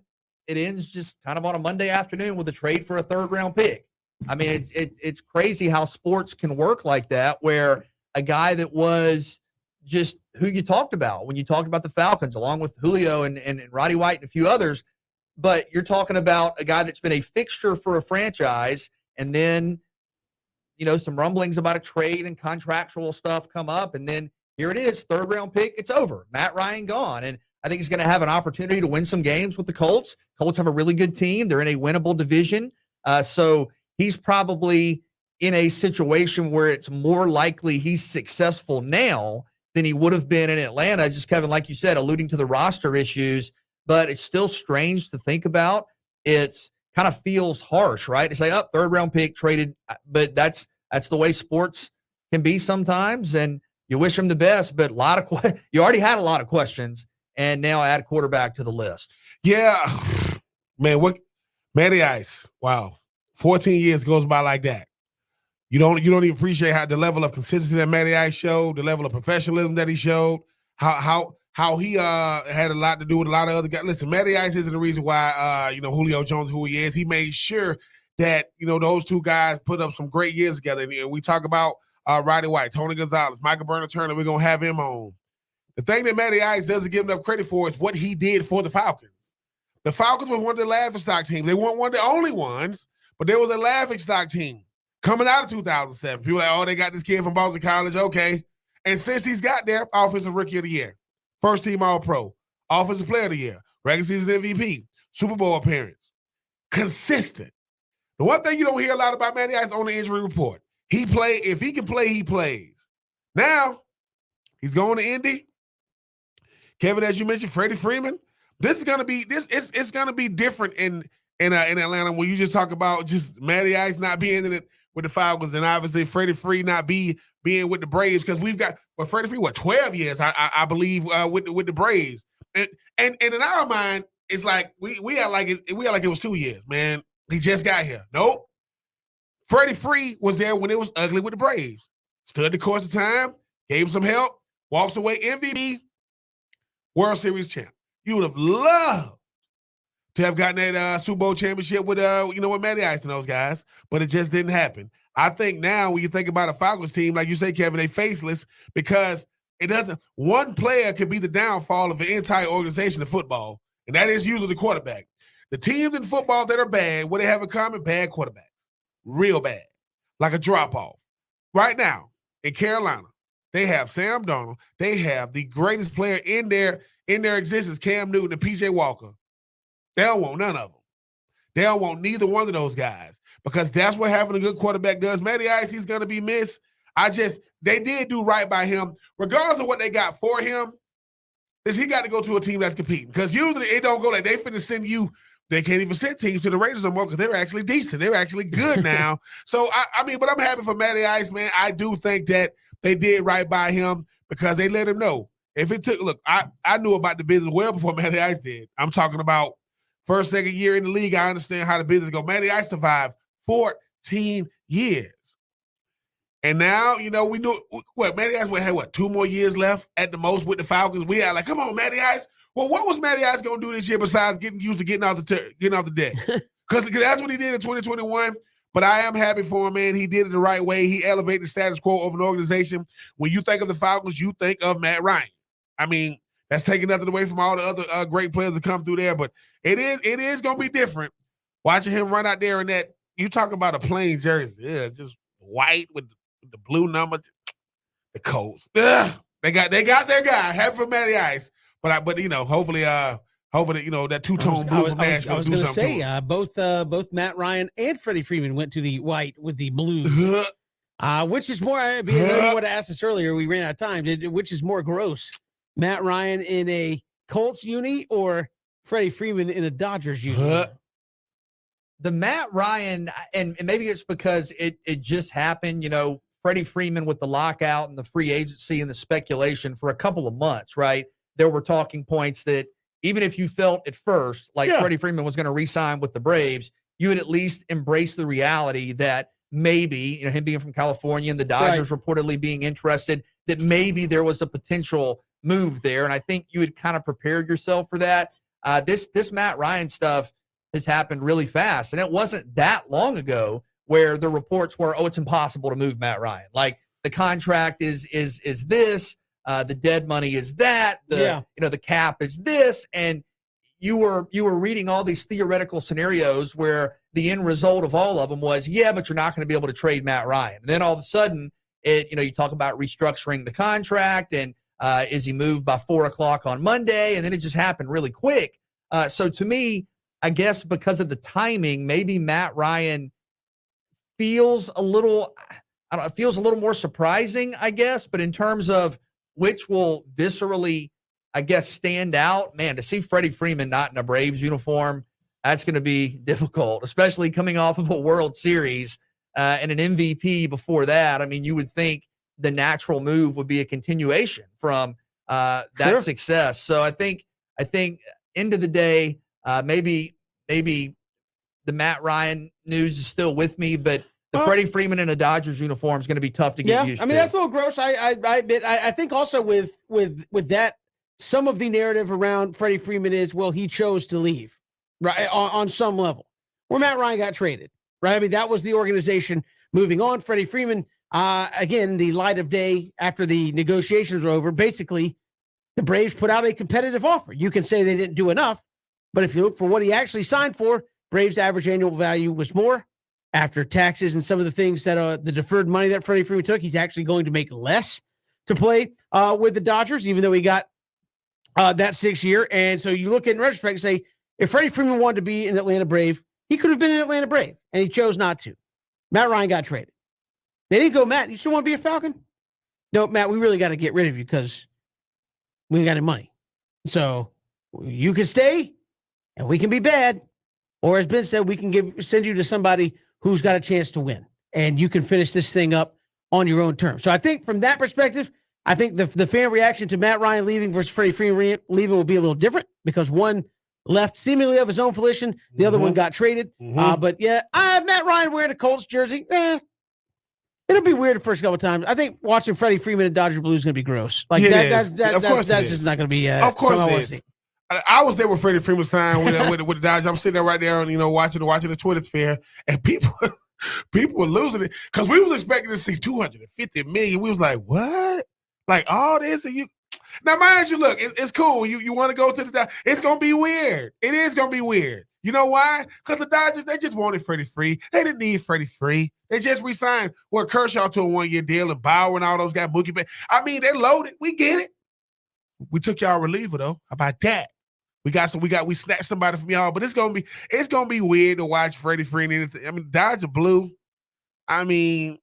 it ends just kind of on a Monday afternoon with a trade for a 3rd-round pick. I mean, it's crazy how sports can work like that, where a guy that was just who you talked about when you talked about the Falcons, along with Julio and Roddy White and a few others, but you're talking about a guy that's been a fixture for a franchise, and then, you know, some rumblings about a trade and contractual stuff come up, and then here it is, 3rd-round pick, it's over. Matt Ryan gone, and I think he's going to have an opportunity to win some games with the Colts. Colts have a really good team. They're in a winnable division. So he's probably in a situation where it's more likely he's successful now than he would have been in Atlanta. Just, Kevin, like you said, alluding to the roster issues, but it's still strange to think about. It's kind of feels harsh, right? To say, 3rd-round pick traded, but that's the way sports can be sometimes, and you wish him the best, but you already had a lot of questions. And now add quarterback to the list. Yeah, man, Matty Ice, wow. 14 years goes by like that. You don't even appreciate how the level of consistency that Matty Ice showed, the level of professionalism that he showed, how he had a lot to do with a lot of other guys. Listen, Matty Ice isn't the reason why Julio Jones who he is. He made sure that those two guys put up some great years together. And we talk about Roddy White, Tony Gonzalez, Michael Burner Turner. We're gonna have him on. The thing that Matty Ice doesn't give enough credit for is what he did for the Falcons. The Falcons were one of the laughingstock teams. They weren't one of the only ones, but there was a laughingstock team coming out of 2007. People were like, they got this kid from Boston College, okay. And since he's got there, Offensive Rookie of the Year, First Team All-Pro, Offensive Player of the Year, regular season MVP, Super Bowl appearance. Consistent. The one thing you don't hear a lot about Matty Ice on the injury report, if he can play, he plays. Now, he's going to Indy. Kevin, as you mentioned, Freddie Freeman. This is gonna be it's gonna be different in Atlanta when you just talk about just Matty Ice not being in it with the Falcons, and obviously Freddie Free not being with the Braves, because we've got Freddie Free 12 years I believe with the Braves, and in our mind it's like we are like it was 2 years, man. He just got here. Nope. Freddie Free was there when it was ugly with the Braves. Stood the course of time, gave him some help, walks away MVP. World Series champ. You would have loved to have gotten that Super Bowl championship with with Matty Ice and those guys, but it just didn't happen. I think now when you think about a Falcons team, like you say, Kevin, they faceless because it doesn't. One player could be the downfall of the entire organization of football, and that is usually the quarterback. The teams in football that are bad, what they have in common, bad quarterbacks, real bad, like a drop off. Right now in Carolina, They have Sam Darnold. They have the greatest player in their existence, Cam Newton and PJ Walker. They don't want none of them. They don't want neither one of those guys because that's what having a good quarterback does. Matty Ice, he's going to be missed. They did do right by him. Regardless of what they got for him, is he got to go to a team that's competing. Because usually it don't go like they finna send you. They can't even send teams to the Raiders no more because they're actually decent. They're actually good now. So, but I'm happy for Matty Ice, man. I do think that they did right by him because they let him know. I knew about the business well before Matty Ice did. I'm talking about first, second year in the league. I understand how the business go. Matty Ice survived 14 years. And now, we knew what Matty Ice had 2 more years left at the most with the Falcons. We had come on, Matty Ice. Well, what was Matty Ice going to do this year besides getting used to getting off the deck? Because that's what he did in 2021. But I am happy for him, man. He did it the right way. He elevated the status quo of an organization. When you think of the Falcons, you think of Matt Ryan. I mean, that's taking nothing away from all the other great players that come through there. But it is going to be different watching him run out there in that. You talking about a plain jersey. Yeah, just white with the blue number. The Colts. Yeah, they got their guy. Happy for Matty Ice. But hopefully that two-tone blue from Nashville. I was going to say both Matt Ryan and Freddie Freeman went to the white with the blue, which is more. I know you would have asked us earlier. We ran out of time. Which is more gross, Matt Ryan in a Colts uni or Freddie Freeman in a Dodgers uni? The Matt Ryan, and maybe it's because it just happened. Freddie Freeman with the lockout and the free agency and the speculation for a couple of months, right? There were talking points that even if you felt at first like Freddie Freeman was going to re-sign with the Braves, you would at least embrace the reality that maybe, him being from California and the Dodgers reportedly being interested, that maybe there was a potential move there. And I think you had kind of prepared yourself for that. This Matt Ryan stuff has happened really fast. And it wasn't that long ago where the reports were, it's impossible to move Matt Ryan. Like the contract is this. The dead money is that, the cap is this, and you were reading all these theoretical scenarios where the end result of all of them was, but you're not going to be able to trade Matt Ryan. And then all of a sudden, you talk about restructuring the contract and is he moved by 4:00 on Monday, and then it just happened really quick. So to me, I guess because of the timing, maybe Matt Ryan feels a little more surprising, I guess. But in terms of which will viscerally, I guess, stand out, man, to see Freddie Freeman not in a Braves uniform, that's going to be difficult, especially coming off of a World Series and an MVP before that. I mean, you would think the natural move would be a continuation from that success. So I think end of the day, maybe the Matt Ryan news is still with me, but the Freddie Freeman in a Dodgers uniform is going to be tough to get used to. I mean, that's a little gross. I admit. I think also with that, some of the narrative around Freddie Freeman is, well, he chose to leave, right? On some level, where Matt Ryan got traded, right? I mean, that was the organization moving on. Freddie Freeman, again, the light of day after the negotiations were over. Basically, the Braves put out a competitive offer. You can say they didn't do enough, but if you look for what he actually signed for, Braves' average annual value was more. After taxes and some of the things that the deferred money that Freddie Freeman took, he's actually going to make less to play with the Dodgers, even though he got that 6 year. And so you look at in retrospect and say, if Freddie Freeman wanted to be an Atlanta Brave, he could have been an Atlanta Brave, and he chose not to. Matt Ryan got traded. They didn't go, Matt, you still want to be a Falcon? No, Matt, we really got to get rid of you because we ain't got any money. So you can stay, and we can be bad. Or as Ben said, we can send you to somebody who's got a chance to win, and you can finish this thing up on your own terms. So I think from that perspective, I think the fan reaction to Matt Ryan leaving versus Freddie Freeman leaving will be a little different because one left seemingly of his own volition, the other one got traded. But yeah, Matt Ryan wearing a Colts jersey, it'll be weird the first couple of times. I think watching Freddie Freeman in Dodger Blue is going to be gross. Like that's just not going to be. Of course it is. I was there with Freddie Freeman signed with the Dodgers. I'm sitting there right there, and watching the Twitter sphere, and people were losing it because we was expecting to see $250 million. We was like, what? Like all this? And Now, mind you, look, it's cool. You want to go to the Dodgers. It's going to be weird. It is going to be weird. You know why? Because the Dodgers, they just wanted Freddie Free. They didn't need Freddie Free. They just re-signed Kershaw to a one-year deal and Bauer and all those guys. Mookie Betts. I mean, they're loaded. We get it. We took y'all reliever, though. How about that? We snatched somebody from y'all, but it's gonna be weird to watch Freddie Free and anything. I mean, Dodger blue. I mean,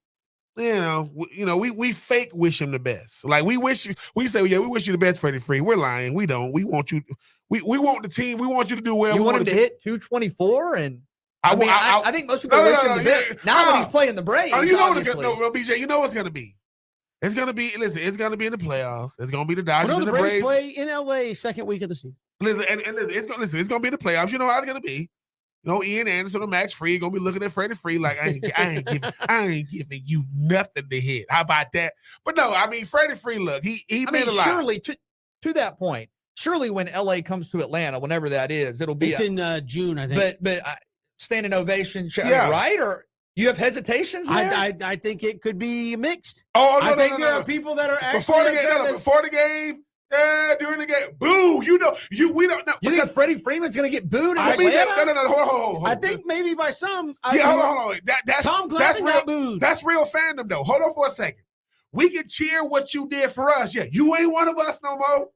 we fake wish him the best. Like we say, yeah, we wish you the best, Freddie Free. We're lying. We don't. We want you. We want the team. We want you to do well. You want him to hit 224, and I think most people wish him the best. Now that he's playing the Braves, obviously. BJ, you know what's gonna be. It's gonna be. Listen, it's gonna be in the playoffs. It's gonna be the Dodgers and the Braves play in LA second week of the season. Listen, it's gonna be in the playoffs. You know how it's gonna be. Ian Anderson or Max Fried gonna be looking at Freddie Free like I ain't giving you nothing to hit. How about that? But no, I mean Freddie Free. Look, he made a lot. Surely to that point. Surely when LA comes to Atlanta, whenever that is, it'll be in June, I think. But standing ovation, right? Or you have hesitations there? I think it could be mixed. Oh, no, I think there are people that are actually before the game. Yeah, during the game, boo! We don't know. You think Freddie Freeman's going to get booed in Atlanta? No. Hold on. I think maybe by some. Hold on. That's Tom Glavine got booed. That's real fandom, though. Hold on for a second. We can cheer what you did for us. Yeah, you ain't one of us no more.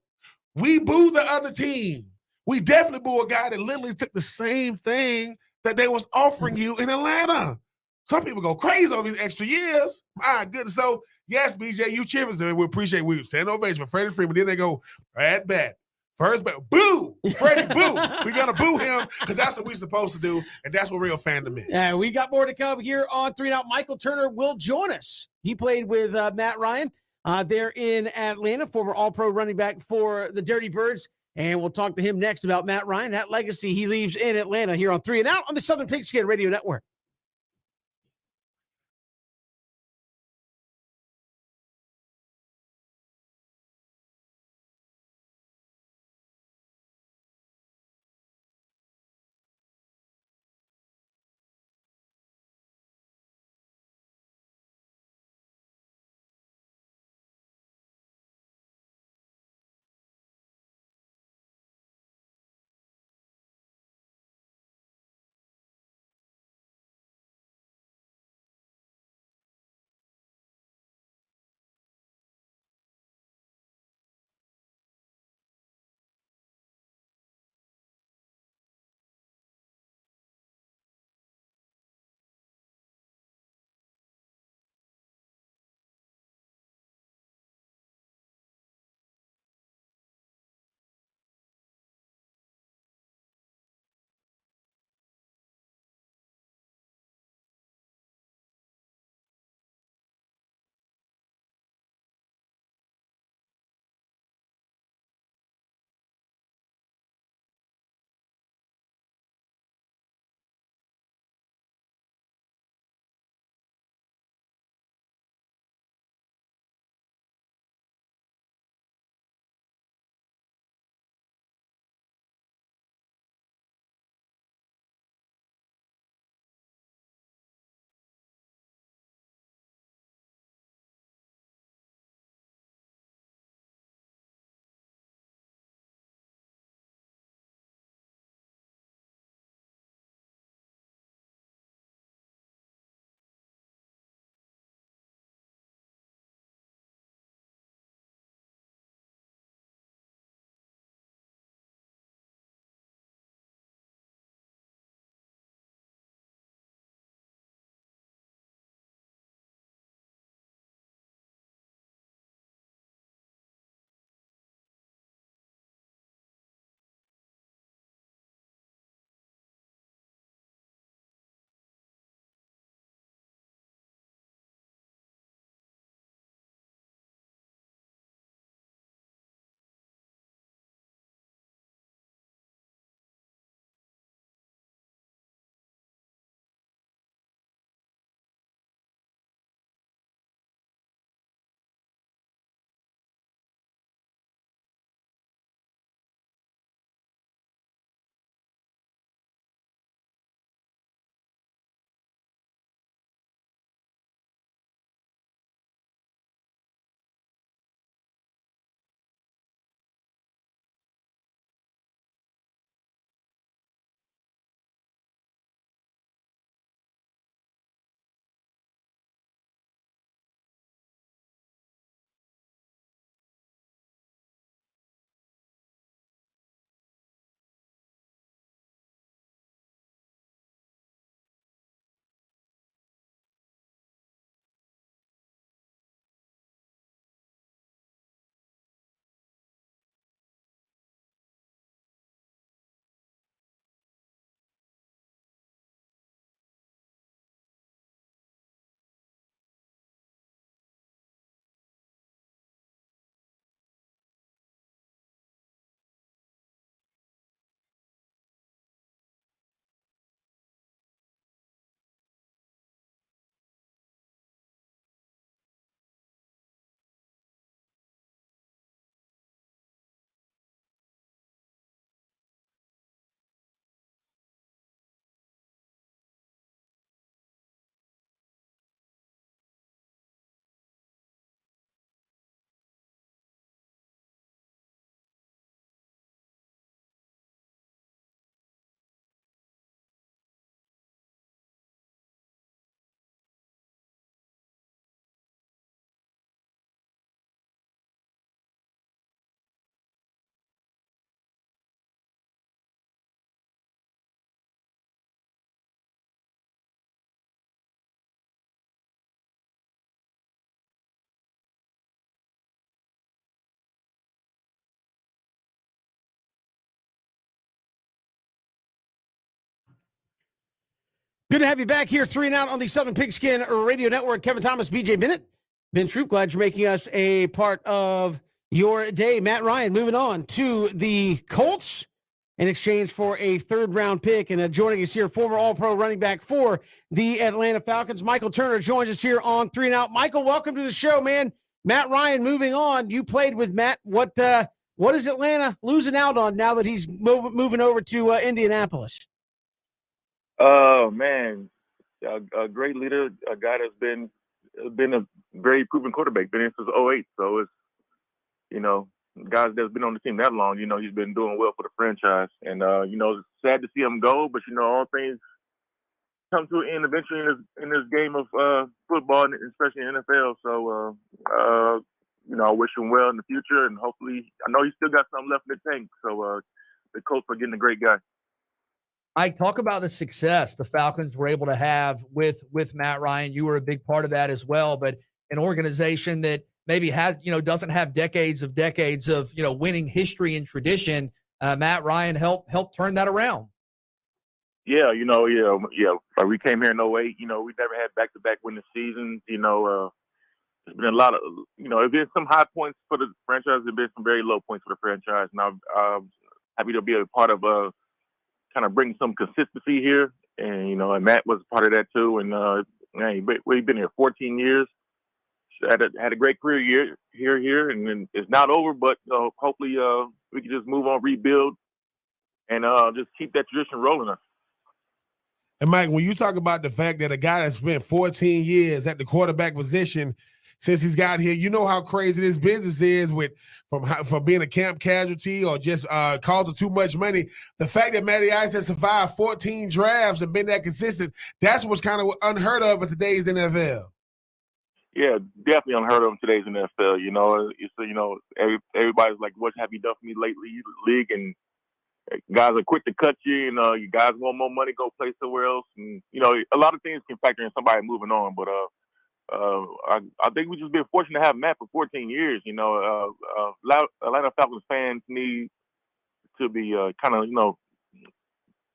We boo the other team. We definitely boo a guy that literally took the same thing that they was offering you in Atlanta. Some people go crazy over these extra years. My goodness. So. Yes, BJ, you cheer us, and we appreciate we stand ovation for Freddie Freeman. Then they go, bad, first, but boo, Freddie, boo. We're gonna boo him because that's what we're supposed to do, and that's what real fandom is. Yeah, we got more to come here on 3 and Out. Michael Turner will join us. He played with Matt Ryan there in Atlanta, former All-Pro running back for the Dirty Birds, and we'll talk to him next about Matt Ryan, that legacy he leaves in Atlanta here on 3 and Out on the Southern Pigskin Radio Network. Good to have you back here, 3 and Out on the Southern Pigskin Radio Network. Kevin Thomas, BJ Bennett, Ben Troop, glad you're making us a part of your day. Matt Ryan moving on to the Colts in exchange for a third-round pick. And joining us here, former All-Pro running back for the Atlanta Falcons, Michael Turner, joins us here on 3 and Out. Michael, welcome to the show, man. Matt Ryan moving on. You played with Matt. What is Atlanta losing out on now that he's moving over to Indianapolis? Oh man, a great leader, a guy that's been a very proven quarterback, been in since '08. So it's, guys that's been on the team that long, he's been doing well for the franchise. And it's sad to see him go, but all things come to an end eventually in this game of football, and especially in NFL. So I wish him well in the future, and hopefully, I know he's still got something left in the tank. So the Colts are getting a great guy. Mike, talk about the success the Falcons were able to have with Matt Ryan. You were a big part of that as well, but an organization that maybe has, doesn't have decades of winning history and tradition. Matt Ryan helped turn that around. Yeah, we came here in '08. We never had back-to-back winning seasons. There's been a lot of, there's been some high points for the franchise. There's been some very low points for the franchise. And I'm happy to be a part of kind of bring some consistency here, and and Matt was a part of that too. And we've been here 14 years. Had a great career here, and then it's not over. But hopefully, we can just move on, rebuild, and just keep that tradition rolling. And Mike, when you talk about the fact that a guy that spent 14 years at the quarterback position since he's got here, you know how crazy this business is from being a camp casualty or just causing too much money. The fact that Matty Ice has survived 14 drafts and been that consistent, that's what's kind of unheard of in today's NFL. Yeah, definitely unheard of in today's NFL. Everybody's like, "What have you done for me lately?" League, and guys are quick to cut you. You guys want more money, go play somewhere else. And a lot of things can factor in somebody moving on, but I think we just been fortunate to have Matt for 14 years. Atlanta Falcons fans need to be kind of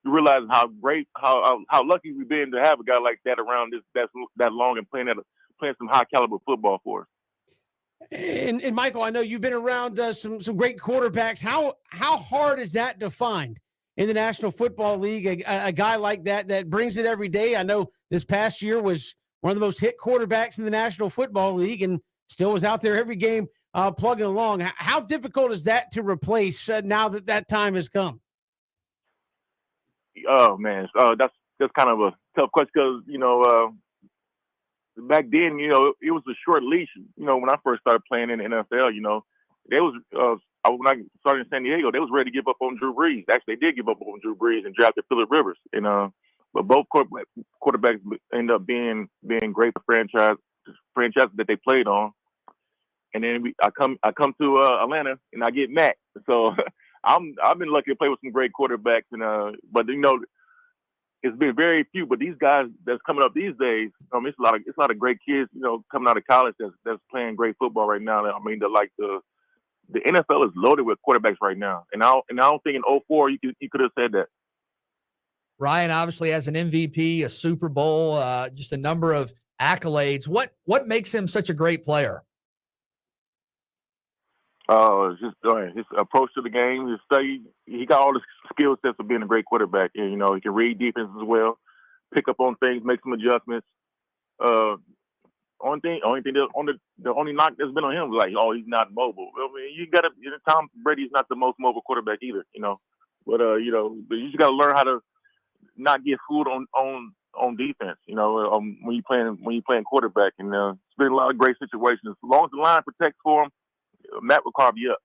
realizing how great, how lucky we've been to have a guy like that around that's that long and playing some high caliber football for us. And Michael, I know you've been around some great quarterbacks. How hard is that to find in the National Football League? A guy like that brings it every day. I know this past year was one of the most hit quarterbacks in the National Football League, and still was out there every game plugging along. How difficult is that to replace now that time has come? Oh man, that's kind of a tough question because back then it was a short leash. When I first started playing in the NFL, they was when I started in San Diego, they was ready to give up on Drew Brees. Actually, they did give up on Drew Brees and drafted Phillip Rivers. But both quarterbacks end up being great for franchises that they played on. And then I come to Atlanta and I get Matt. So I've been lucky to play with some great quarterbacks, but it's been very few. But these guys that's coming up these days, it's a lot of great kids, coming out of college that's playing great football right now. I mean, the NFL is loaded with quarterbacks right now, and I don't think in '04 you could have said that. Ryan obviously has an MVP, a Super Bowl, just a number of accolades. What makes him such a great player? It's just his approach to the game, his study. He got all the skill sets of being a great quarterback. And, he can read defense as well, pick up on things, make some adjustments. The only knock that's been on him was he's not mobile. I mean, Tom Brady's not the most mobile quarterback either, But you just got to learn how to not get fooled on defense, when you playing quarterback. And it's been a lot of great situations. As long as the line protects for him, Matt will carve you up.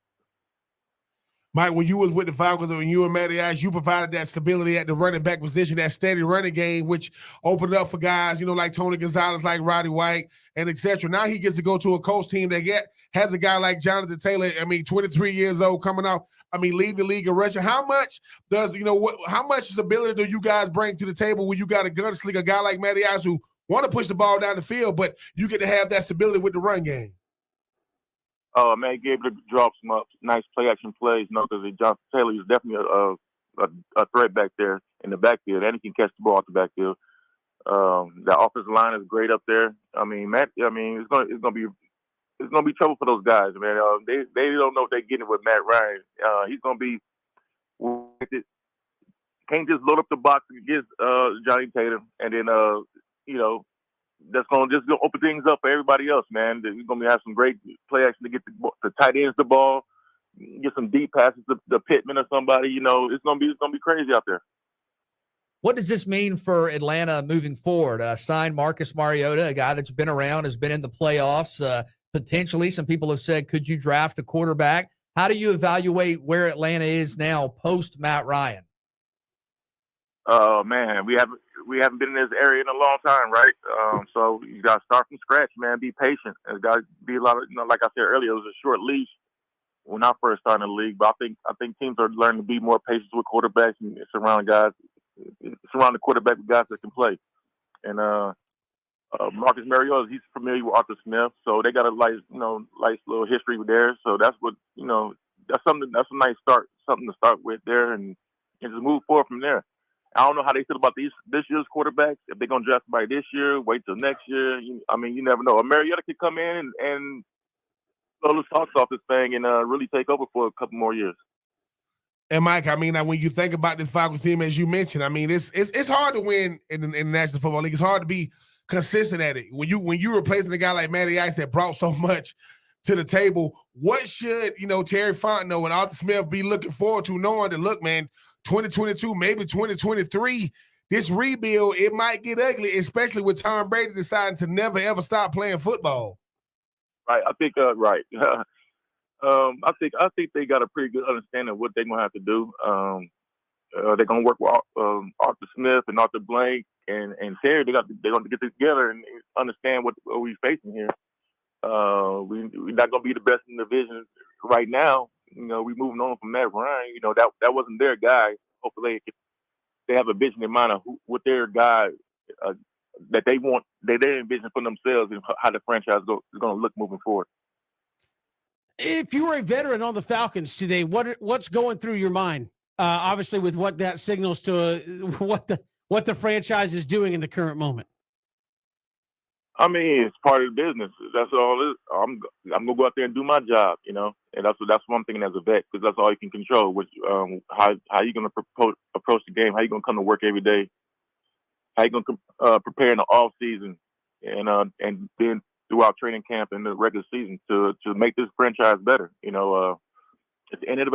Mike, when you was with the Falcons and when you and Matty Ice, you provided that stability at the running back position, that steady running game, which opened up for guys, like Tony Gonzalez, like Roddy White, and et cetera. Now he gets to go to a Colts team that has a guy like Jonathan Taylor, 23 years old, coming off, leading the league in rushing. How much how much stability do you guys bring to the table when you got a gunslinger, a guy like Matty Ice who want to push the ball down the field, but you get to have that stability with the run game? Oh man, he able to drop some nice play action plays, because Jonathan Taylor is definitely a threat back there in the backfield, and he can catch the ball out the backfield. The offensive line is great up there. I mean, Matt. I mean, it's gonna be trouble for those guys, man. They don't know if they're getting it with Matt Ryan. He's gonna be can't just load up the box against Johnny Tatum, and then that's gonna just open things up for everybody else, man. He's gonna have some great play action to get the tight ends the ball, get some deep passes to Pittman or somebody. It's gonna be crazy out there. What does this mean for Atlanta moving forward? Sign Marcus Mariota, a guy that's been around, has been in the playoffs. Potentially, some people have said, could you draft a quarterback? How do you evaluate where Atlanta is now post Matt Ryan? Oh man, we haven't been in this area in a long time, right? So you got to start from scratch, man. Be patient. It's got to be a lot of, like I said earlier, it was a short leash when I first started in the league. But I think teams are learning to be more patient with quarterbacks and surround the quarterback with guys that can play. And Marcus Mariota, he's familiar with Arthur Smith, so they got a nice little history with there. So that's what that's a nice start, something to start with there, and just move forward from there. I don't know how they feel about this year's quarterbacks. If they're gonna draft somebody this year, wait till next year. You never know. Mariota could come in and blow the socks off this thing and really take over for a couple more years. And Mike, when you think about this Falcons team, as you mentioned, it's hard to win in the National Football League. It's hard to be consistent at it. When you replacing a guy like Matty Ice that brought so much to the table, what should Terry Fontenot and Arthur Smith be looking forward to, knowing that, look, man, 2022, maybe 2023, this rebuild, it might get ugly, especially with Tom Brady deciding to never ever stop playing football. Right, I think right. I think they got a pretty good understanding of what they're gonna have to do. They're gonna work with Arthur Smith and Arthur Blank and Terry. They're gonna get together and understand what we're facing here. We're not gonna be the best in the division right now. We're moving on from Matt Ryan. That wasn't their guy. Hopefully, they have a vision in mind of what their guy that they want, that they envision for themselves, and how the franchise is going to look moving forward. If you were a veteran on the Falcons today, what's going through your mind? Obviously, with what that signals to what the franchise is doing in the current moment. It's part of the business. That's all it is. I'm gonna go out there and do my job, and that's what I'm thinking as a vet, because that's all you can control. Which how you gonna approach the game? How you gonna come to work every day? How you gonna prepare in the off season and then throughout training camp and the regular season to make this franchise better? It's the end of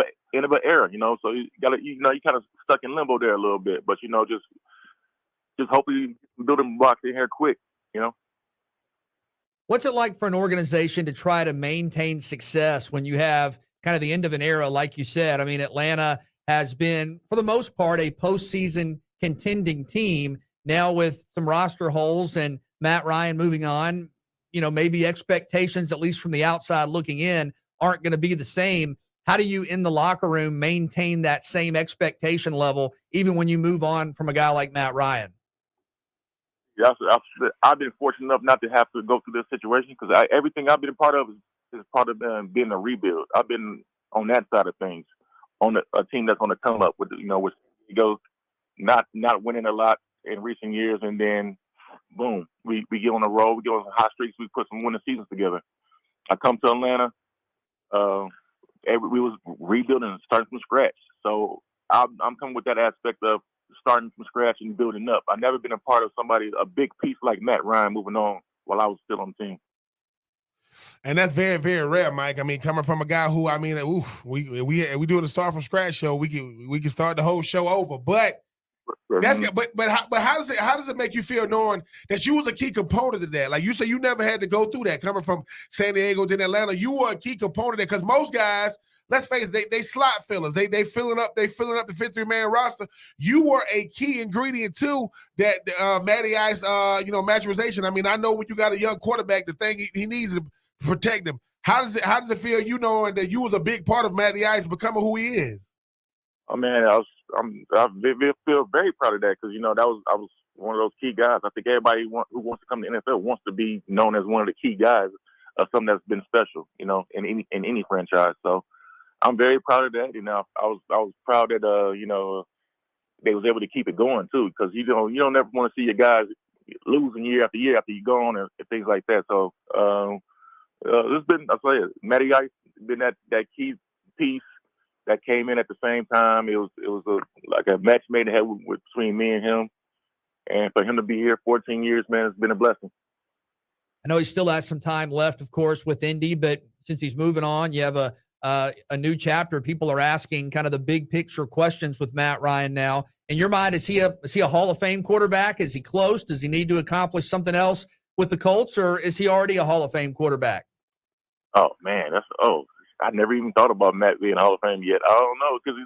an era, So you kind of stuck in limbo there a little bit, but just hopefully build them blocks in here quick, What's it like for an organization to try to maintain success when you have kind of the end of an era, like you said? Atlanta has been, for the most part, a postseason contending team. Now with some roster holes and Matt Ryan moving on, maybe expectations, at least from the outside looking in, aren't going to be the same. How do you, in the locker room, maintain that same expectation level, even when you move on from a guy like Matt Ryan? Yeah, I've been fortunate enough not to have to go through this situation, because everything I've been a part of is part of being a rebuild. I've been on that side of things, on a team that's on the come up with it goes not winning a lot in recent years, and then boom, we get on a roll, we get on some hot streaks, we put some winning seasons together. I come to Atlanta, we was rebuilding and starting from scratch. So I'm coming with that aspect of starting from scratch and building up. I've never been a part of a big piece like Matt Ryan moving on while I was still on the team. And that's very, very rare, Mike. Coming from a guy who, we doing a start from scratch show, we can start the whole show over. But how does it make you feel knowing that you was a key component of that? Like you say, you never had to go through that. Coming from San Diego to Atlanta, you were a key component of that, because most guys, let's face it, they slot fillers. They filling up the 53-man roster. You were a key ingredient too that Matty Ice maturization. I know when you got a young quarterback, the thing he needs to protect him. How does it feel knowing that you was a big part of Matty Ice becoming who he is? Oh man, I feel very proud of that, because I was one of those key guys. I think everybody who wants to come to the NFL wants to be known as one of the key guys of something that's been special, in any franchise. So I'm very proud of that. I was proud that they was able to keep it going too, because you don't ever want to see your guys losing year after year after you go on and things like that. So it's been, I say it, Matty Ice been that key piece that came in at the same time. It was like a match made in heaven between me and him. And for him to be here 14 years, man, it's been a blessing. I know he still has some time left, of course, with Indy, but since he's moving on, you have a new chapter. People are asking kind of the big picture questions with Matt Ryan now. In your mind, is he a Hall of Fame quarterback? Is he close? Does he need to accomplish something else with the Colts, or is he already a Hall of Fame quarterback? Oh man, I never even thought about Matt being Hall of Fame yet. I don't know, because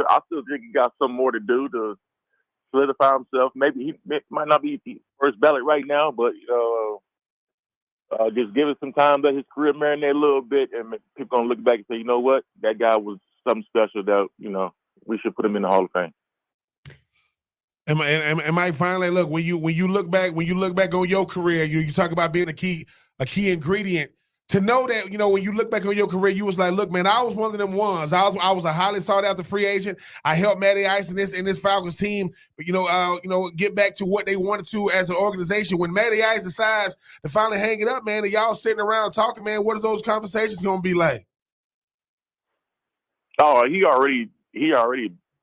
I still think he got some more to do to solidify himself. Maybe he might not be the first ballot right now, but just give it some time, let his career marinate a little bit, and people gonna look back and say, you know what, that guy was something special that we should put him in the Hall of Fame. And Mike, finally, look, when you look back on your career, you talk about being a key ingredient. To know that, when you look back on your career, you was like, look, man, I was one of them ones. I was a highly sought after free agent. I helped Matty Ice and this Falcons team, get back to what they wanted to as an organization. When Matty Ice decides to finally hang it up, man, and y'all sitting around talking, man, what is those conversations gonna be like? Oh, he already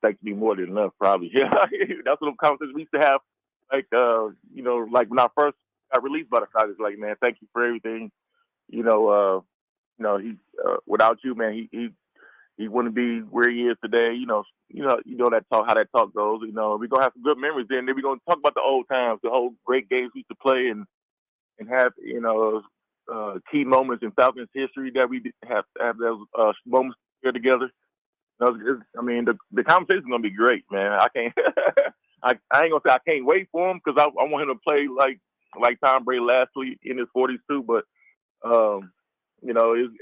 thanked me more than enough, probably. Yeah, that's what the conversations we used to have. Like, like when I first got released by the Falcons, like, man, thank you for everything. He without you, man, he wouldn't be where he is today. That talk, how that talk goes. We're gonna have some good memories there, and then we're gonna talk about the old times, the whole great games we used to play, and have key moments in Falcons history that we have those moments here together. The conversation's gonna be great, man. I can't. I ain't gonna say I can't wait for him, because I want him to play like Tom Brady lastly in his 40s too, but.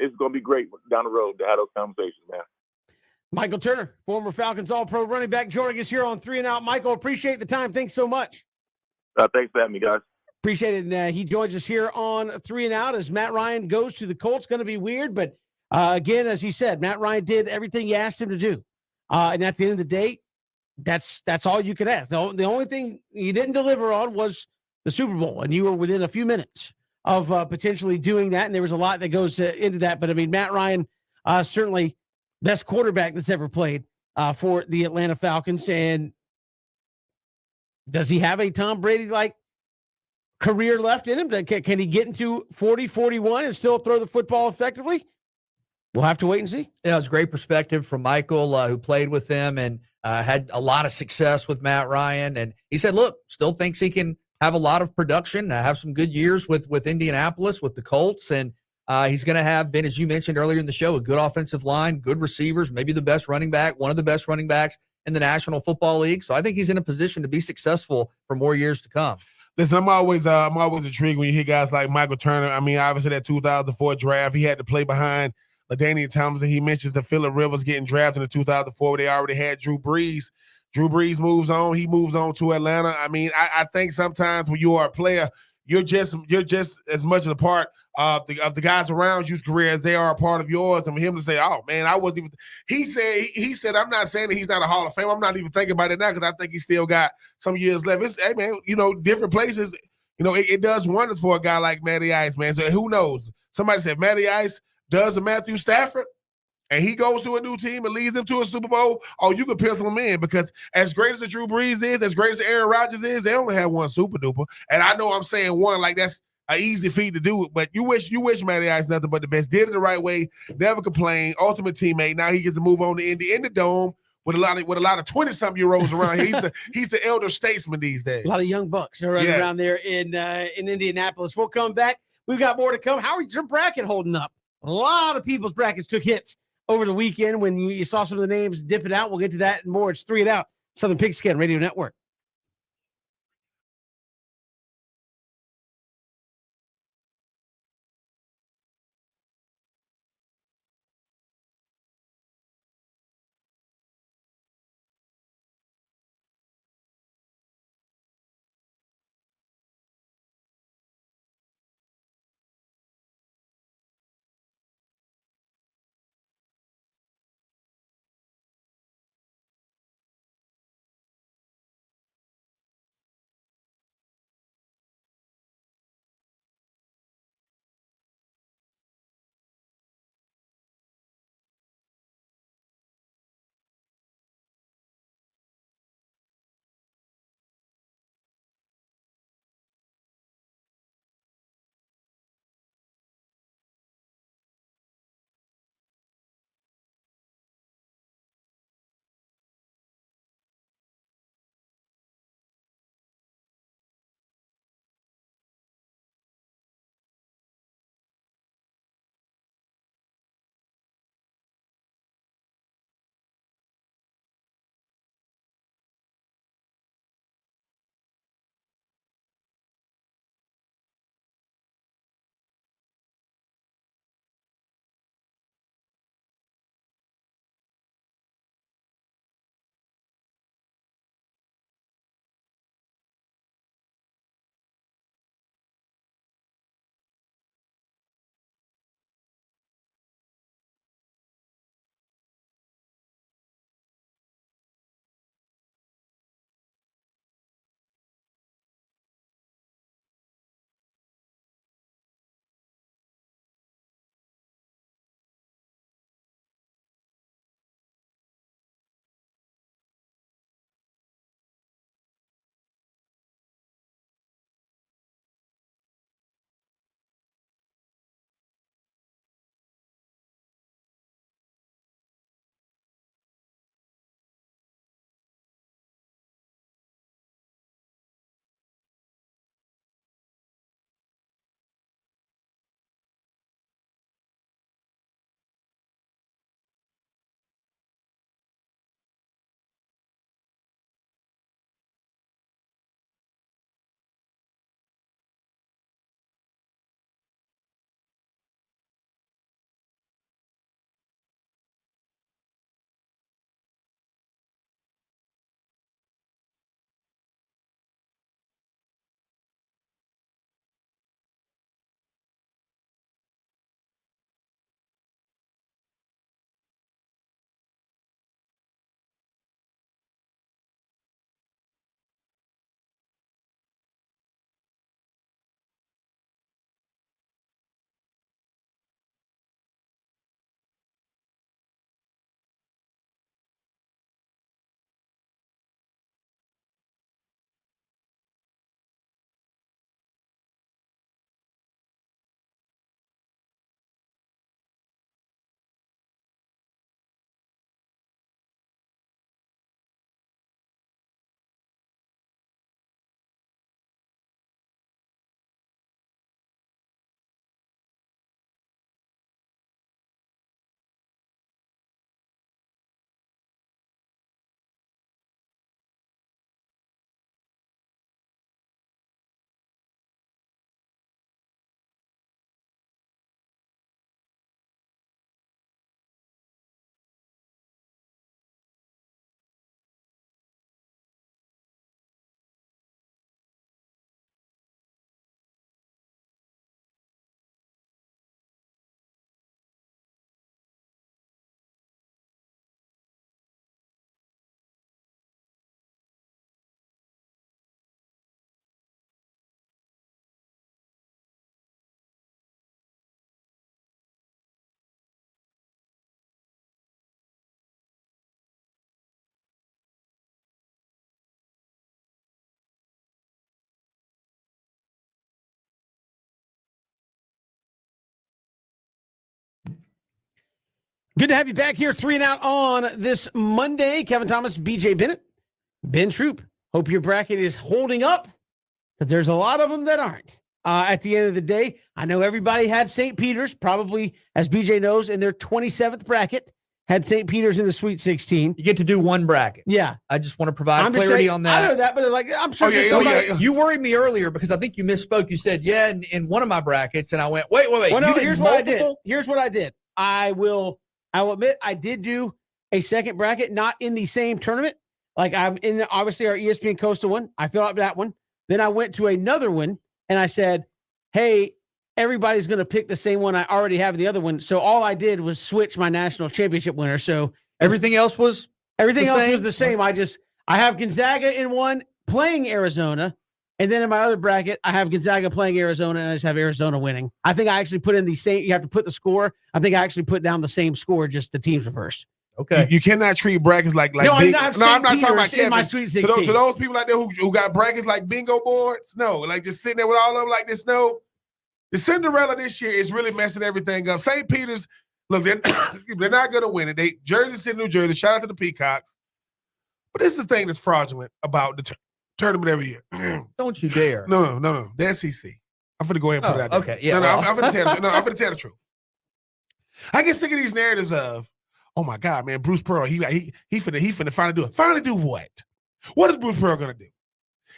It's going to be great down the road to have those conversations, man. Michael Turner, former Falcons All-Pro running back, joining us here on 3 and Out. Michael, appreciate the time. Thanks so much. Thanks for having me, guys. Appreciate it. And he joins us here on 3 and Out as Matt Ryan goes to the Colts. Going to be weird, but again, as he said, Matt Ryan did everything you asked him to do. And at the end of the day, that's all you could ask. The only thing you didn't deliver on was the Super Bowl, and you were within a few minutes of potentially doing that, and there was a lot that goes into that. But, I mean, Matt Ryan, certainly best quarterback that's ever played for the Atlanta Falcons. And does he have a Tom Brady-like career left in him? Can he get into 40, 41 and still throw the football effectively? We'll have to wait and see. Yeah, it was great perspective from Michael, who played with him and had a lot of success with Matt Ryan. And he said, look, still thinks he can have a lot of production, have some good years with Indianapolis, with the Colts. And he's going to have been, as you mentioned earlier in the show, a good offensive line, good receivers, maybe the best running back, one of the best running backs in the National Football League. So I think he's in a position to be successful for more years to come. Listen, I'm always intrigued when you hear guys like Michael Turner. I mean, obviously that 2004 draft, he had to play behind LaDainian Tomlinson. He mentions the Phillip Rivers getting drafted in 2004 where they already had Drew Brees. Drew Brees moves on. He moves on to Atlanta. I mean, I think sometimes when you are a player, you're just as much a part of the guys around you's career as they are a part of yours. And for him to say, "Oh man, I wasn't even," he said, "I'm not saying that he's not a Hall of Fame. I'm not even thinking about it now because I think he still got some years left." It's, hey man, different places, it does wonders for a guy like Matty Ice, man. So who knows? Somebody said Matty Ice does a Matthew Stafford, and he goes to a new team and leads them to a Super Bowl, oh, you could pencil him in, because as great as the Drew Brees is, as great as Aaron Rodgers is, they only have one super duper. And I know I'm saying one like that's an easy feat to do, but you wish Matty Ice nothing but the best. Did it the right way, never complained, ultimate teammate. Now he gets to move on to Indy in the Dome with a lot of 20-something-year-olds around here. He's the elder statesman these days. A lot of young bucks are running around there in Indianapolis. We'll come back. We've got more to come. How is your bracket holding up? A lot of people's brackets took hits over the weekend when you saw some of the names dip it out. We'll get to that and more. It's 3 and Out, Southern Pigskin Radio Network. Good to have you back here, 3 and Out on this Monday. Kevin Thomas, BJ Bennett, Ben Troop. Hope your bracket is holding up because there's a lot of them that aren't. At the end of the day, I know everybody had St. Peter's, probably, as BJ knows, in their 27th bracket, had St. Peter's in the Sweet 16. You get to do one bracket. Yeah. I just want to provide clarity on that. I know that, but I'm sure You worried me earlier because I think you misspoke. You said, in one of my brackets, and I went, wait. Well, no, here's what I did. Here's what I did. I will admit I did do a second bracket, not in the same tournament. Like I'm in, obviously, our ESPN Coastal one. I filled out that one. Then I went to another one, and I said, hey, everybody's going to pick the same one I already have in the other one. So all I did was switch my national championship winner. So everything else was the same. I have Gonzaga in one playing Arizona. And then in my other bracket, I have Gonzaga playing Arizona, and I just have Arizona winning. I think I actually put in the same. You have to put the score. I think I actually put down the same score, just the teams reversed. Okay. You cannot treat brackets like no, big. I'm not talking about Kevin. my Sweet 16. To those people out there who got brackets like bingo boards, no, like just sitting there with all of them like this. No, the Cinderella this year is really messing everything up. St. Peter's, look, they're not going to win it. Jersey City, New Jersey. Shout out to the Peacocks. But this is the thing that's fraudulent about the tournament every year. Don't you dare. No. The SEC. I'm going to go ahead and put it out there. Okay, yeah. I'm going to tell the truth. I get sick of these narratives of, oh my God, man, Bruce Pearl, he finna finally do it. Finally do what? What is Bruce Pearl gonna do?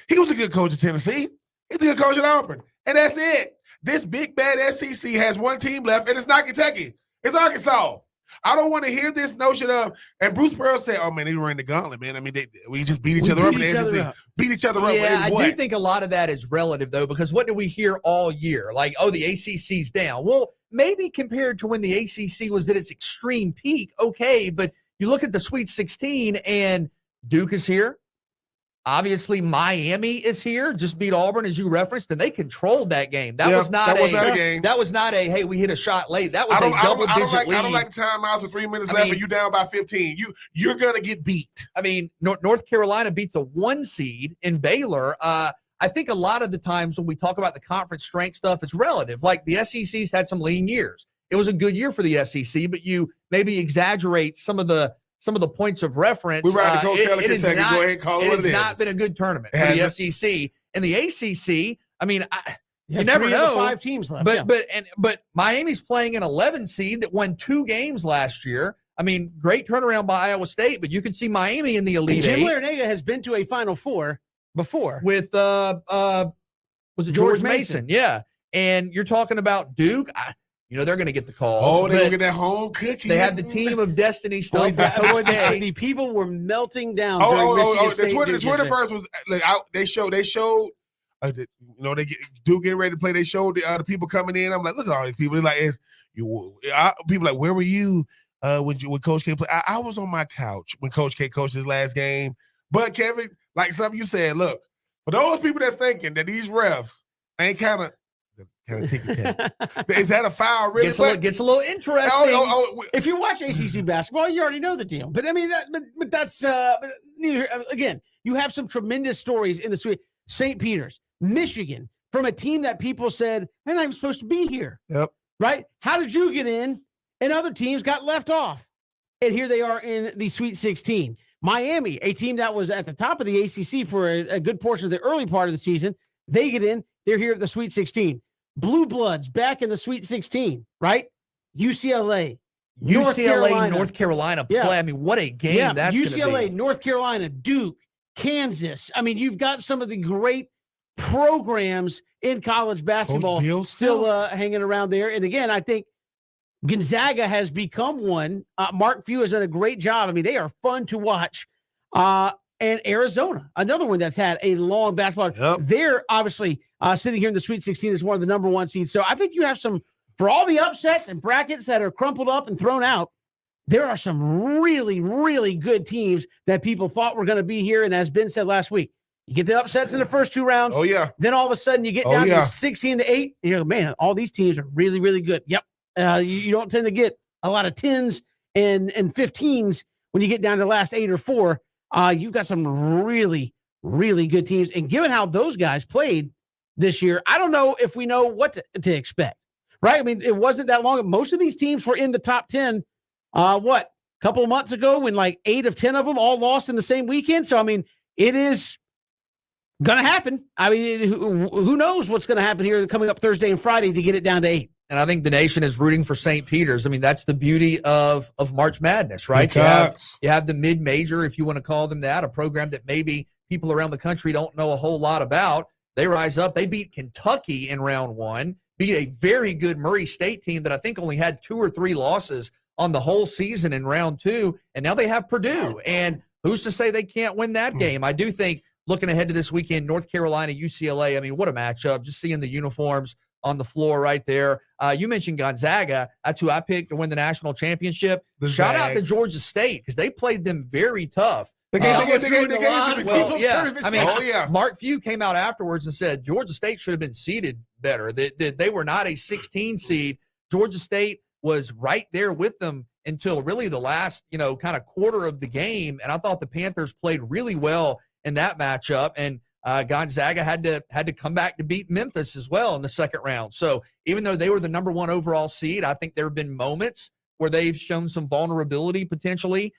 He was a good coach at Tennessee. He's a good coach at Auburn. And that's it. This big bad SEC has one team left, and it's not Kentucky. It's Arkansas. I don't want to hear this notion of, and Bruce Pearl said, oh man, they ran the gauntlet, man. I mean, we just beat each other up in the SEC. Beat each other up. Yeah, I do think a lot of that is relative, though, because what do we hear all year? Like, oh, the ACC's down. Well, maybe compared to when the ACC was at its extreme peak, okay, but you look at the Sweet 16 and Duke is here. Obviously, Miami is here, just beat Auburn, as you referenced, and they controlled that game. That was not a game. That was not a, hey, we hit a shot late. That was a double-digit lead. I don't like the timeouts with 3 minutes left and you down by 15. You're going to get beat. I mean, North Carolina beats a 1 seed in Baylor. I think a lot of the times when we talk about the conference strength stuff, it's relative. Like the SEC's had some lean years. It was a good year for the SEC, but you maybe exaggerate some of the points of reference. We ride the coattail of Kentucky. Go ahead and call it what it is. It has not been a good tournament for the SEC. And the ACC, I mean, you never know. 5 teams left. But Miami's playing an 11 seed that won 2 games last year. I mean, great turnaround by Iowa State, but you could see Miami in the Elite Jim Eight. Larinaga has been to a Final Four before with was it George Mason? Yeah. And you're talking about Duke. They're going to get the calls. Oh, they're going to get that home cookie. They have the team of destiny stuff. The people were melting down. The Twitter first was like they showed Duke getting ready to play. They showed the people coming in. I'm like, look at all these people. They're like, people like, where were you when Coach K played? I was on my couch when Coach K coached his last game. But Kevin, like something you said, look, for those people that thinking that these refs ain't kind of is that a foul? Really gets a little interesting. If you watch ACC basketball, you already know the deal. But I mean, that's again, you have some tremendous stories in the Sweet. St. Peter's, Michigan, from a team that people said, "Man, I'm supposed to be here." Yep. Right? How did you get in? And other teams got left off, and here they are in the Sweet 16. Miami, a team that was at the top of the ACC for a good portion of the early part of the season, they get in. They're here at the Sweet 16. Blue Bloods back in the Sweet 16, right? UCLA, North Carolina play. Yeah. I mean, what a game that's going to be. UCLA, North Carolina, Duke, Kansas. I mean, you've got some of the great programs in college basketball still hanging around there. And again, I think Gonzaga has become one. Mark Few has done a great job. I mean, they are fun to watch. And Arizona, another one that's had a long basketball. Yep. They're obviously sitting here in the Sweet 16 as one of the number 1 seeds. So I think you have for all the upsets and brackets that are crumpled up and thrown out, there are some really, really good teams that people thought were going to be here. And as Ben said last week, you get the upsets in the first 2 rounds. Oh, yeah. Then all of a sudden you get down to 16-8. You go, man, all these teams are really, really good. Yep. You don't tend to get a lot of 10s and 15s when you get down to the last 8 or 4. You've got some really, really good teams. And given how those guys played this year, I don't know if we know what to expect, right? I mean, it wasn't that long. Most of these teams were in the top 10 A couple of months ago when like 8 of 10 of them all lost in the same weekend. So, I mean, it is going to happen. I mean, who knows what's going to happen here coming up Thursday and Friday to get it down to 8. And I think the nation is rooting for St. Peter's. I mean, that's the beauty of March Madness, right? You have the mid-major, if you want to call them that, a program that maybe people around the country don't know a whole lot about. They rise up. They beat Kentucky in round 1, beat a very good Murray State team that I think only had 2 or 3 losses on the whole season in round 2. And now they have Purdue. And who's to say they can't win that game? I do think looking ahead to this weekend, North Carolina, UCLA, I mean, what a matchup. Just seeing the uniforms on the floor right there. You mentioned Gonzaga. That's who I picked to win the national championship. Shout out to Georgia State because they played them very tough. Mark Few came out afterwards and said Georgia State should have been seeded better. They were not a 16 seed. Georgia State was right there with them until really the last, kind of quarter of the game. And I thought the Panthers played really well in that matchup. And Gonzaga had to come back to beat Memphis as well in the second round. So even though they were the number 1 overall seed, I think there have been moments where they've shown some vulnerability potentially.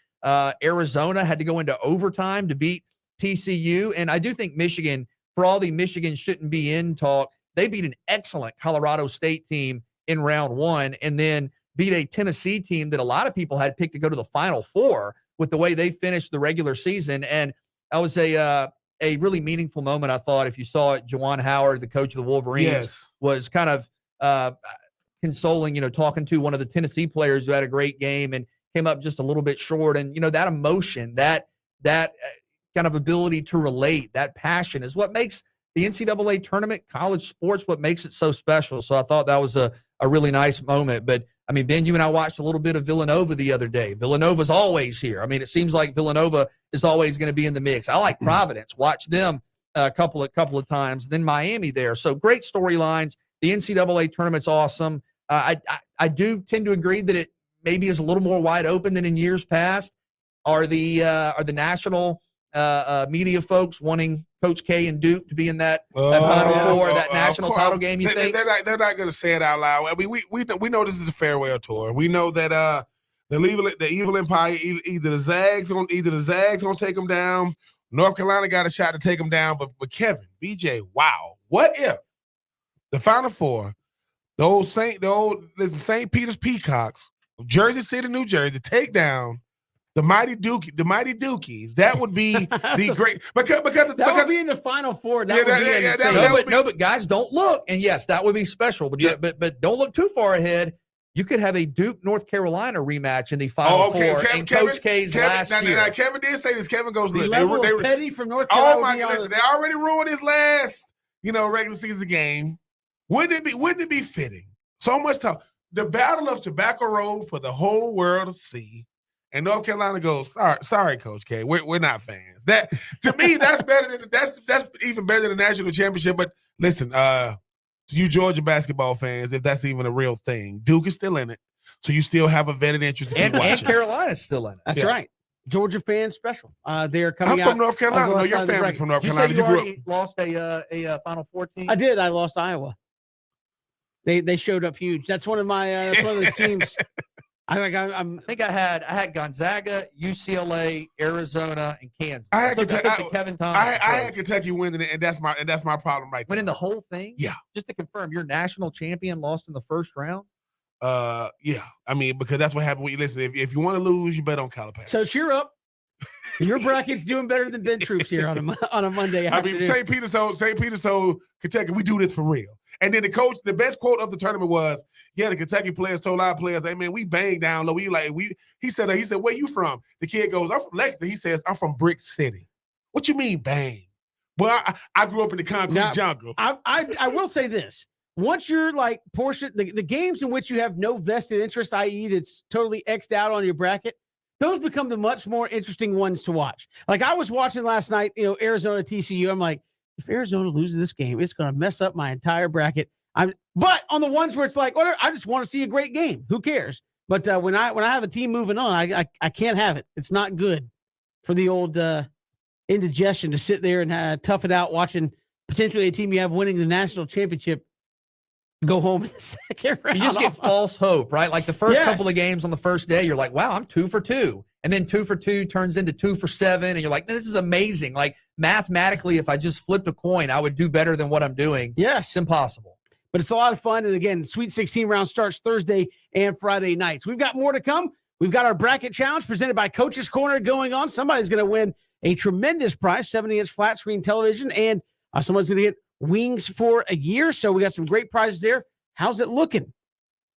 Arizona had to go into overtime to beat TCU. And I do think Michigan, for all the Michigan shouldn't be in talk, they beat an excellent Colorado State team in round 1 and then beat a Tennessee team that a lot of people had picked to go to the Final Four with the way they finished the regular season. And that was a really meaningful moment, I thought. If you saw it, Juwan Howard, the coach of the Wolverines, was kind of consoling, talking to one of the Tennessee players who had a great game and came up just a little bit short. And, that emotion, that kind of ability to relate, that passion is what makes the NCAA tournament, college sports, what makes it so special. So I thought that was a really nice moment. But, I mean, Ben, you and I watched a little bit of Villanova the other day. Villanova's always here. I mean, it seems like Villanova is always going to be in the mix. I like Providence. Watch them a couple of times. Then Miami there. So great storylines. The NCAA tournament's awesome. I do tend to agree that it maybe is a little more wide open than in years past. Are the national media folks wanting Coach K and Duke to be in that Final Four, that national title game? You think they're not going to say it out loud? I mean, we know this is a farewell tour. We know that the evil empire, either the Zags gonna take them down. North Carolina got a shot to take them down, but Kevin, BJ, wow, what if the Final Four, the old St. Peter's Peacocks of Jersey City, New Jersey, take down the mighty Dukies? That would be the great because would be in the Final Four. But guys, don't look. And yes, that would be special. But don't look too far ahead. You could have a Duke North Carolina rematch in the Final Four in Coach K's last year. Now, Kevin did say this. Kevin goes, look, they Petty from North Carolina. Oh my goodness, they already ruined his last, regular season game. Wouldn't it be fitting? So much talk. The Battle of Tobacco Road for the whole world to see. And North Carolina goes, sorry, Coach K, we're not fans. That, to me, that's better than that's even better than the national championship. But listen, to you Georgia basketball fans, if that's even a real thing, Duke is still in it, so you still have a vested interest. And Carolina's still in it. That's right. Georgia fans special. They're coming out. I'm from North Carolina. No, your family's from North Carolina. You already lost a Final Four team? I did. I lost Iowa. They showed up huge. That's one of my that's one of those teams. I think I had Gonzaga, UCLA, Arizona, and Kansas. I had Kevin Thomas. I had Kentucky winning it, and that's my problem right there. Winning the whole thing? Yeah. Just to confirm, your national champion lost in the first round? Yeah. I mean, because that's what happened when you listen. If you want to lose, you bet on Calipari. So cheer up. Your bracket's doing better than Ben Troop's here on a Monday afternoon. I mean, St. Peter's told Kentucky, we do this for real. And then the best quote of the tournament was, the Kentucky players told our players, hey man, we bang down low. He said, where you from? The kid goes, I'm from Lexington. He says, I'm from Brick City. What you mean bang? Well, I grew up in the concrete jungle. I will say this. Once you're like portion, the games in which you have no vested interest, i.e. that's totally X'd out on your bracket, those become the much more interesting ones to watch. Like I was watching last night, Arizona TCU. I'm like, if Arizona loses this game, it's going to mess up my entire bracket. But on the ones where it's like, whatever, I just want to see a great game. Who cares? But when I have a team moving on, I can't have it. It's not good for the old indigestion to sit there and tough it out watching potentially a team you have winning the national championship go home in the second round. You just get false hope, right? Like the first Yes. couple of games on the first day, you're like, wow, I'm 2 for 2. And then 2 for 2 turns into 2 for 7. And you're like, man, this is amazing. Like mathematically, if I just flipped a coin, I would do better than what I'm doing. Yes. It's impossible. But it's a lot of fun. And again, Sweet 16 round starts Thursday and Friday nights. We've got more to come. We've got our bracket challenge presented by Coach's Corner going on. Somebody's going to win a tremendous prize, 70-inch flat screen television, and someone's going to get wings for a year. So we got some great prizes there. How's it looking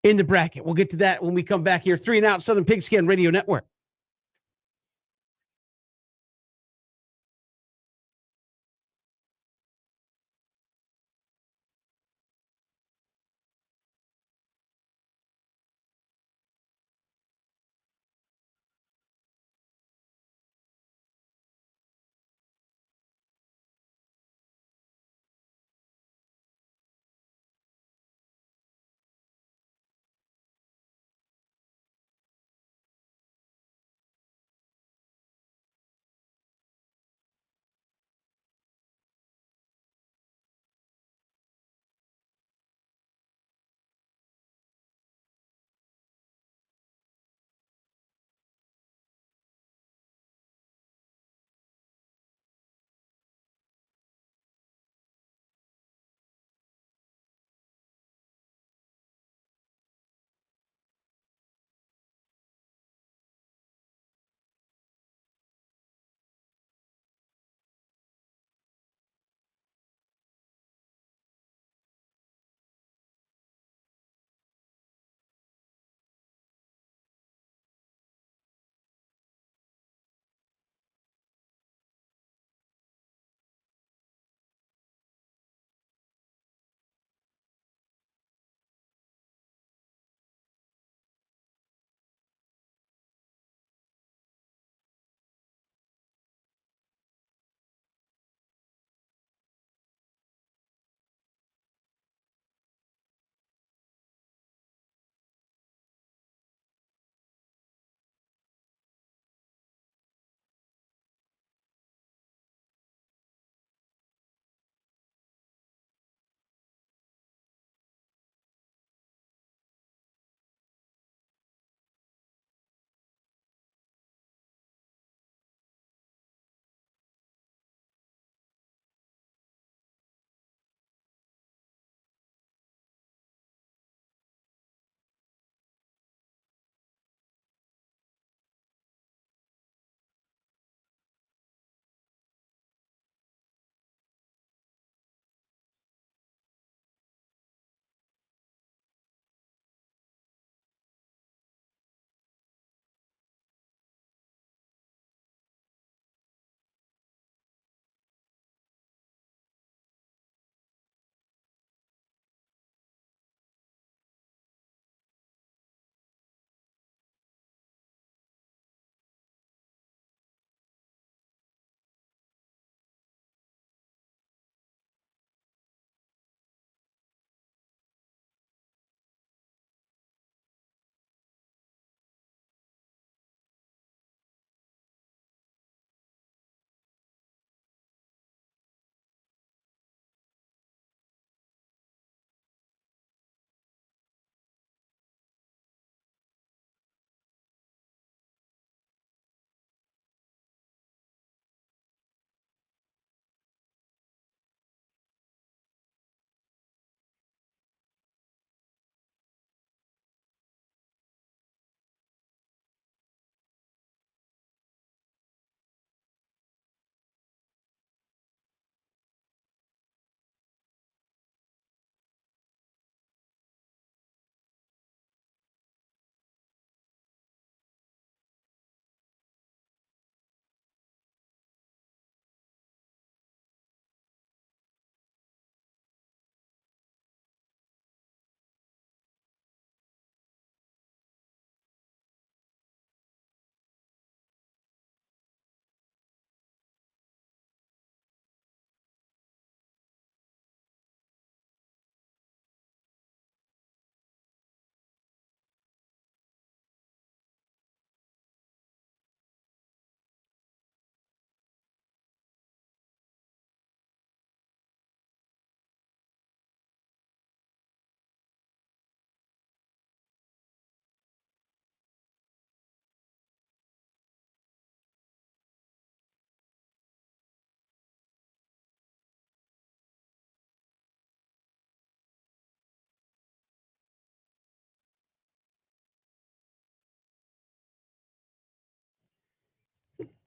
in the bracket? We'll get to that when we come back here. 3 and Out, Southern Pigskin Radio Network.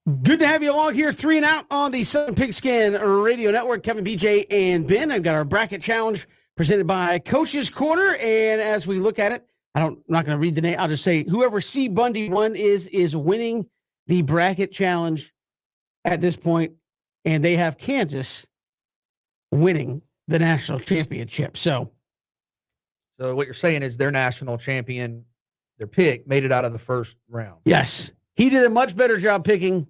Good to have you along here, 3 and Out on the Southern Pigskin Radio Network. Kevin, BJ, and Ben. I've got our bracket challenge presented by Coach's Corner. And as we look at it, I'm not going to read the name. I'll just say whoever C. Bundy 1 is winning the bracket challenge at this point, and they have Kansas winning the national championship. So what you're saying is their national champion, their pick, made it out of the first round. Yes, he did a much better job picking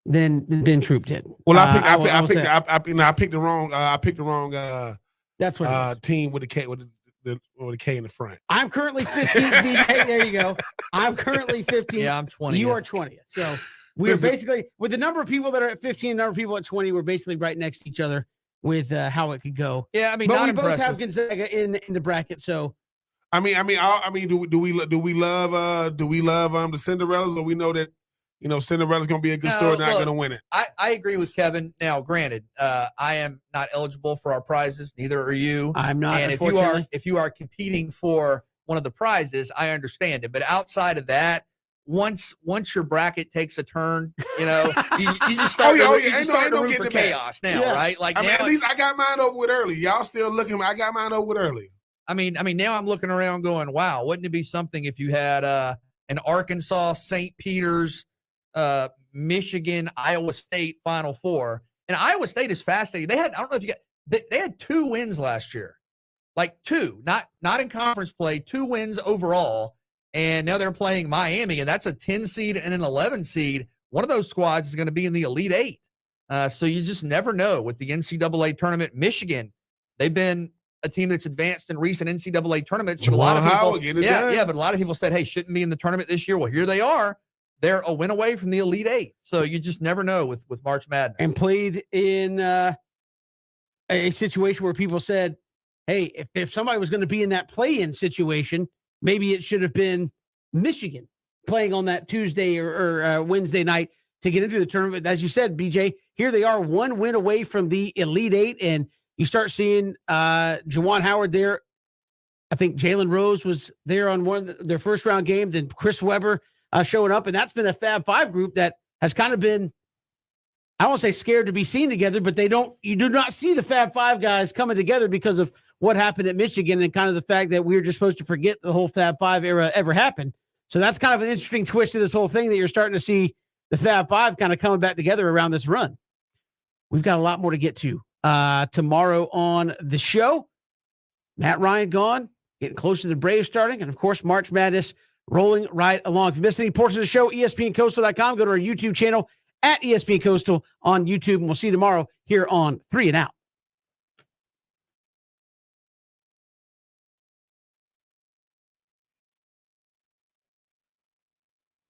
than Ben Troop did. Well, I picked the wrong. That's what team with a K with a K in the front. I'm currently 15th. There you go. I'm currently 15th. Yeah, I'm 20th. You are 20th. So we're basically, with the number of people that are at 15, the number of people at 20, we're basically right next to each other with how it could go. Yeah, I mean, but not we impressive. both have Gonzaga in the bracket. So, do we love the Cinderellas, or we know that Cinderella's going to be a good story, not going to win it? I agree with Kevin. Now, granted, I am not eligible for our prizes. Neither are you. I'm not. And if you are competing for one of the prizes, I understand it. But outside of that, once your bracket takes a turn, you just start to root for chaos now, right? Like, at least I got mine over with early. Y'all still looking? I got mine over with early. I mean, now I'm looking around going, wow, wouldn't it be something if you had an Arkansas, St. Peter's, Michigan, Iowa State Final Four? And Iowa State is fascinating. They had 2 wins last year, like 2, not in conference play, 2 wins overall. And now they're playing Miami, and that's a 10 seed and an 11 seed. One of those squads is going to be in the Elite 8. So you just never know with the NCAA tournament. Michigan, they've been a team that's advanced in recent NCAA tournaments. But a lot of people, but a lot of people said, hey, shouldn't be in the tournament this year. Well, here they are. They're a win away from the Elite 8. So you just never know with March Madness. And played in a situation where people said, hey, if somebody was going to be in that play-in situation, maybe it should have been Michigan playing on that Tuesday or Wednesday night to get into the tournament. As you said, BJ, here they are 1 win away from the Elite 8, and you start seeing Juwan Howard there. I think Jalen Rose was there on their first-round game, then Chris Webber showing up, and that's been a Fab 5 group that has kind of been, I won't say scared to be seen together, but you do not see the Fab 5 guys coming together because of what happened at Michigan and kind of the fact that we were just supposed to forget the whole Fab 5 era ever happened. So that's kind of an interesting twist to this whole thing that you're starting to see the Fab 5 kind of coming back together around this run. We've got a lot more to get to tomorrow on the show. Matt Ryan gone, getting close to the Braves starting, and of course, March Madness rolling right along. If you missed any portion of the show, ESPNCoastal.com, go to our YouTube channel at ESPN Coastal on YouTube, and we'll see you tomorrow here on 3 and Out.